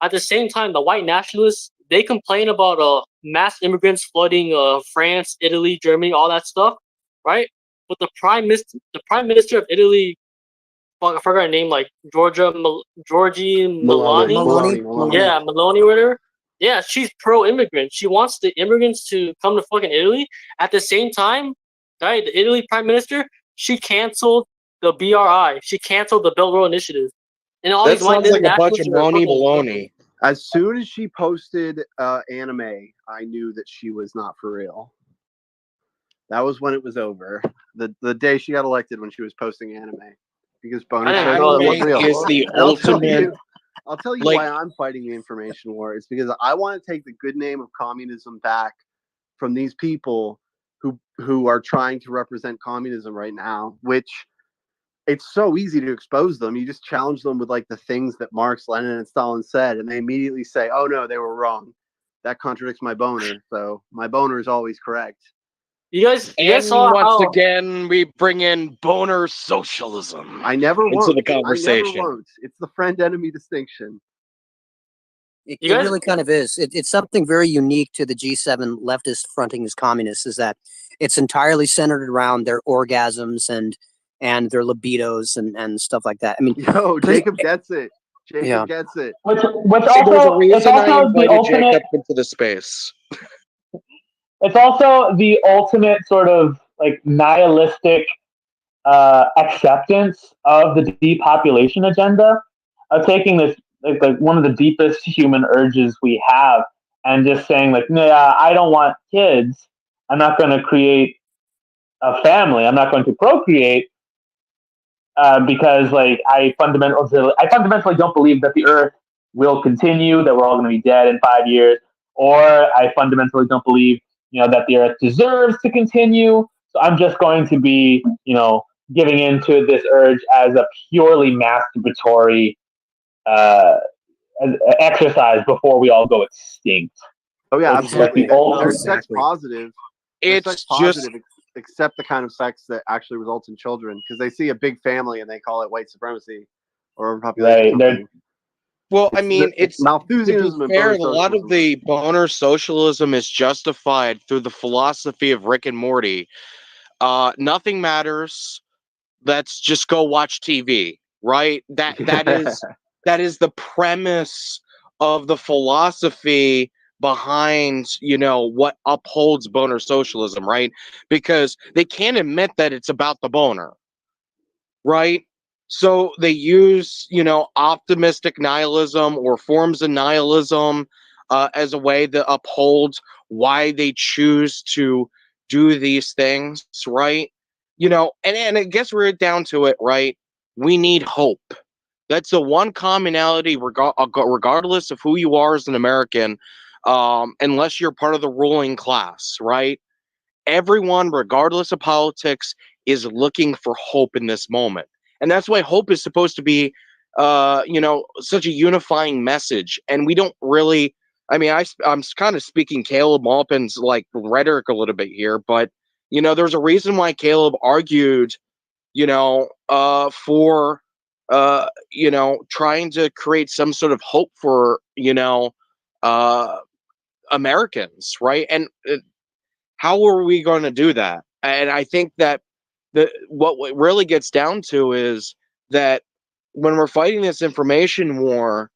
Speaker 7: At the same time, the white nationalists they complain about mass immigrants flooding France, Italy, Germany, all that stuff, right? But the prime minister of Italy, I forgot her name, like Giorgia Meloni. Yeah, Meloni, whatever. Yeah, she's pro-immigrant. She wants the immigrants to come to fucking Italy. At the same time, right, the Italy prime minister, she canceled the BRI. She canceled the Belt Road Initiative. And all
Speaker 2: that
Speaker 7: these
Speaker 2: sounds like a bunch of baloney.
Speaker 5: As soon as she posted anime, I knew that she was not for real. That was when it was over. The day she got elected, when she was posting anime, because boner
Speaker 2: wasn't real. Is the ultimate.
Speaker 5: I'll tell you why I'm fighting the information war. It's because I want to take the good name of communism back from these people who are trying to represent communism right now, which it's so easy to expose them. You just challenge them with like the things that Marx, Lenin, and Stalin said, and they immediately say, oh no, they were wrong. That contradicts my boner. So my boner is always correct.
Speaker 7: You guys saw
Speaker 2: once again we bring in boner socialism.
Speaker 5: I never
Speaker 2: into
Speaker 5: won't.
Speaker 2: the conversation.
Speaker 5: I never won't. It's the friend-enemy distinction.
Speaker 4: It really kind of is. It's something very unique to the G7 leftist fronting as communists, is that it's entirely centered around their orgasms and their libidos and stuff like that. I mean,
Speaker 5: Jacob gets it. Jacob gets it.
Speaker 1: What's
Speaker 2: There's a
Speaker 1: also, it's
Speaker 2: reason I
Speaker 1: also the
Speaker 2: invited
Speaker 1: ultimate.
Speaker 2: Jacob into the space.
Speaker 1: It's also the ultimate sort of like nihilistic acceptance of the depopulation agenda, of taking this like one of the deepest human urges we have and just saying like, yeah, I don't want kids. I'm not going to create a family. I'm not going to procreate because like I fundamentally don't believe that the Earth will continue, that we're all going to be dead in 5 years, or I fundamentally don't believe that the Earth deserves to continue. So I'm just going to be giving into this urge as a purely masturbatory exercise before we all go extinct.
Speaker 5: Oh yeah, absolutely. They're
Speaker 4: Exactly.
Speaker 5: sex positive.
Speaker 2: It's
Speaker 5: sex positive, except the kind of sex that actually results in children, because they see a big family and they call it white supremacy or overpopulation.
Speaker 1: Right.
Speaker 2: Well, I mean, it's
Speaker 5: Malthusianism.
Speaker 2: To be fair, a lot of the boner socialism is justified through the philosophy of Rick and Morty. Nothing matters. Let's just go watch TV, right? That is the premise of the philosophy behind what upholds boner socialism, right? Because they can't admit that it's about the boner, right? So they use optimistic nihilism or forms of nihilism as a way to uphold why they choose to do these things, right? And I guess we're down to it, right? We need hope. That's the one commonality, regardless of who you are as an American, unless you're part of the ruling class, right? Everyone, regardless of politics, is looking for hope in this moment. And that's why hope is supposed to be, such a unifying message. And we don't really, I mean, I'm kind of speaking Caleb Maupin's like rhetoric a little bit here, but, there's a reason why Caleb argued, for, trying to create some sort of hope for, Americans, right? And how are we going to do that? And I think that what really gets down to is that when we're fighting this information war,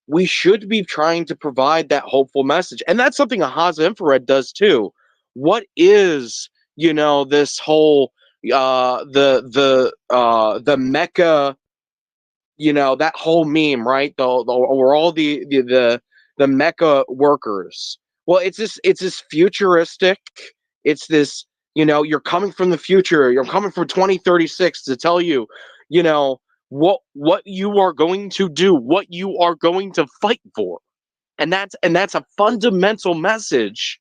Speaker 2: we should be trying to provide that hopeful message. And that's something Haza Infrared does too. What is, this whole the Mecca, that whole meme, right? Or all the Mecca workers. Well, it's this futuristic. It's this, you're coming from the future. You're coming from 2036 to tell you, what you are going to do, what you are going to fight for. And that's a fundamental message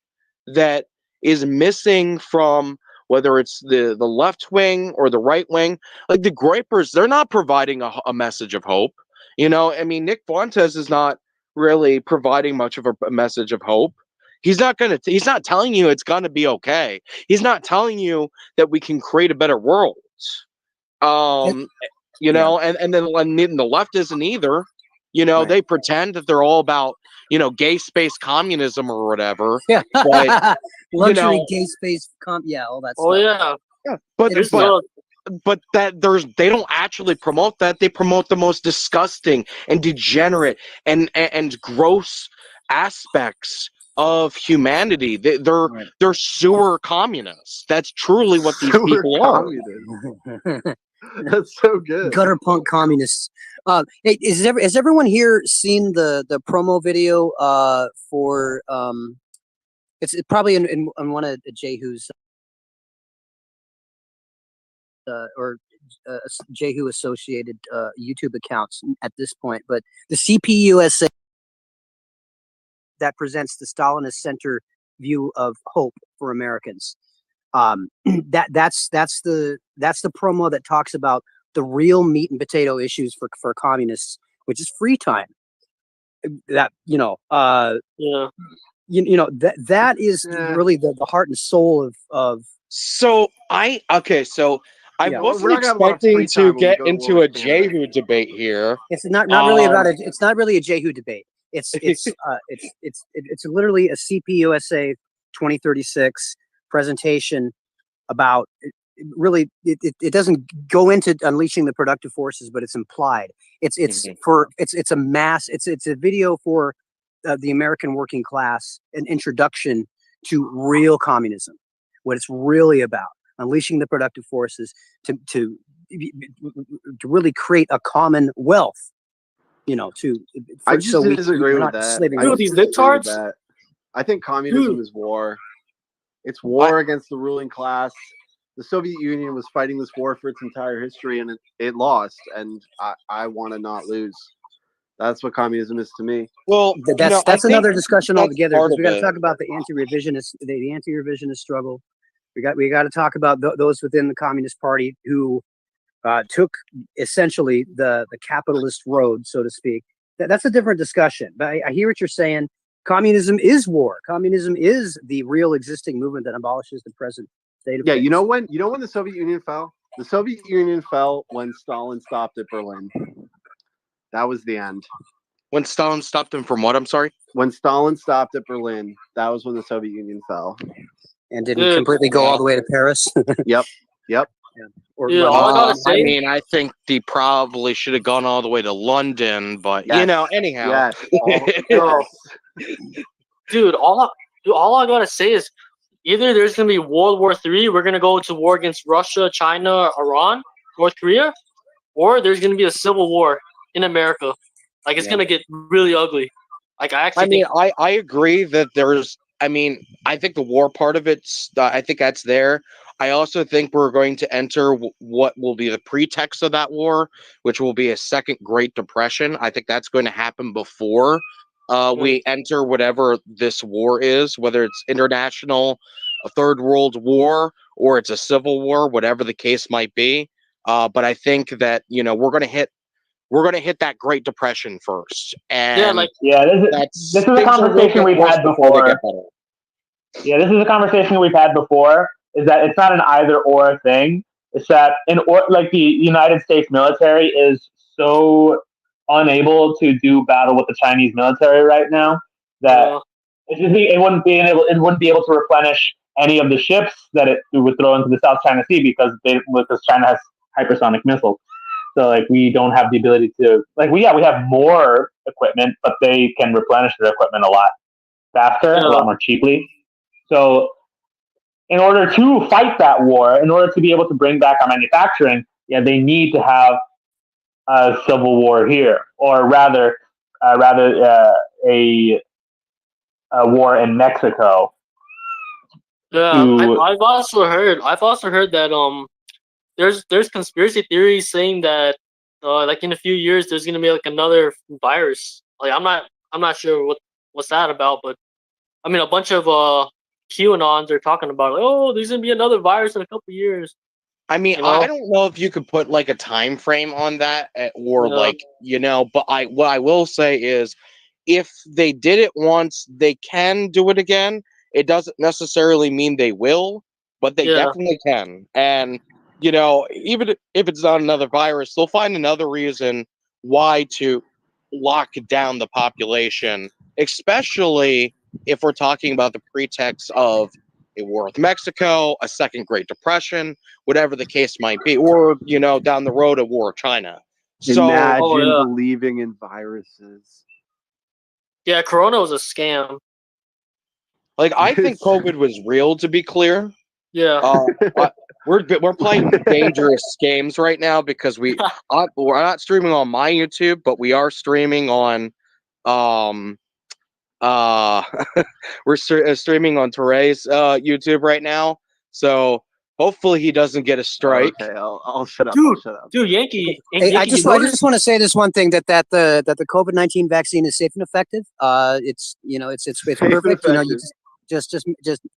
Speaker 2: that is missing from whether it's the left wing or the right wing. Like the Gripers, they're not providing a message of hope. I mean, Nick Fuentes is not really providing much of a message of hope. He's not telling you it's going to be okay. He's not telling you that we can create a better world. And then the left isn't either.
Speaker 4: Right.
Speaker 2: They pretend that they're all about, gay space communism or whatever.
Speaker 4: Yeah.
Speaker 2: But,
Speaker 4: luxury gay space all that stuff.
Speaker 7: Oh yeah.
Speaker 2: But they don't actually promote that. They promote the most disgusting and degenerate and gross aspects of humanity. They're sewer communists. That's truly what these people are.
Speaker 5: That's so good.
Speaker 4: Gutter punk communists. Hey, has everyone here seen the promo video for it's probably in one of Jehu's or Jehu associated YouTube accounts at this point, but the CPUSA that presents the Stalinist center view of hope for Americans. That's the promo that talks about the real meat and potato issues for communists, which is free time. That that is really the heart and soul of.
Speaker 2: So I wasn't expecting to get into a Jehu debate here.
Speaker 4: It's not really about it's not really a Jehu debate. It's literally a CPUSA 2036 presentation about really it doesn't go into unleashing the productive forces, but it's implied. It's a video for the American working class, an introduction to real communism, what it's really about, unleashing the productive forces to really create a common wealth.
Speaker 5: I just disagree with that.
Speaker 7: Dude, these libtards.
Speaker 5: I think communism is war. It's war against the ruling class. The Soviet Union was fighting this war for its entire history, and it lost. And I want to not lose. That's what communism is to me.
Speaker 2: Well,
Speaker 4: that's another discussion altogether, because we got to talk about the anti-revisionist struggle. We got to talk about those within the Communist Party who took essentially the capitalist road, so to speak. That's a different discussion. But I hear what you're saying. Communism is war. Communism is the real existing movement that abolishes the present state of things.
Speaker 5: You know when the Soviet Union fell? The Soviet Union fell when Stalin stopped at Berlin. That was the end.
Speaker 2: When Stalin stopped him from what? I'm sorry?
Speaker 5: When Stalin stopped at Berlin, that was when the Soviet Union fell.
Speaker 4: And didn't completely go all the way to Paris?
Speaker 5: Yep.
Speaker 7: All I gotta say,
Speaker 2: I mean, I think he probably should have gone all the way to London, but anyhow.
Speaker 5: Yes.
Speaker 7: Dude, all I gotta say is either there's gonna be World War III, we're gonna go to war against Russia, China, Iran, North Korea, or there's gonna be a civil war in America. Like it's gonna get really ugly. Like I
Speaker 2: agree that there's. I mean, I think the war part of it's. I think that's there. I also think we're going to enter what will be the pretext of that war, which will be a second Great Depression. I think that's going to happen before we enter whatever this war is, whether it's international, a third world war, or it's a civil war, whatever the case might be. But I think that we're going to hit that Great Depression first. And
Speaker 1: this is a conversation we've had before. Yeah, this is a conversation we've had before. Is that it's not an either or thing. It's that the United States military is so unable to do battle with the Chinese military right now that it wouldn't be able to replenish any of the ships that it would throw into the South China Sea because China has hypersonic missiles. So we don't have the ability to we have more equipment, but they can replenish their equipment a lot faster, a lot more cheaply. So in order to fight that war, in order to be able to bring back our manufacturing, they need to have a civil war here, or rather a war in Mexico.
Speaker 7: Yeah, I've also heard that there's conspiracy theories saying that in a few years there's gonna be another virus. I'm not sure what's that about, but I mean a bunch of QAnons are talking about there's gonna be another virus in a couple of years.
Speaker 2: I mean, I don't know if you could put a time frame on that, or but what I will say is, if they did it once, they can do it again. It doesn't necessarily mean they will, but they definitely can. And even if it's not another virus, they'll find another reason why to lock down the population, especially if we're talking about the pretext of a war with Mexico, a second Great Depression, whatever the case might be, or down the road a war with China.
Speaker 5: Imagine believing in viruses.
Speaker 7: Yeah, Corona was a scam.
Speaker 2: I think COVID was real, to be clear.
Speaker 7: Yeah.
Speaker 2: We're playing dangerous games right now because we're not streaming on my YouTube, but we are streaming on we're streaming on Teray's YouTube right now, so hopefully he doesn't get a strike.
Speaker 5: Okay, I'll shut up.
Speaker 7: Dude, Yankee.
Speaker 4: I just want to say this one thing that the COVID-19 vaccine is safe and effective. It's perfect. You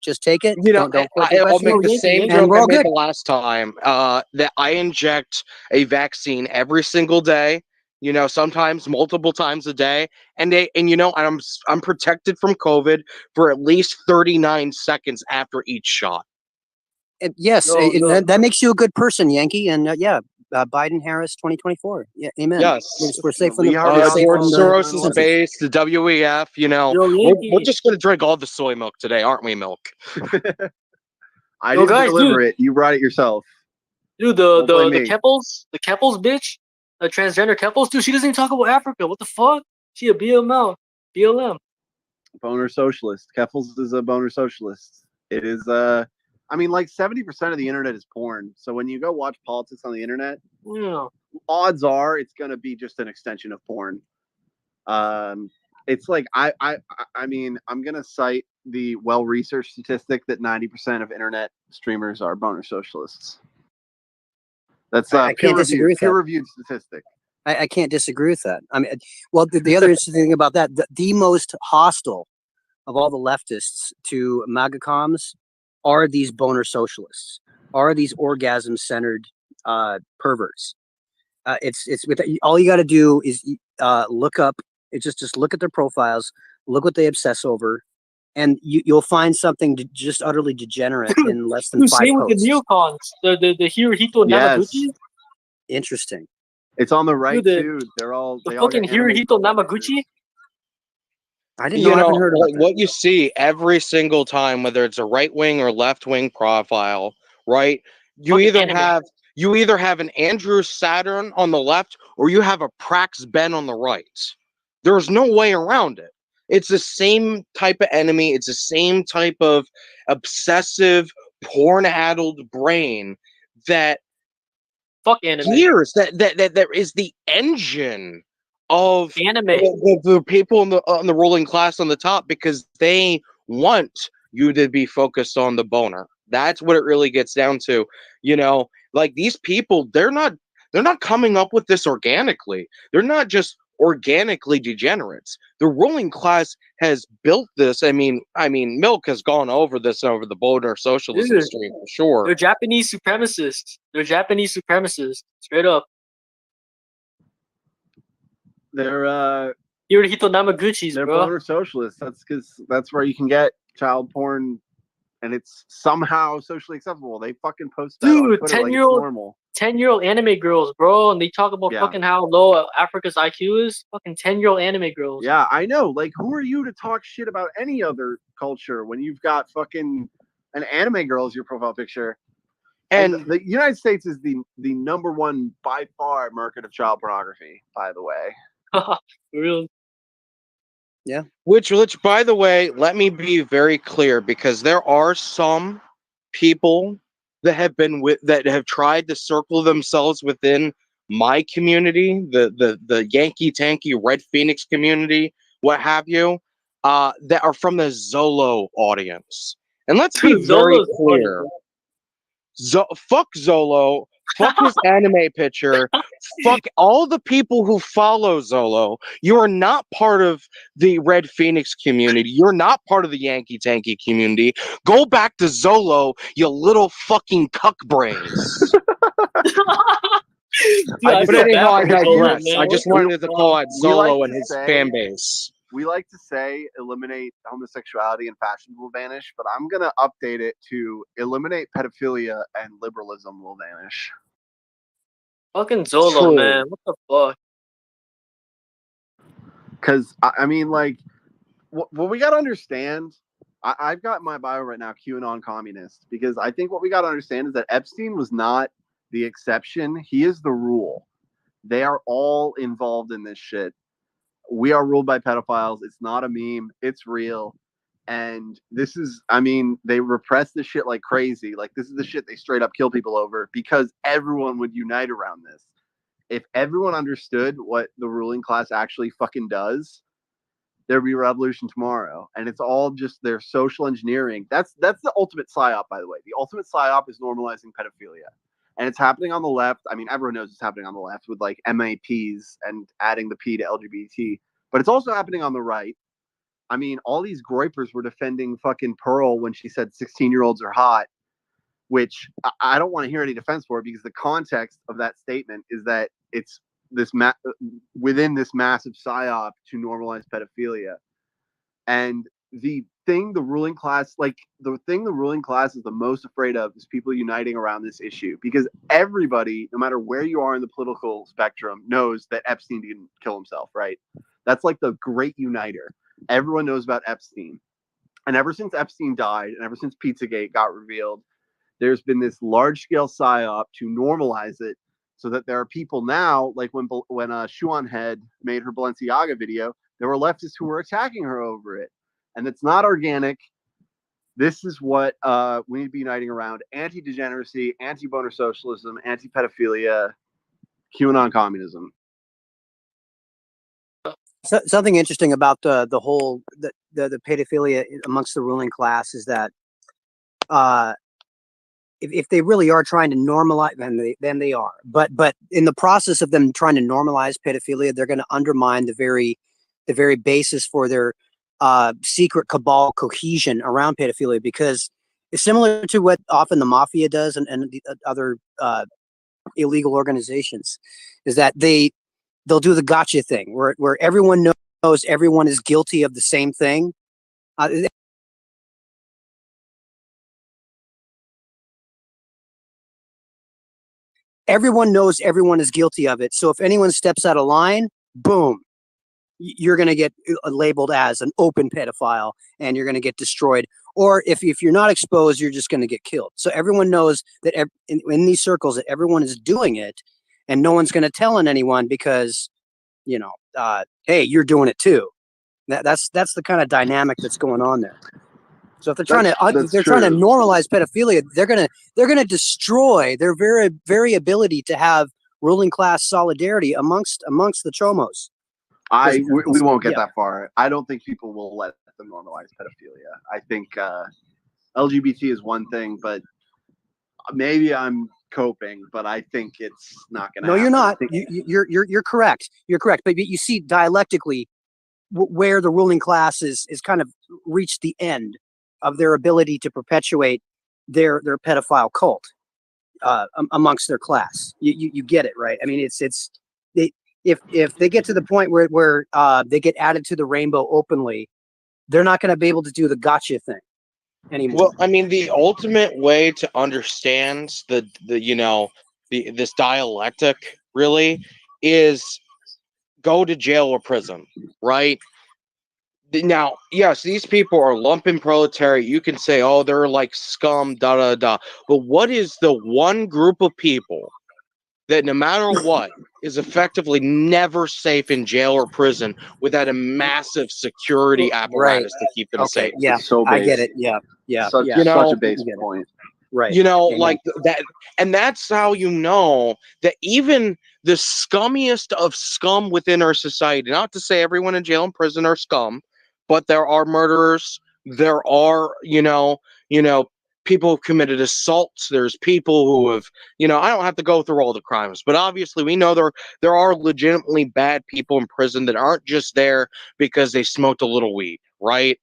Speaker 4: just take it.
Speaker 2: I'll make the same joke I made the last time. That I inject a vaccine every single day. Sometimes multiple times a day, and I'm protected from COVID for at least 39 seconds after each shot.
Speaker 4: Yes, that makes you a good person, Yankee. And Biden Harris 2024. Yeah, amen.
Speaker 2: Yes.
Speaker 4: We're safe from
Speaker 5: We
Speaker 4: the
Speaker 5: already
Speaker 2: George
Speaker 5: on the
Speaker 2: Soros'
Speaker 5: 9/11.
Speaker 2: base, the WEF. We're just gonna drink all the soy milk today, aren't we, Milk?
Speaker 5: I
Speaker 7: Yo,
Speaker 5: didn't
Speaker 7: guys,
Speaker 5: deliver it. You brought it yourself.
Speaker 7: Dude,
Speaker 5: Don't blame
Speaker 7: the
Speaker 5: me.
Speaker 7: the Keppels bitch, the transgender Keppels, dude, she doesn't even talk about Africa. What the fuck? She a BLM.
Speaker 5: Boner socialist. Keffels is a boner socialist. It is I mean, like 70% of the internet is porn. So when you go watch politics on the internet,
Speaker 7: Yeah.
Speaker 5: odds are it's gonna be just an extension of porn. It's like I mean, I'm gonna cite the well-researched statistic that 90% of internet streamers are boner socialists. That's
Speaker 4: I can't disagree with that.
Speaker 5: peer-reviewed statistic.
Speaker 4: I can't disagree with that. I mean, well, the other interesting thing about that, the most hostile of all the leftists to MAGA comms are these boner socialists, are these orgasm-centered perverts. It's with all you got to do is look up. It's just look at their profiles, look what they obsess over, and you'll find something just utterly degenerate in less than 5
Speaker 7: Same with
Speaker 4: posts.
Speaker 7: the neocons, the Hirohito Namaguchi.
Speaker 5: Yes.
Speaker 4: Interesting.
Speaker 5: It's on the right
Speaker 7: Dude,
Speaker 5: too. They're all
Speaker 7: The
Speaker 5: they all
Speaker 7: fucking
Speaker 5: get anime
Speaker 7: Hirohito
Speaker 5: profile
Speaker 7: Namaguchi.
Speaker 5: pictures.
Speaker 4: I didn't know. I haven't heard about
Speaker 2: like
Speaker 4: that.
Speaker 2: what you see every single time, whether it's a right wing or left wing profile, right? You
Speaker 7: Fucking
Speaker 2: either
Speaker 7: anime.
Speaker 2: have an Andrew Saturn on the left, or you have a Prax Ben on the right. There's no way around it. It's the same type of enemy. It's the same type of obsessive, porn-addled brain that
Speaker 7: Fuck anime.
Speaker 2: gears that is the engine of
Speaker 7: Anime.
Speaker 2: the people on the ruling class on the top, because they want you to be focused on the boner. That's what it really gets down to. Like these people, they're not coming up with this organically. They're not just organically degenerates. The ruling class has built this. I mean, Milk has gone over this over the boner socialism stream for sure.
Speaker 7: They're Japanese supremacists. Straight up.
Speaker 5: They're
Speaker 7: Hirohito Namaguchis,
Speaker 5: they're
Speaker 7: bro.
Speaker 5: boner socialists. That's because that's where you can get child porn, and it's somehow socially acceptable. They fucking post that on
Speaker 7: Dude,
Speaker 5: Twitter like it's
Speaker 7: 10-year-old
Speaker 5: normal.
Speaker 7: 10-year-old anime girls, bro, and they talk about
Speaker 5: Yeah.
Speaker 7: fucking how low Africa's IQ is. Fucking 10-year-old anime girls.
Speaker 5: Yeah, I know. Like, who are you to talk shit about any other culture when you've got fucking an anime girl as your profile picture? And the United States is the number one by far market of child pornography, by the way.
Speaker 7: For real.
Speaker 4: Yeah.
Speaker 2: Which, by the way, let me be very clear, because there are some people that have tried to circle themselves within my community, the Yankee Tanky Red Phoenix community, what have you, that are from the Zolo audience. And let's be very
Speaker 7: Zolo's
Speaker 2: clear. Fuck Zolo. Fuck his anime picture. Fuck all the people who follow Zolo. You are not part of the Red Phoenix community. You're not part of the Yankee Tanky community. Go back to Zolo, you little fucking cuck brains. But anyhow, I digress. I just wanted to call out Zolo and his fan base.
Speaker 5: We like to say eliminate homosexuality and fashion will vanish, but I'm going to update it to eliminate pedophilia and liberalism will vanish.
Speaker 7: Fucking Zolo, man. What the fuck?
Speaker 5: Because, I mean, like, what we got to understand, I've got my bio right now, QAnon communist, because I think what we got to understand is that Epstein was not the exception. He is the rule. They are all involved in this shit. We are ruled by pedophiles. It's not a meme. It's real. And this is, I mean, they repress this shit like crazy. Like, this is the shit they straight up kill people over because everyone would unite around this. If everyone understood what the ruling class actually fucking does, there'd be a revolution tomorrow. And it's all just their social engineering. That's the ultimate psyop, by the way. The ultimate psyop is normalizing pedophilia. And it's happening on the left. I mean, everyone knows it's happening on the left with like MAPs and adding the P to LGBT. But it's also happening on the right. I mean, all these groypers were defending fucking Pearl when she said 16-year-olds are hot, which I don't want to hear any defense for it, because the context of that statement is that it's this within this massive psyop to normalize pedophilia. And the thing the ruling class is the most afraid of is people uniting around this issue, because everybody, no matter where you are in the political spectrum, knows that Epstein didn't kill himself, right? That's like the great uniter. Everyone knows about Epstein. And ever since Epstein died, and ever since Pizzagate got revealed, there's been this large-scale psyop to normalize it, so that there are people now, like when Shuan Head made her Balenciaga video, there were leftists who were attacking her over it. And it's not organic. This is what we need to be uniting around: anti-degeneracy, anti-boner socialism, anti-pedophilia, QAnon communism.
Speaker 4: Something interesting about the whole the pedophilia amongst the ruling class is that if they really are trying to normalize, then they are. But in the process of them trying to normalize pedophilia, they're going to undermine the very basis for their secret cabal cohesion around pedophilia, because it's similar to what often the mafia does and the other illegal organizations, is that they'll do the gotcha thing where everyone knows everyone is guilty of the same thing. Everyone knows everyone is guilty of it. So if anyone steps out of line, boom, you're going to get labeled as an open pedophile and you're going to get destroyed. Or if you're not exposed, you're just going to get killed. So everyone knows that in these circles that everyone is doing it, and no one's going to tell on anyone because, hey, you're doing it too. That's the kind of dynamic that's going on there. So if they're trying to normalize pedophilia, they're gonna destroy their very ability to have ruling class solidarity amongst the chomos.
Speaker 5: We won't get that far. I don't think people will let them normalize pedophilia. I think LGBT is one thing, but maybe I'm coping, but I think it's not going to.
Speaker 4: No, you're not. You're correct. You're correct. But you see dialectically where the ruling class is kind of reached the end of their ability to perpetuate their pedophile cult amongst their class. You get it, right? I mean, if they get to the point where they get added to the rainbow openly, they're not going to be able to do the gotcha thing anymore.
Speaker 2: Well, I mean, the ultimate way to understand this dialectic really is go to jail or prison, right? Now, yes, these people are lumpen proletariat. You can say, oh, they're like scum, da da da. But what is the one group of people that, no matter what, is effectively never safe in jail or prison without a massive security apparatus to keep them safe?
Speaker 4: Yeah,
Speaker 5: so
Speaker 4: I get it. Yeah.
Speaker 5: Such a basic point.
Speaker 4: Right.
Speaker 2: Like that, and that's how you know that even the scummiest of scum within our society, not to say everyone in jail and prison are scum, but there are murderers, there are, people who've committed assaults, there's people who have, I don't have to go through all the crimes, but obviously we know there are legitimately bad people in prison that aren't just there because they smoked a little weed, right?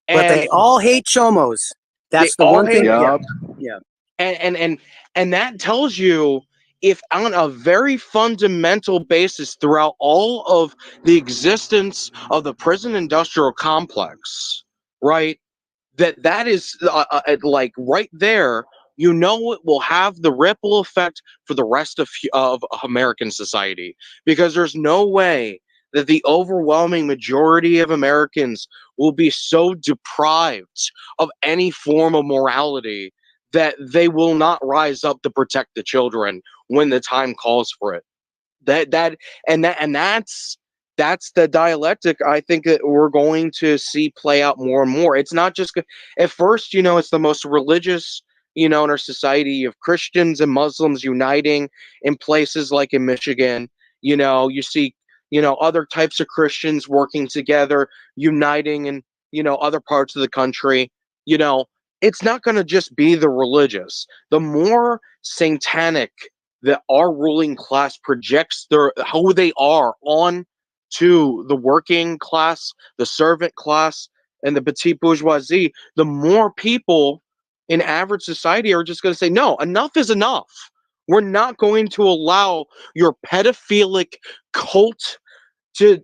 Speaker 4: But they all hate chomos. That's the one thing. Yeah.
Speaker 2: And that tells you, if on a very fundamental basis throughout all of the existence of the prison industrial complex, right, that is like right there, it will have the ripple effect for the rest of American society, because there's no way that the overwhelming majority of Americans will be so deprived of any form of morality that they will not rise up to protect the children when the time calls for it. That's the dialectic I think that we're going to see play out more and more. It's not just at first, it's the most religious, in our society of Christians and Muslims uniting in places like in Michigan. You see, other types of Christians working together, uniting in, other parts of the country. It's not going to just be the religious. The more satanic that our ruling class projects who they are on to the working class, the servant class, and the petite bourgeoisie, the more people in average society are just going to say, no, enough is enough. We're not going to allow your pedophilic cult to,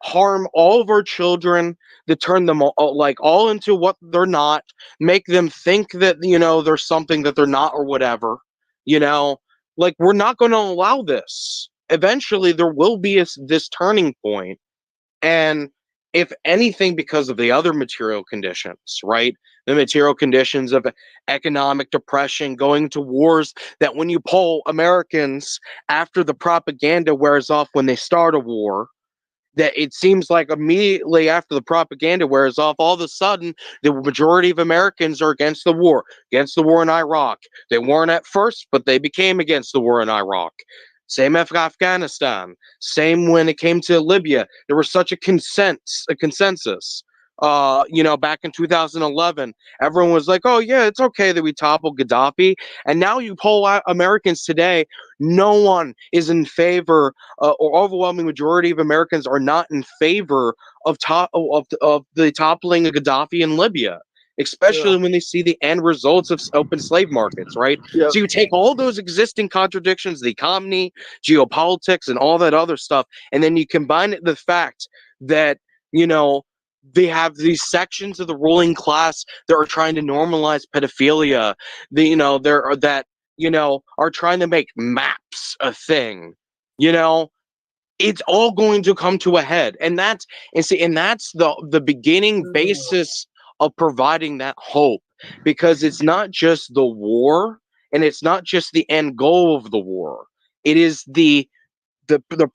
Speaker 2: harm all of our children, to turn them all into what they're not, make them think that, they're something that they're not or whatever, we're not going to allow this. Eventually there will be this turning point. And if anything, because of the other material conditions, right? The material conditions of economic depression, going to wars, that when you poll Americans after the propaganda wears off when they start a war, that it seems like immediately after the propaganda wears off, all of a sudden, the majority of Americans are against the war in Iraq. They weren't at first, but they became against the war in Iraq. Same with Afghanistan. Same when it came to Libya. There was such a consensus. Back in 2011, everyone was like, "Oh yeah, it's okay that we topple Gaddafi." And now you poll out Americans today, no one is in favor, or overwhelming majority of Americans are not in favor of the toppling of Gaddafi in Libya. Especially when they see the end results of open slave markets, right?
Speaker 5: Yep.
Speaker 2: So you take all those existing contradictions, the economy, geopolitics, and all that other stuff, and then you combine it with the fact that, they have these sections of the ruling class that are trying to normalize pedophilia. Are trying to make maps a thing. It's all going to come to a head, and that's the beginning basis of providing that hope, because it's not just the war, and it's not just the end goal of the war. It is the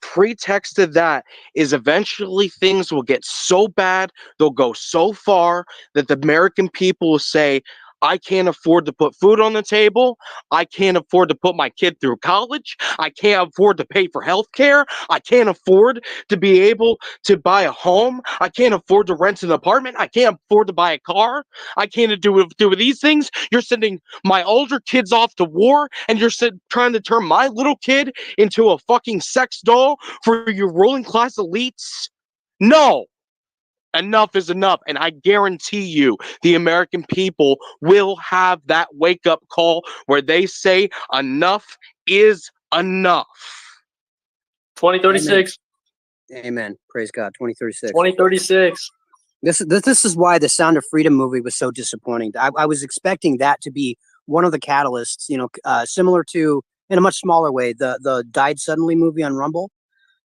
Speaker 2: pretext of that is eventually things will get so bad, they'll go so far that the American people will say, I can't afford to put food on the table. I can't afford to put my kid through college. I can't afford to pay for health care. I can't afford to be able to buy a home. I can't afford to rent an apartment. I can't afford to buy a car. I can't do these things. You're sending my older kids off to war, and you're trying to turn my little kid into a fucking sex doll for your ruling class elites? No. Enough is enough, and I guarantee you the American people will have that wake-up call where they say enough is enough.
Speaker 7: 2036.
Speaker 4: Amen. Praise God. 2036.
Speaker 7: 2036.
Speaker 4: This is why the Sound of Freedom movie was so disappointing. I was expecting that to be one of the catalysts, similar to, in a much smaller way, the Died Suddenly movie on Rumble,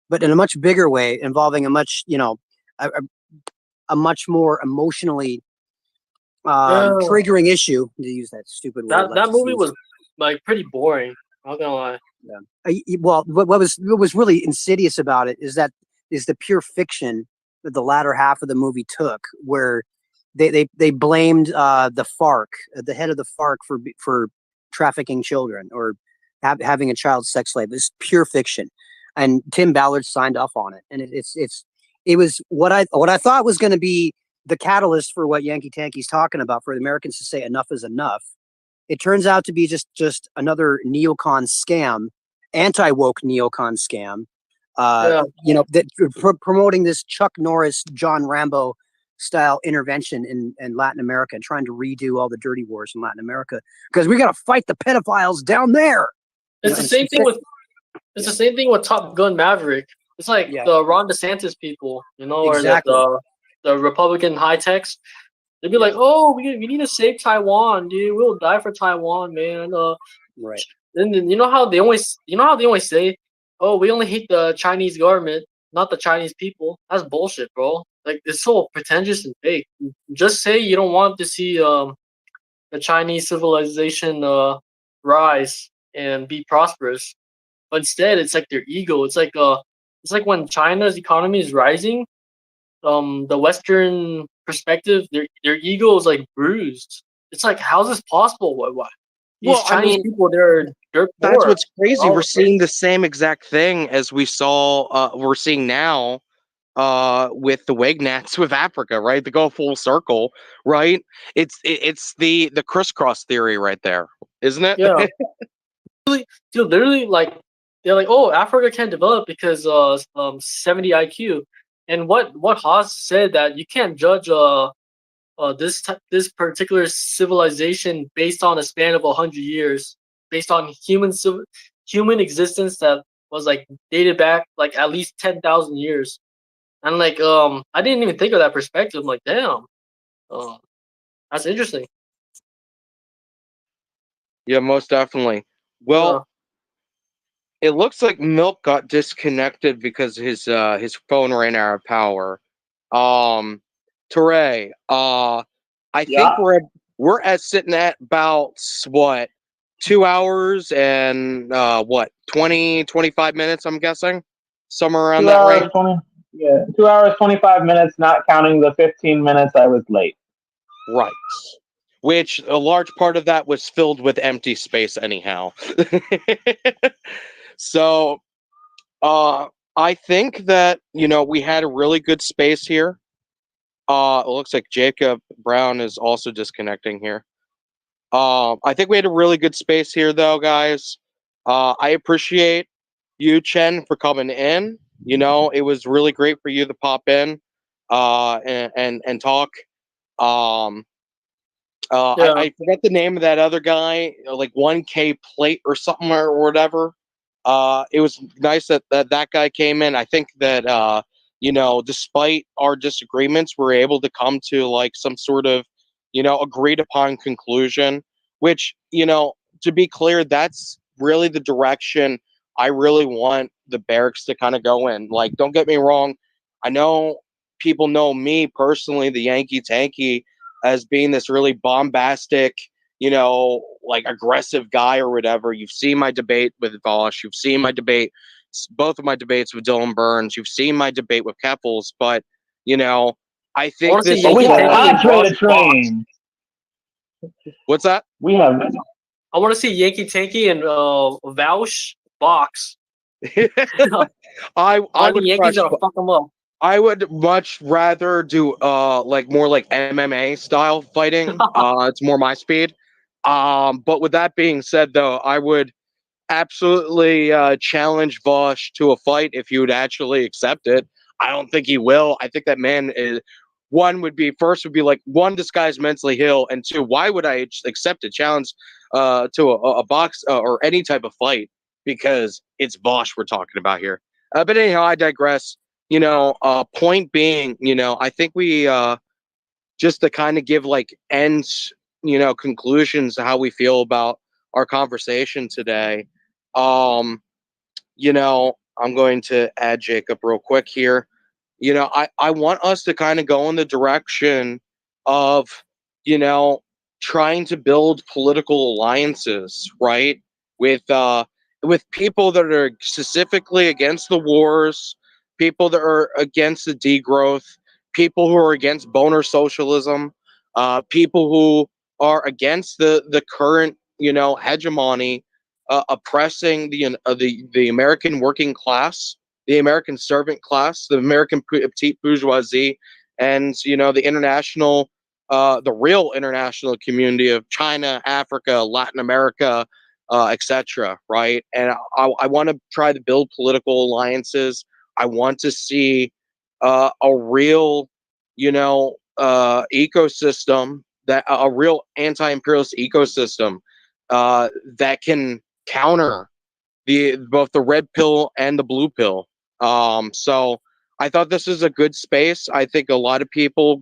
Speaker 4: but in a much bigger way, involving a much, a much more emotionally triggering issue, to use that stupid word.
Speaker 7: That movie was pretty boring. Not gonna lie.
Speaker 4: Yeah. Well, what was really insidious about it is the pure fiction that the latter half of the movie took, where they blamed the FARC, the head of the FARC, for trafficking children or having a child sex slave. It's pure fiction, and Tim Ballard signed off on it, and it was what I thought was going to be the catalyst for what Yankee Tanky's talking about, for the Americans to say enough is enough. It turns out to be just another neocon scam, anti-woke neocon scam, promoting this Chuck Norris, John Rambo style intervention in Latin America, and trying to redo all the dirty wars in Latin America, because we got to fight the pedophiles down there.
Speaker 7: It's the same thing with the same thing with Top Gun Maverick. It's like the Ron DeSantis people,
Speaker 4: Exactly.
Speaker 7: or the Republican high techs. They'd be like, "Oh, we need to save Taiwan, dude. We'll die for Taiwan, man."
Speaker 4: Right.
Speaker 7: And then you know how they always say, "Oh, we only hate the Chinese government, not the Chinese people." That's bullshit, bro. Like, it's so pretentious and fake. Just say you don't want to see the Chinese civilization rise and be prosperous. But instead, it's like their ego. It's like when China's economy is rising, the Western perspective, their ego is like bruised. It's like, how's this possible? What? These Chinese people, they're poor.
Speaker 2: That's what's crazy. We're seeing the same exact thing as we're seeing now with the Wagnats with Africa, right? To go full circle, right? It's the crisscross theory right there, isn't it?
Speaker 7: Yeah. Literally, like, they're like, "Oh, Africa can't develop because 70 IQ." And what Haas said, that you can't judge this particular civilization based on a span of 100 years, based on human existence that was like dated back like at least 10,000 years. And like, I didn't even think of that perspective. I'm like, damn, that's interesting.
Speaker 2: Yeah, most definitely. Well, it looks like Milk got disconnected because his phone ran out of power. Teray, I think we're at sitting at about what 2 hours and 25 minutes, I'm guessing, somewhere around that range.
Speaker 1: 2 hours 25 minutes, not counting the 15 minutes I was late.
Speaker 2: Right. Which a large part of that was filled with empty space anyhow. So I think that, we had a really good space here. It looks like Jacob Brown is also disconnecting here. I think we had a really good space here, though, guys. I appreciate you, Chen, for coming in. It was really great for you to pop in and talk. I forget the name of that other guy, like 1K Plate or something or whatever. It was nice that guy came in. I think that despite our disagreements, we're able to come to like some sort of agreed upon conclusion. Which to be clear, that's really the direction I really want the Barracks to kind of go in. Like, don't get me wrong, I know people know me personally, the Yankee Tanky, as being this really bombastic, like aggressive guy or whatever. You've seen my debate with Vosh. You've seen my both of my debates with Dylan Burns. You've seen my debate with Keffels. But, I think this.
Speaker 1: We have Andre to train.
Speaker 2: What's that?
Speaker 1: We have.
Speaker 7: I want to see Yankee Tanky and Vouch box.
Speaker 2: I would
Speaker 7: Yankees gotta fuck them up.
Speaker 2: I would much rather do more like MMA style fighting. It's more my speed. But with that being said, though, I would absolutely challenge Vosh to a fight if he would actually accept it. I don't think he will. I think that man is would be like, one, this guy's mentally ill, and two, why would I accept a challenge to a box or any type of fight? Because it's Vosh we're talking about here. But anyhow, I digress. Point being, I think we just to kind of give like ends, conclusions to how we feel about our conversation today. I'm going to add Jacob real quick here. I want us to kind of go in the direction of, trying to build political alliances, right? With people that are specifically against the wars, people that are against the degrowth, people who are against boner socialism, people who are against the current, hegemony oppressing the American working class, the American servant class, the American petite bourgeoisie, and the international, the real international community of China, Africa, Latin America, etc. Right, and I want to try to build political alliances. I want to see a real, ecosystem, that a real anti-imperialist ecosystem that can counter both the red pill and the blue pill. So I thought this is a good space. I think a lot of people,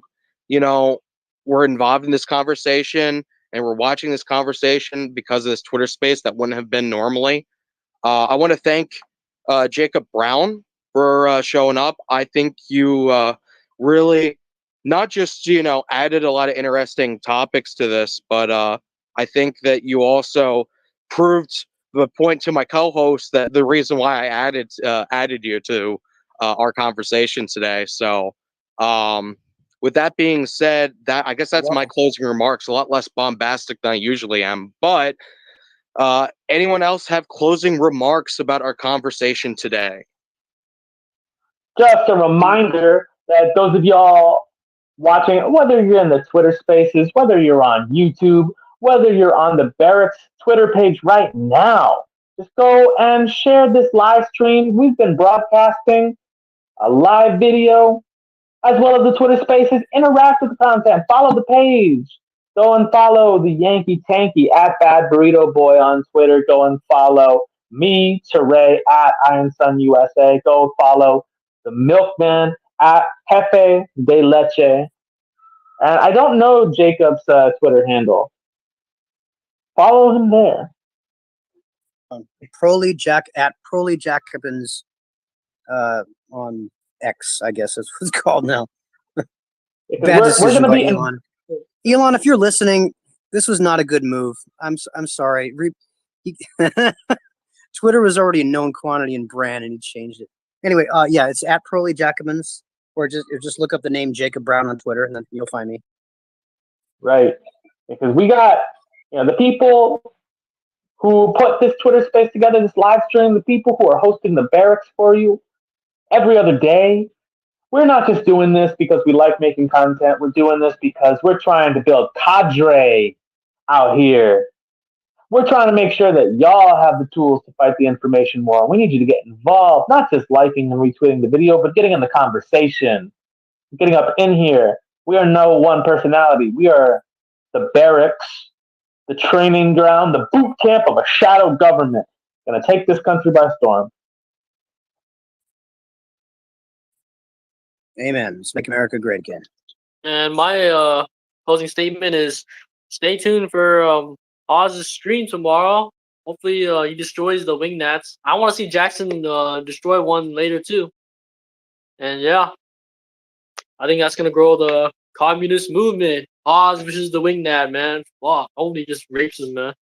Speaker 2: were involved in this conversation and were watching this conversation because of this Twitter space that wouldn't have been normally. I want to thank Jacob Brown for showing up. I think you really not just added a lot of interesting topics to this, but I think that you also proved the point to my co-host that the reason why I added you to our conversation today. So with that being said, that I guess that's my closing remarks. A lot less bombastic than I usually am. But anyone else have closing remarks about our conversation today?
Speaker 1: Just a reminder that those of y'all watching, whether you're in the Twitter spaces, whether you're on YouTube, whether you're on the Barracks Twitter page right now, just go and share this live stream. We've been broadcasting a live video as well as the Twitter spaces. Interact with the content. Follow the page. Go and follow the Yankee Tanky at Bad Burrito Boy on Twitter. Go and follow me, Teray, at Iron Sun USA. Go follow the Milkman at Jefe de Leche. And I don't know Jacob's Twitter handle. Follow him there.
Speaker 4: Proly Jack at Proly Jacobins on X, I guess that's what it's called now. Bad decision by Elon. Elon, if you're listening, this was not a good move. I'm sorry. Twitter was already a known quantity and brand, and he changed it. Anyway, yeah, it's at Proly Jacobins, or just look up the name Jacob Brown on Twitter, and then you'll find me.
Speaker 1: Right, because we got the people who put this Twitter space together, this live stream, the people who are hosting the Barracks for you every other day. We're not just doing this because we like making content. We're doing this because we're trying to build cadre out here. We're trying to make sure that y'all have the tools to fight the information war. We need you to get involved, not just liking and retweeting the video, but getting in the conversation, getting up in here. We are no one personality. We are the Barracks, the training ground, the boot camp of a shadow government. Going to take this country by storm.
Speaker 4: Amen. Let's make America great again.
Speaker 7: And my closing statement is: stay tuned for Oz's stream tomorrow. Hopefully, he destroys the wing gnats. I want to see Jackson destroy one later too. And yeah, I think that's gonna grow the communist movement. Oz versus the wing gnat, man. Wow, only just rapes them, man.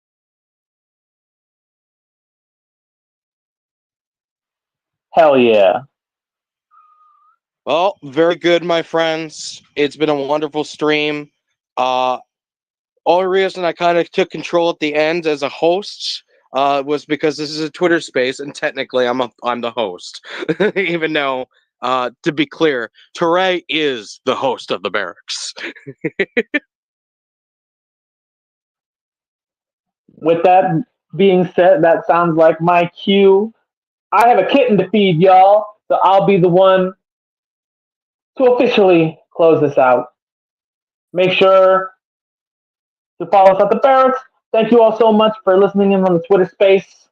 Speaker 1: Hell yeah.
Speaker 2: Well, very good, my friends. It's been a wonderful stream. Only reason I kind of took control at the end as a host was because this is a Twitter space, and technically I'm the host. Even though, to be clear, Teray is the host of the Barracks.
Speaker 1: With that being said, that sounds like my cue. I have a kitten to feed, y'all, so I'll be the one to officially close this out. Make sure to follow us at the Barracks. Thank you all so much for listening in on the Twitter space.